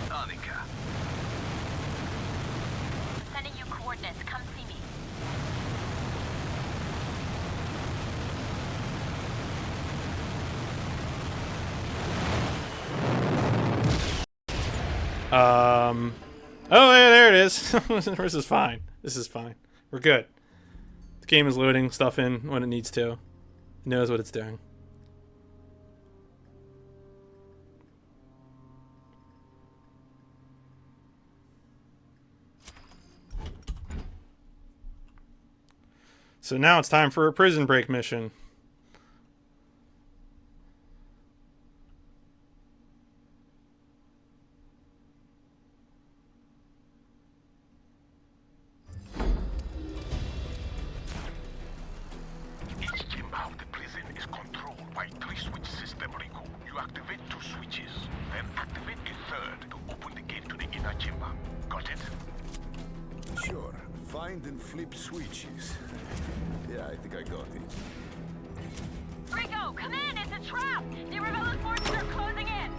Annika. sending you coordinates. Come see me. Oh, there it is. This is fine. This is fine. We're good. The game is loading stuff in when it needs to. It knows what it's doing. So now it's time for a prison break mission. Each chamber of the prison is controlled by 3-switch system, Rico. You activate 2 switches, then activate a third to open the gate to the inner chamber. Got it? Sure. Find and flip switches. Yeah, I think I got it. Rico, come in! It's a trap! The rebellion forces are closing in!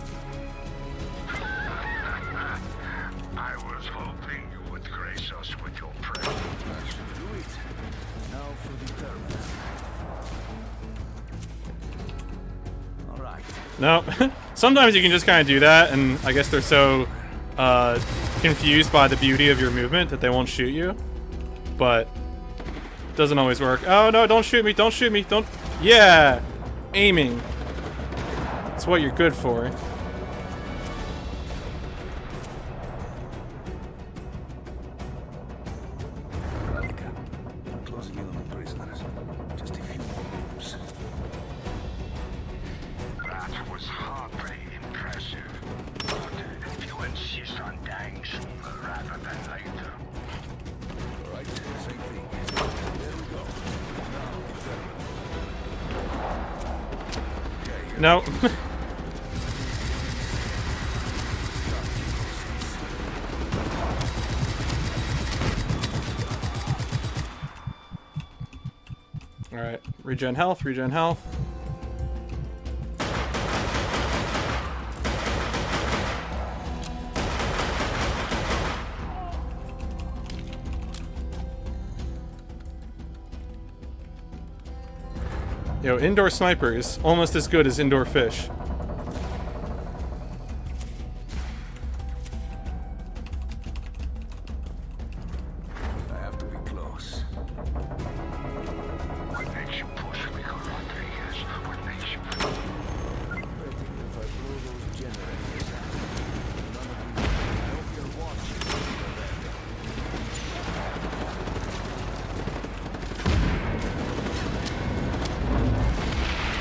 I was hoping you would grace us with your presence. That should do it. Now for the terminal. All right. No. Sometimes you can just kind of do that, and I guess they're so confused by the beauty of your movement that they won't shoot you. But it doesn't always work. Oh no, don't shoot me, don't shoot me, don't. Yeah! Aiming. It's what you're good for. Annika, closing in on the prisoners. Just a few more rooms. That was hardly impressive. But if you insist on dying sooner rather than later. All right, same thing. There we go. Now the terminal. Okay, No. Alright, regen health, regen health. Yo, indoor snipers almost as good as indoor fish. I have to be close. What makes you push Rico Rodriguez? What makes you... Betting if I blow those generators out, none of you... I hope you're watching.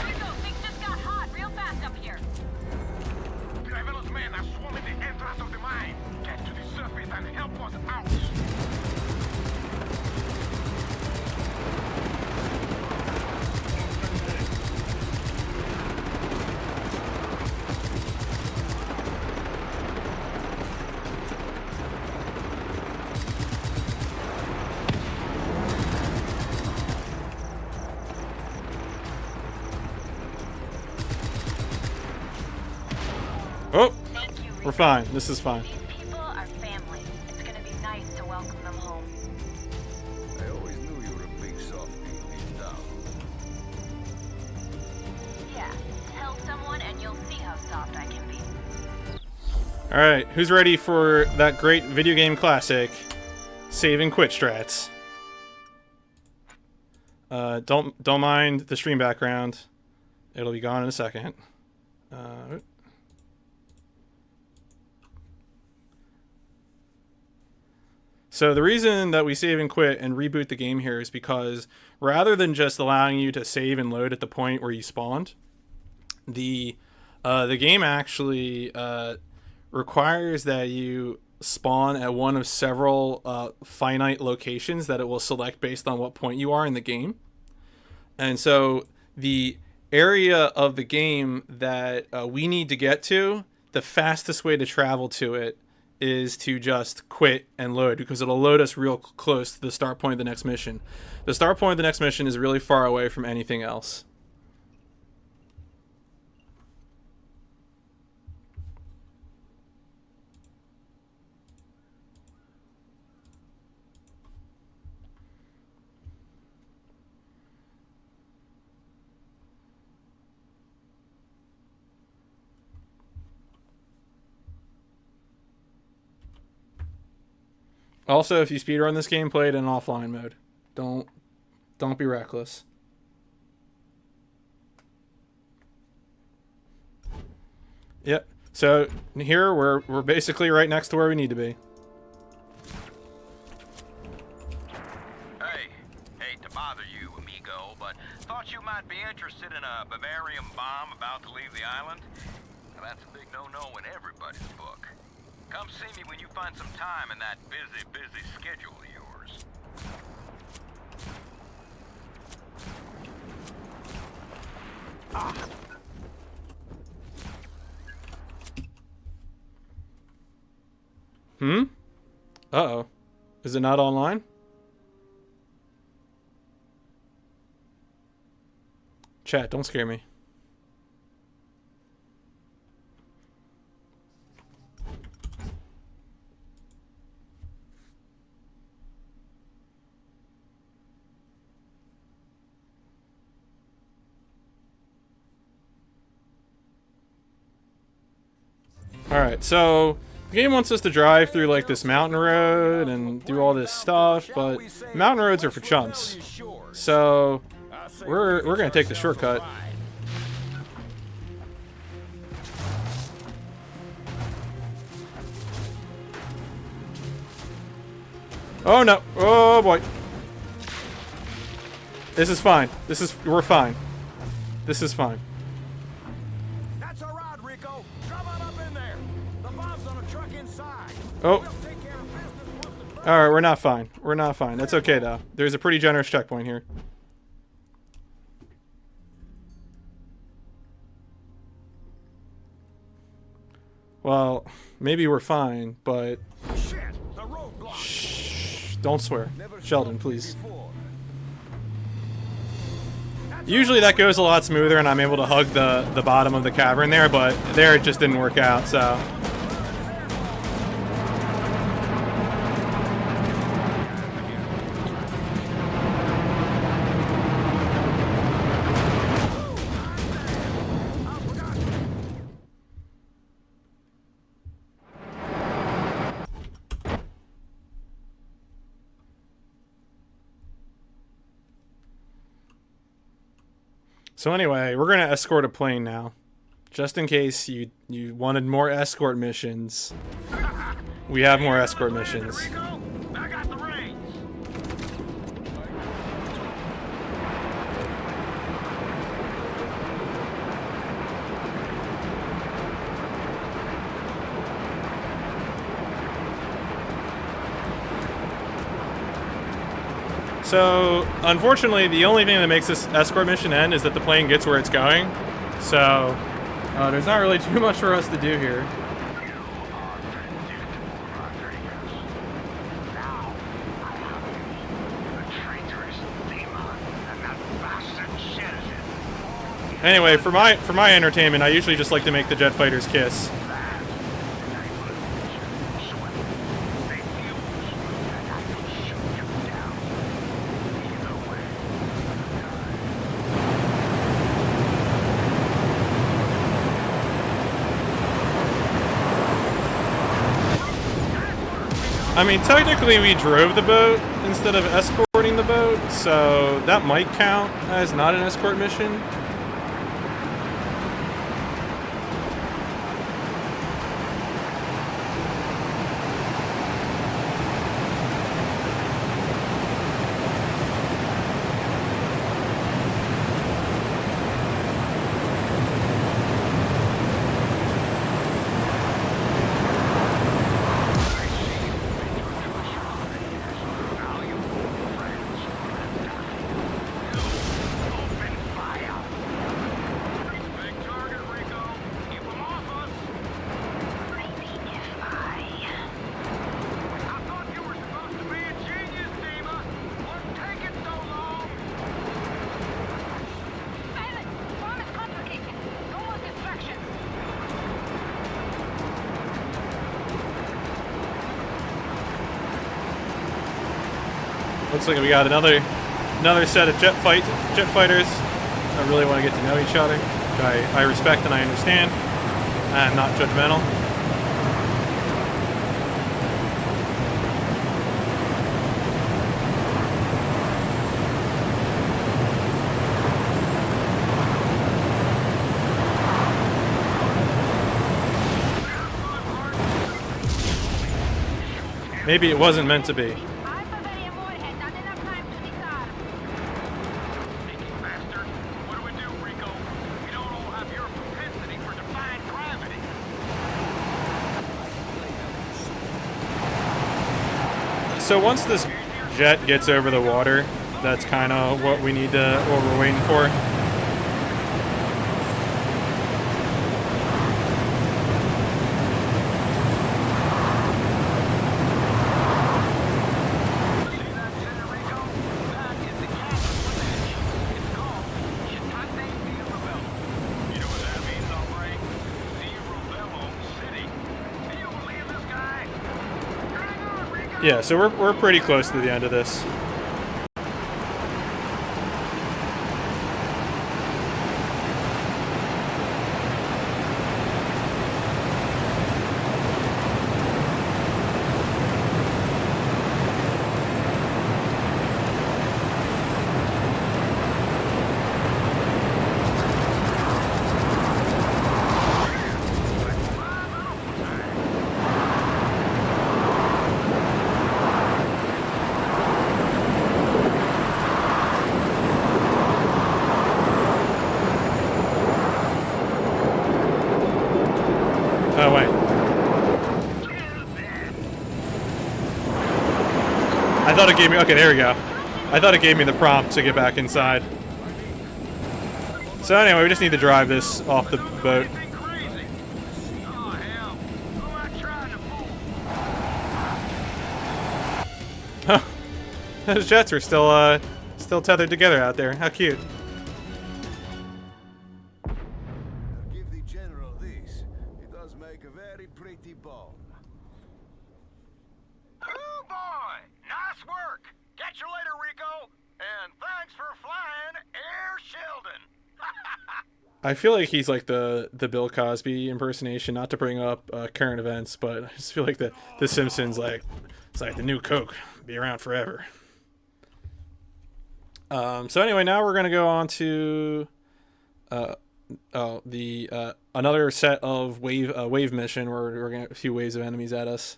Rico, things just got hot real fast up here. Driverless men are swarming the entrance of the mine. Get to the surface and help us out. Oh, Thank you, Rico. we're fine. This is fine. These people are family. It's gonna be nice to welcome them home. I always knew you were a big softie deep down. Yeah, tell someone and you'll see how soft I can be. All right, who's ready for that great video game classic, save and quit strats? Don't mind the stream background. It'll be gone in a second. So the reason that we save and quit and reboot the game here is because rather than just allowing you to save and load at the point where you spawned, the game actually requires that you spawn at one of several finite locations that it will select based on what point you are in the game. And so the area of the game that we need to get to, the fastest way to travel to it is to just quit and load, because it'll load us real close to the start point of the next mission. The start point of the next mission is really far away from anything else. Also, if you speedrun this game, play it in offline mode. Don't be reckless. Yep. So here we're basically right next to where we need to be. Hey, hate to bother you, amigo, but thought you might be interested in a Bavarian bomb about to leave the island. Now, that's a big no-no in everybody's book. Come see me when you find some time in that busy schedule of yours. Uh-oh. Is it not online? Chat, don't scare me. Alright, so the game wants us to drive through like this mountain road and do all this stuff, but mountain roads are for chumps. So we're gonna take the shortcut. Oh no! Oh boy! This is fine. We're fine. This is fine. That's all right, Rico. Come on up in there. The bomb's on a truck inside. Oh. We'll take care of business once the Alright, we're not fine. We're not fine. That's okay, though. There's a pretty generous checkpoint here. Well, maybe we're fine, but... shit. The roadblock. Shh, don't swear. Never Sheldon, stopped please. before. Usually that goes a lot smoother and I'm able to hug the bottom of the cavern there, but there it just didn't work out, so... So anyway, we're gonna escort a plane now, just in case you wanted more escort missions. We have more escort missions. Rico, I got the reins. So, unfortunately, the only thing that makes this escort mission end is that the plane gets where it's going. So, there's not really too much for us to do here. Anyway, for my entertainment, I usually just like to make the jet fighters kiss. I mean, technically we drove the boat instead of escorting the boat, so that might count as not an escort mission. Looks like we got another set of jet fighters that really want to get to know each other, which I respect and I understand. I'm not judgmental. Maybe it wasn't meant to be. So once this jet gets over the water, that's kind of what we're waiting for. Yeah, so we're pretty close to the end of this. Oh, wait. I thought it gave me... Okay, there we go. I thought it gave me the prompt to get back inside. So anyway, we just need to drive this off the boat. Huh. Those jets are still tethered together out there. How cute. Give the general this. It does make a very pretty bomb. Oh boy! Nice work! Catch you later, Rico! And thanks for flying Air Sheldon! I feel like he's like the Bill Cosby impersonation, not to bring up current events, but I just feel like the Simpsons, like, it's like the new Coke, be around forever. So anyway, now we're gonna go on to another set of wave mission where we're gonna get a few waves of enemies at us.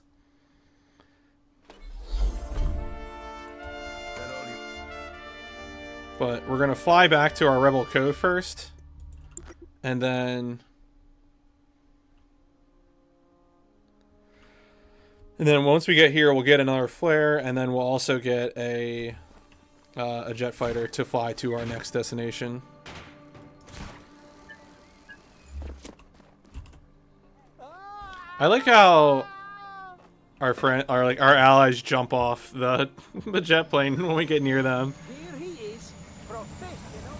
But we're gonna fly back to our Rebel Cove first, and then once we get here, we'll get another flare, and then we'll also get a jet fighter to fly to our next destination. I like how our allies jump off the jet plane when we get near them. Here he is, professional.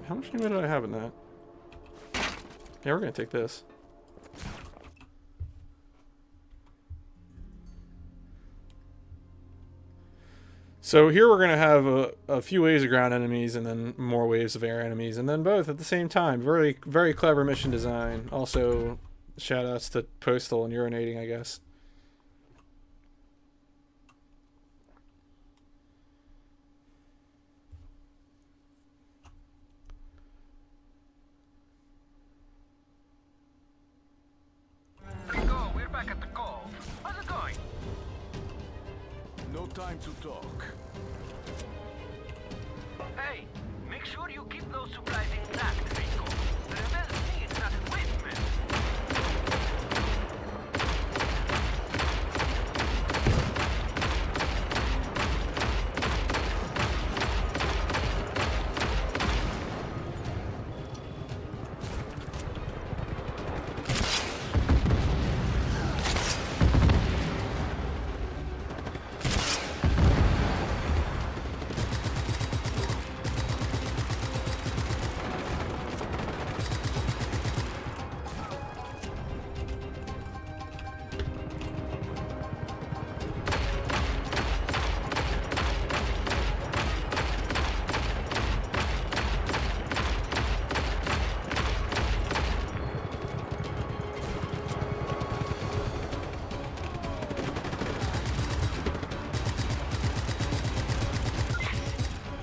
How much ammo do I have in that? Yeah, we're gonna take this. So here we're gonna have a few waves of ground enemies and then more waves of air enemies, and then both at the same time. Very, very clever mission design. Also, shoutouts to Postal and urinating, I guess. Rico, we're back at the cove. How's it going? No time to talk. Hey, make sure you keep those supplies intact, Rico. The rebels need that equipment.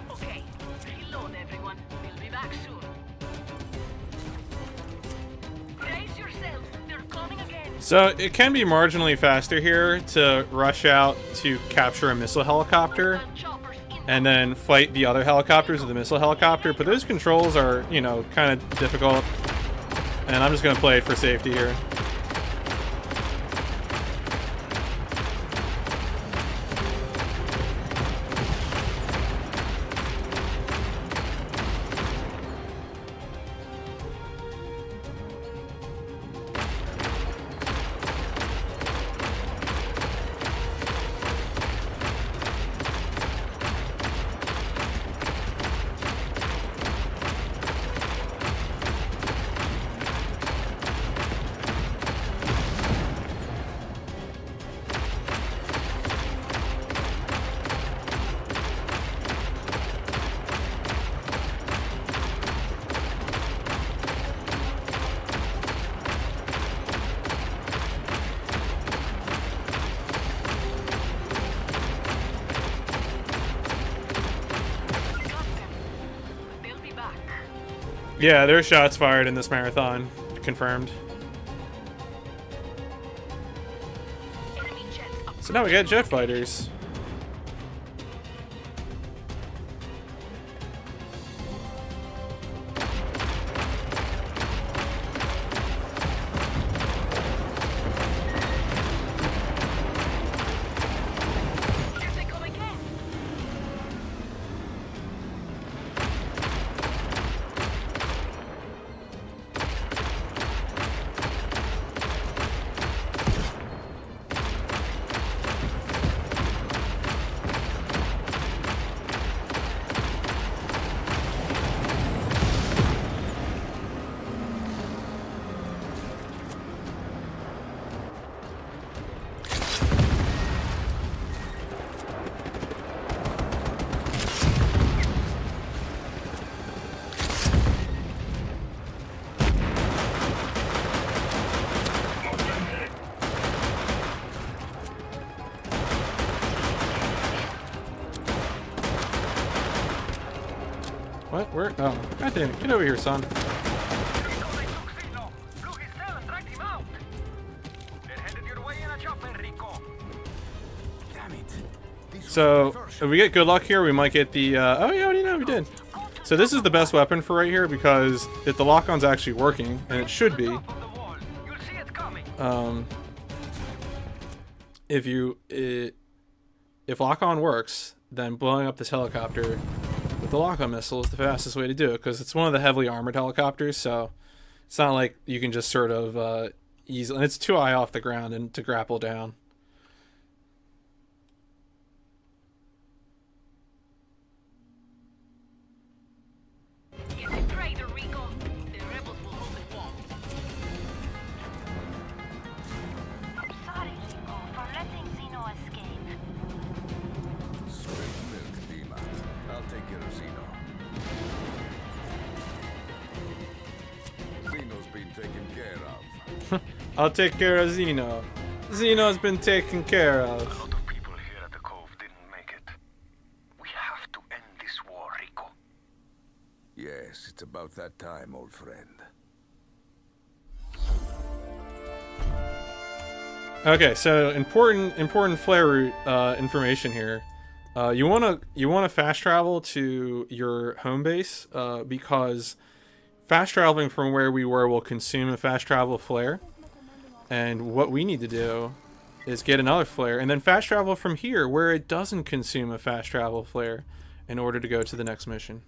Okay, reload everyone. We'll be back soon. Brace yourselves, they're coming again. So it can be marginally faster here to rush out to capture a missile helicopter Choppers in. and then fight the other helicopters with the missile helicopter, but those controls are, you know, kind of difficult, and I'm just gonna play it for safety here. They'll be back. Yeah, there's shots fired in this marathon. Confirmed. Enemy jets up. So now we got jet fighters. Here they come again. What? Where? Oh, God damn it. Get over here, son. So, if we get good luck here, we might get the, oh yeah, what do you know? We did. So this is the best weapon for right here because if the lock-on's actually working, and it should be, if lock-on works, then blowing up this helicopter with the lock-on missile is the fastest way to do it because it's one of the heavily armored helicopters, so it's not like you can just sort of easily, and it's too high off the ground and to grapple down. I'll take care of Zeno. Zeno's been taken care of. A lot of people here at the Cove didn't make it. We have to end this war, Rico. Yes, it's about that time, old friend. Okay, so important flare route information here. You wanna fast travel to your home base because fast traveling from where we were will consume a fast travel flare. And what we need to do is get another flare and then fast travel from here where it doesn't consume a fast travel flare in order to go to the next mission.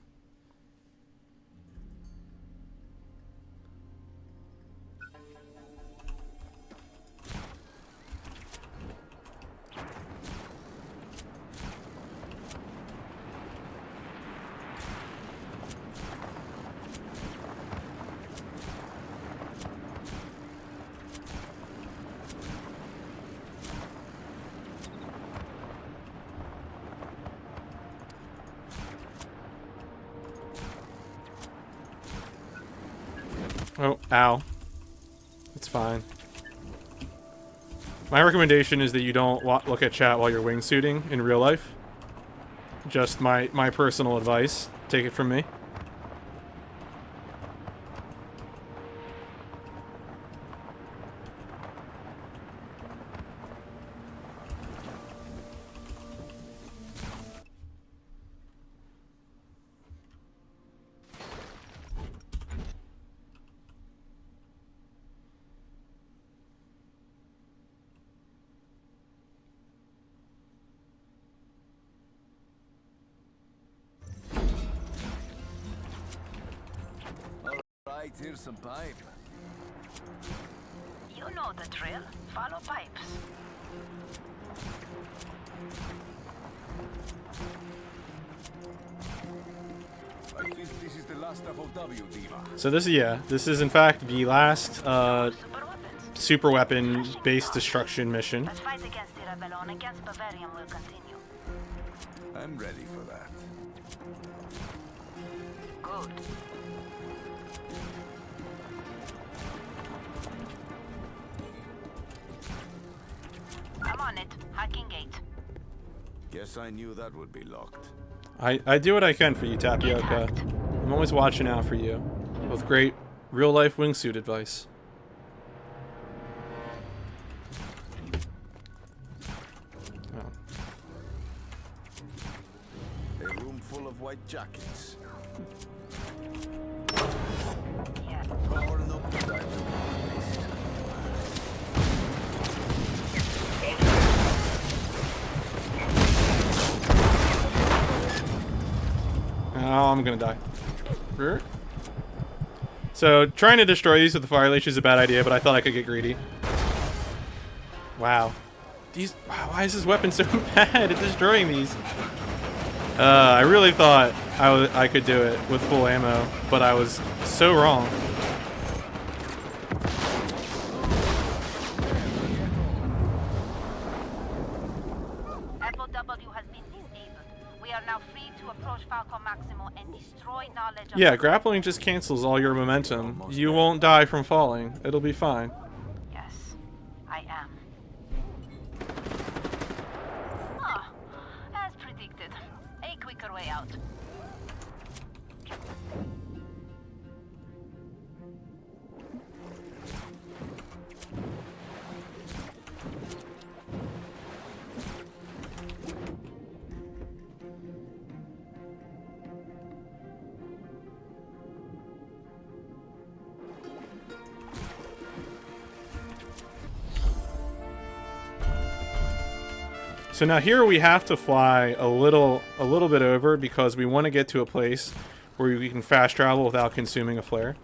Oh, ow. It's fine. My recommendation is that you don't look at chat while you're wingsuiting in real life. Just my personal advice. Take it from me. Right, here's some pipe. You know the drill. Follow pipes. I think this is the last FOW, Diva. So this is in fact the last super weapon based destruction mission. The fight against the Rebellion against Bavarian will continue. I'm ready for that. Good. I'm on it. Hacking gate. Guess I knew that would be locked. I do what I can for you, Tapioca. I'm always watching out for you with great real-life wingsuit advice. Oh. A room full of white jackets. Yeah. Powering up the time to bases. Oh, I'm gonna die. So, trying to destroy these with the fire leash is a bad idea, but I thought I could get greedy. Wow. Wow, why is this weapon so bad at destroying these? I really thought I could do it with full ammo, but I was so wrong. FOW has been disabled. We are now free to approach Falcon Maximo and destroy knowledge of... Yeah, grappling just cancels all your momentum. You won't die from falling. It'll be fine. Yes, I am. Ah, as predicted. A quicker way out. So now here we have to fly a little bit over because we want to get to a place where we can fast travel without consuming a flare.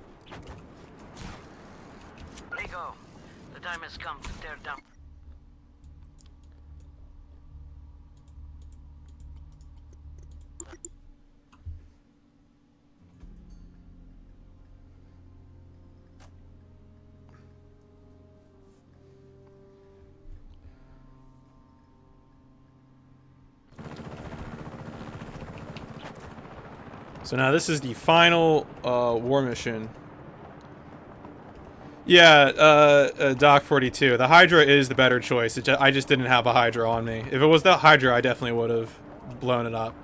Rico, the time has come to tear down. So now this is the final war mission. Yeah, Doc 42. The Hydra is the better choice. I just didn't have a Hydra on me. If it was the Hydra, I definitely would have blown it up.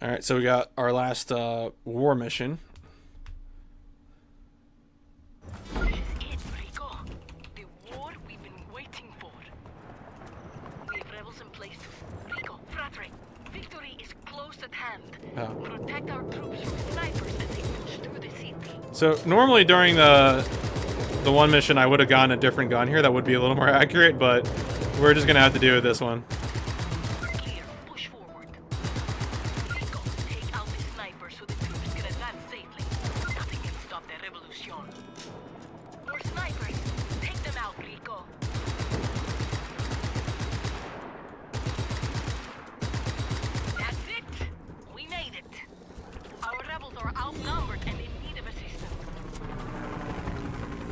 Alright, so we got our last war mission. This is it, Rico. The war we've been waiting for. We have rebels in place. Rico, Fratre, victory is close at hand. Oh. Protect our troops from snipers as they push through the city. So normally during the one mission I would have gotten a different gun here that would be a little more accurate, but we're just gonna have to do with this one. Clear. Push forward. Rico, take out the snipers so the troops can advance safely. Nothing can stop the revolution. More snipers. Take them out, Rico. That's it. We made it. Our rebels are outnumbered and in need of assistance.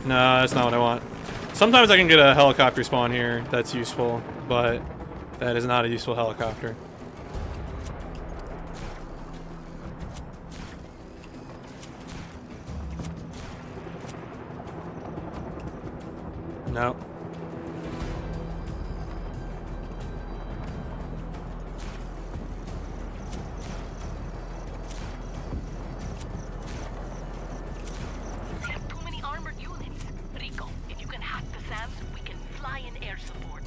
No, that's not what I want. Sometimes I can get a helicopter spawn here that's useful, but that is not a useful helicopter. No. We have too many armored units. Rico, if you can hack the SAMs, we can fly in air support.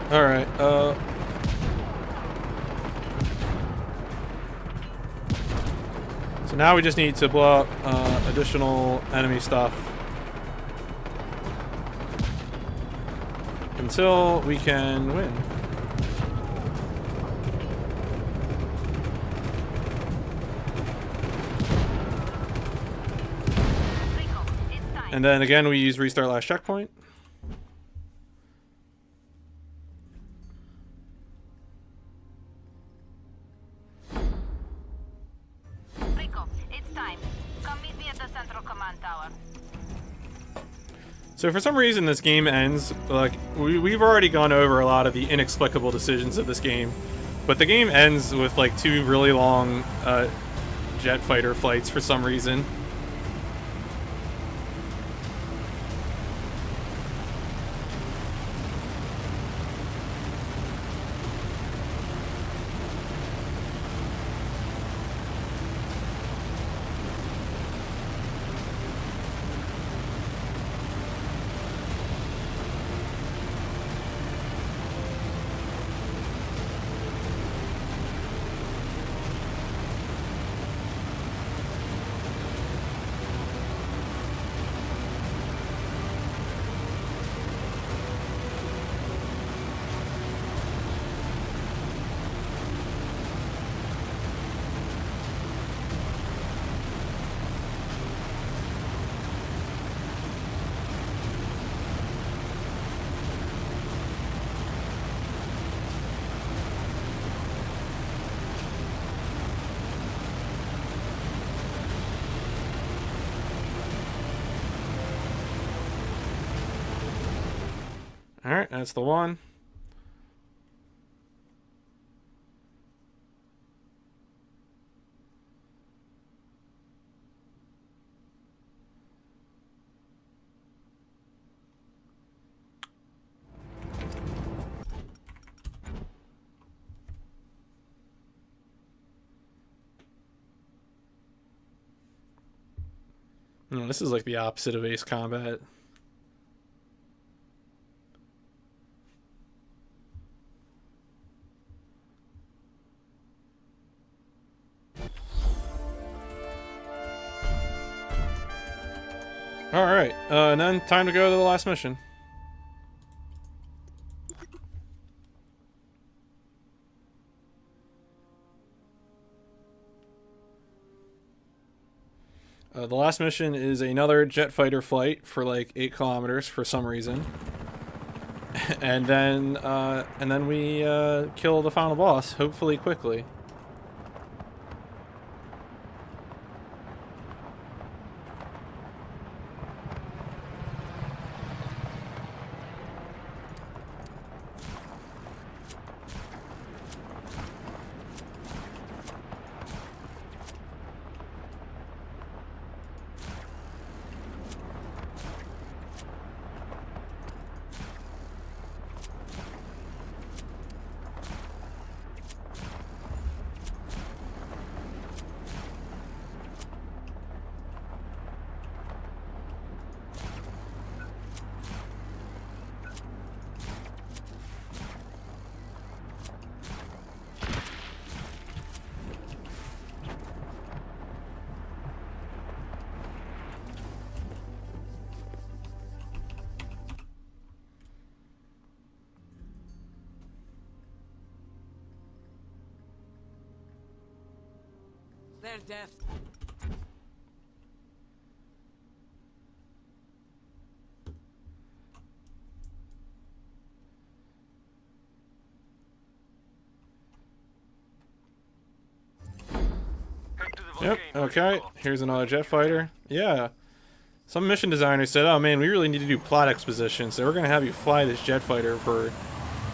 Alright, so now we just need to blow up additional enemy stuff until we can win. Rico, it's time. And then again we use restart last checkpoint. Rico, it's time. Come meet me at the Central Command Tower. So for some reason this game ends, like, we've already gone over a lot of the inexplicable decisions of this game, but the game ends with like 2 really long jet fighter flights for some reason. Alright, that's the one. This is like the opposite of Ace Combat. Alright, and then time to go to the last mission. The last mission is another jet fighter flight for like 8 kilometers for some reason. and then we kill the final boss, hopefully quickly. Their death. Yep, okay. Here's another jet fighter. Yeah. Some mission designer said, oh man, we really need to do plot exposition, so we're going to have you fly this jet fighter for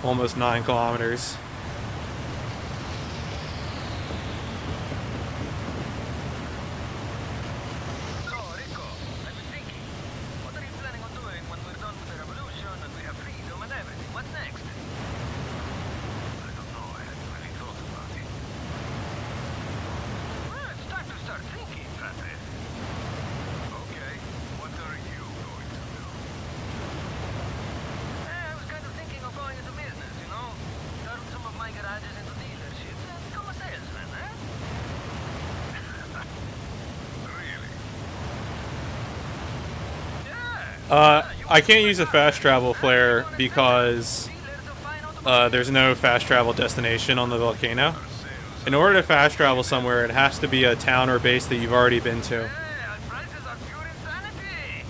almost 9 kilometers. So, Rico, I've been thinking. What are you planning on doing when we're done with the revolution and we have freedom and everything? What's next? I don't know. I hadn't really thought about it. Well, it's time to start thinking. That's it. Okay, what are you going to do? I was kind of thinking of going into business, you know? Turn some of my garages into dealerships and become a salesman, eh? Really? Yeah. I can't use a fast travel flare because there's no fast travel destination on the volcano. In order to fast travel somewhere, it has to be a town or base that you've already been to. Yeah, prices are pure insanity.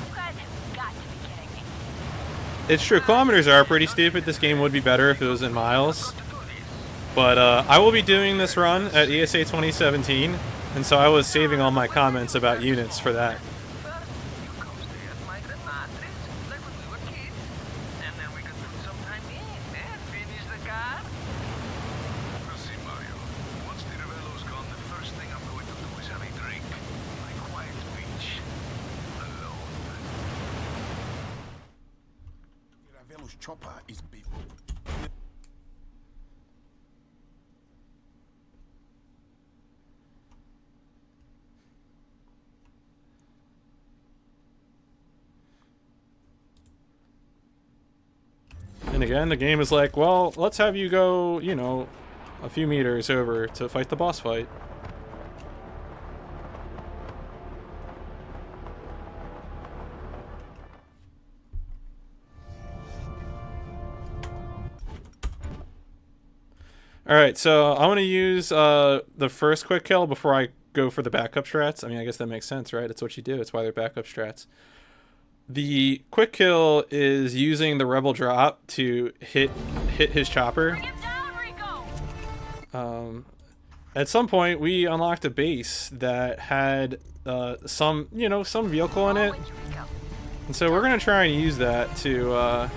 You guys have got to be kidding me. It's true, kilometers are pretty stupid. This game would be better if it was in miles. But I will be doing this run at ESA 2017, and so I was saving all my comments about units for that. First, you come stay at my grandma's, like when we were kids. And then we could put some time in and finish the car. We'll see, Mario. Once the Revelo's gone, the first thing I'm going to do is have a drink. My quiet beach. Alone. The Revelo's chopper is big. And again, the game is like, well, let's have you go, you know, a few meters over to fight the boss fight. Alright, so I want to use the first quick kill before I go for the backup strats. I mean, I guess that makes sense, right? It's what you do. It's why they're backup strats. The quick kill is using the rebel drop to hit his chopper. Bring him down, Rico! At some point, we unlocked a base that had some vehicle in it, Always, Rico. and so we're gonna try and use that to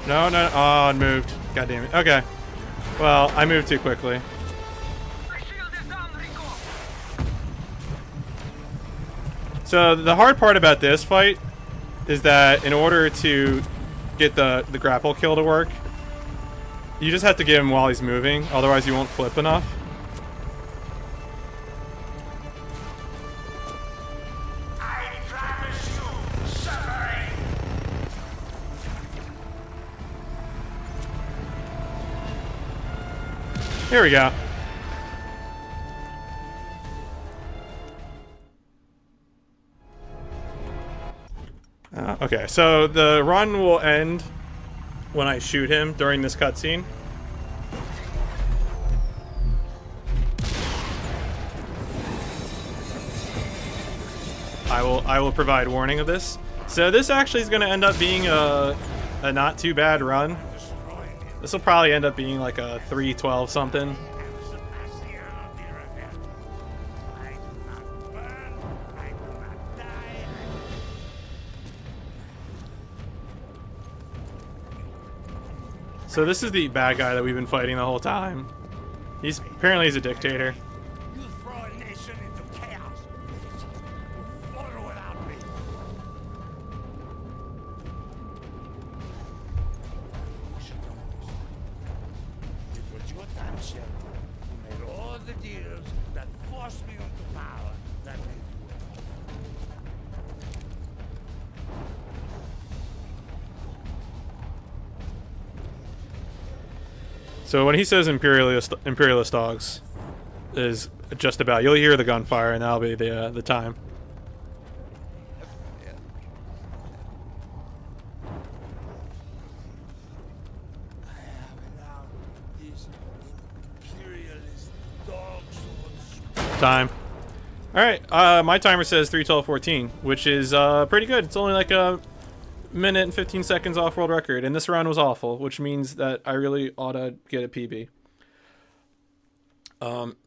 No, no. Oh, it moved. God damn it. Okay. Well, I moved too quickly. My shield is down, Rico. So the hard part about this fight is that in order to get the grapple kill to work, you just have to get him while he's moving. Otherwise, you won't flip enough. I promise you suffering. Here we go. Okay, so the run will end when I shoot him during this cutscene. I will provide warning of this. So this actually is going to end up being a not too bad run. This will probably end up being like a 3:12 something. So this is the bad guy that we've been fighting the whole time. Apparently he's a dictator. You throw a nation into chaos. You follow without me. It was your time, Sheriff. You made all the deals that forced me into power. That made you enough. So when he says imperialist dogs is just about, you'll hear the gunfire and that'll be the time. Time. Alright, my timer says 3:12:14, which is pretty good. It's only like a minute and 15 seconds off world record, and this run was awful, which means that I really ought to get a PB.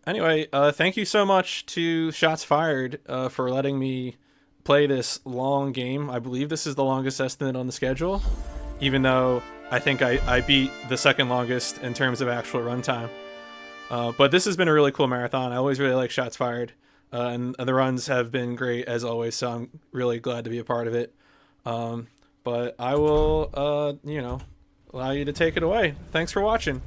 Anyway, thank you so much to Shots Fired for letting me play this long game. I believe this is the longest estimate on the schedule, even though I think I beat the second longest in terms of actual runtime. But this has been a really cool marathon. I always really like Shots Fired, and the runs have been great as always, so I'm really glad to be a part of it. But I will, allow you to take it away. Thanks for watching.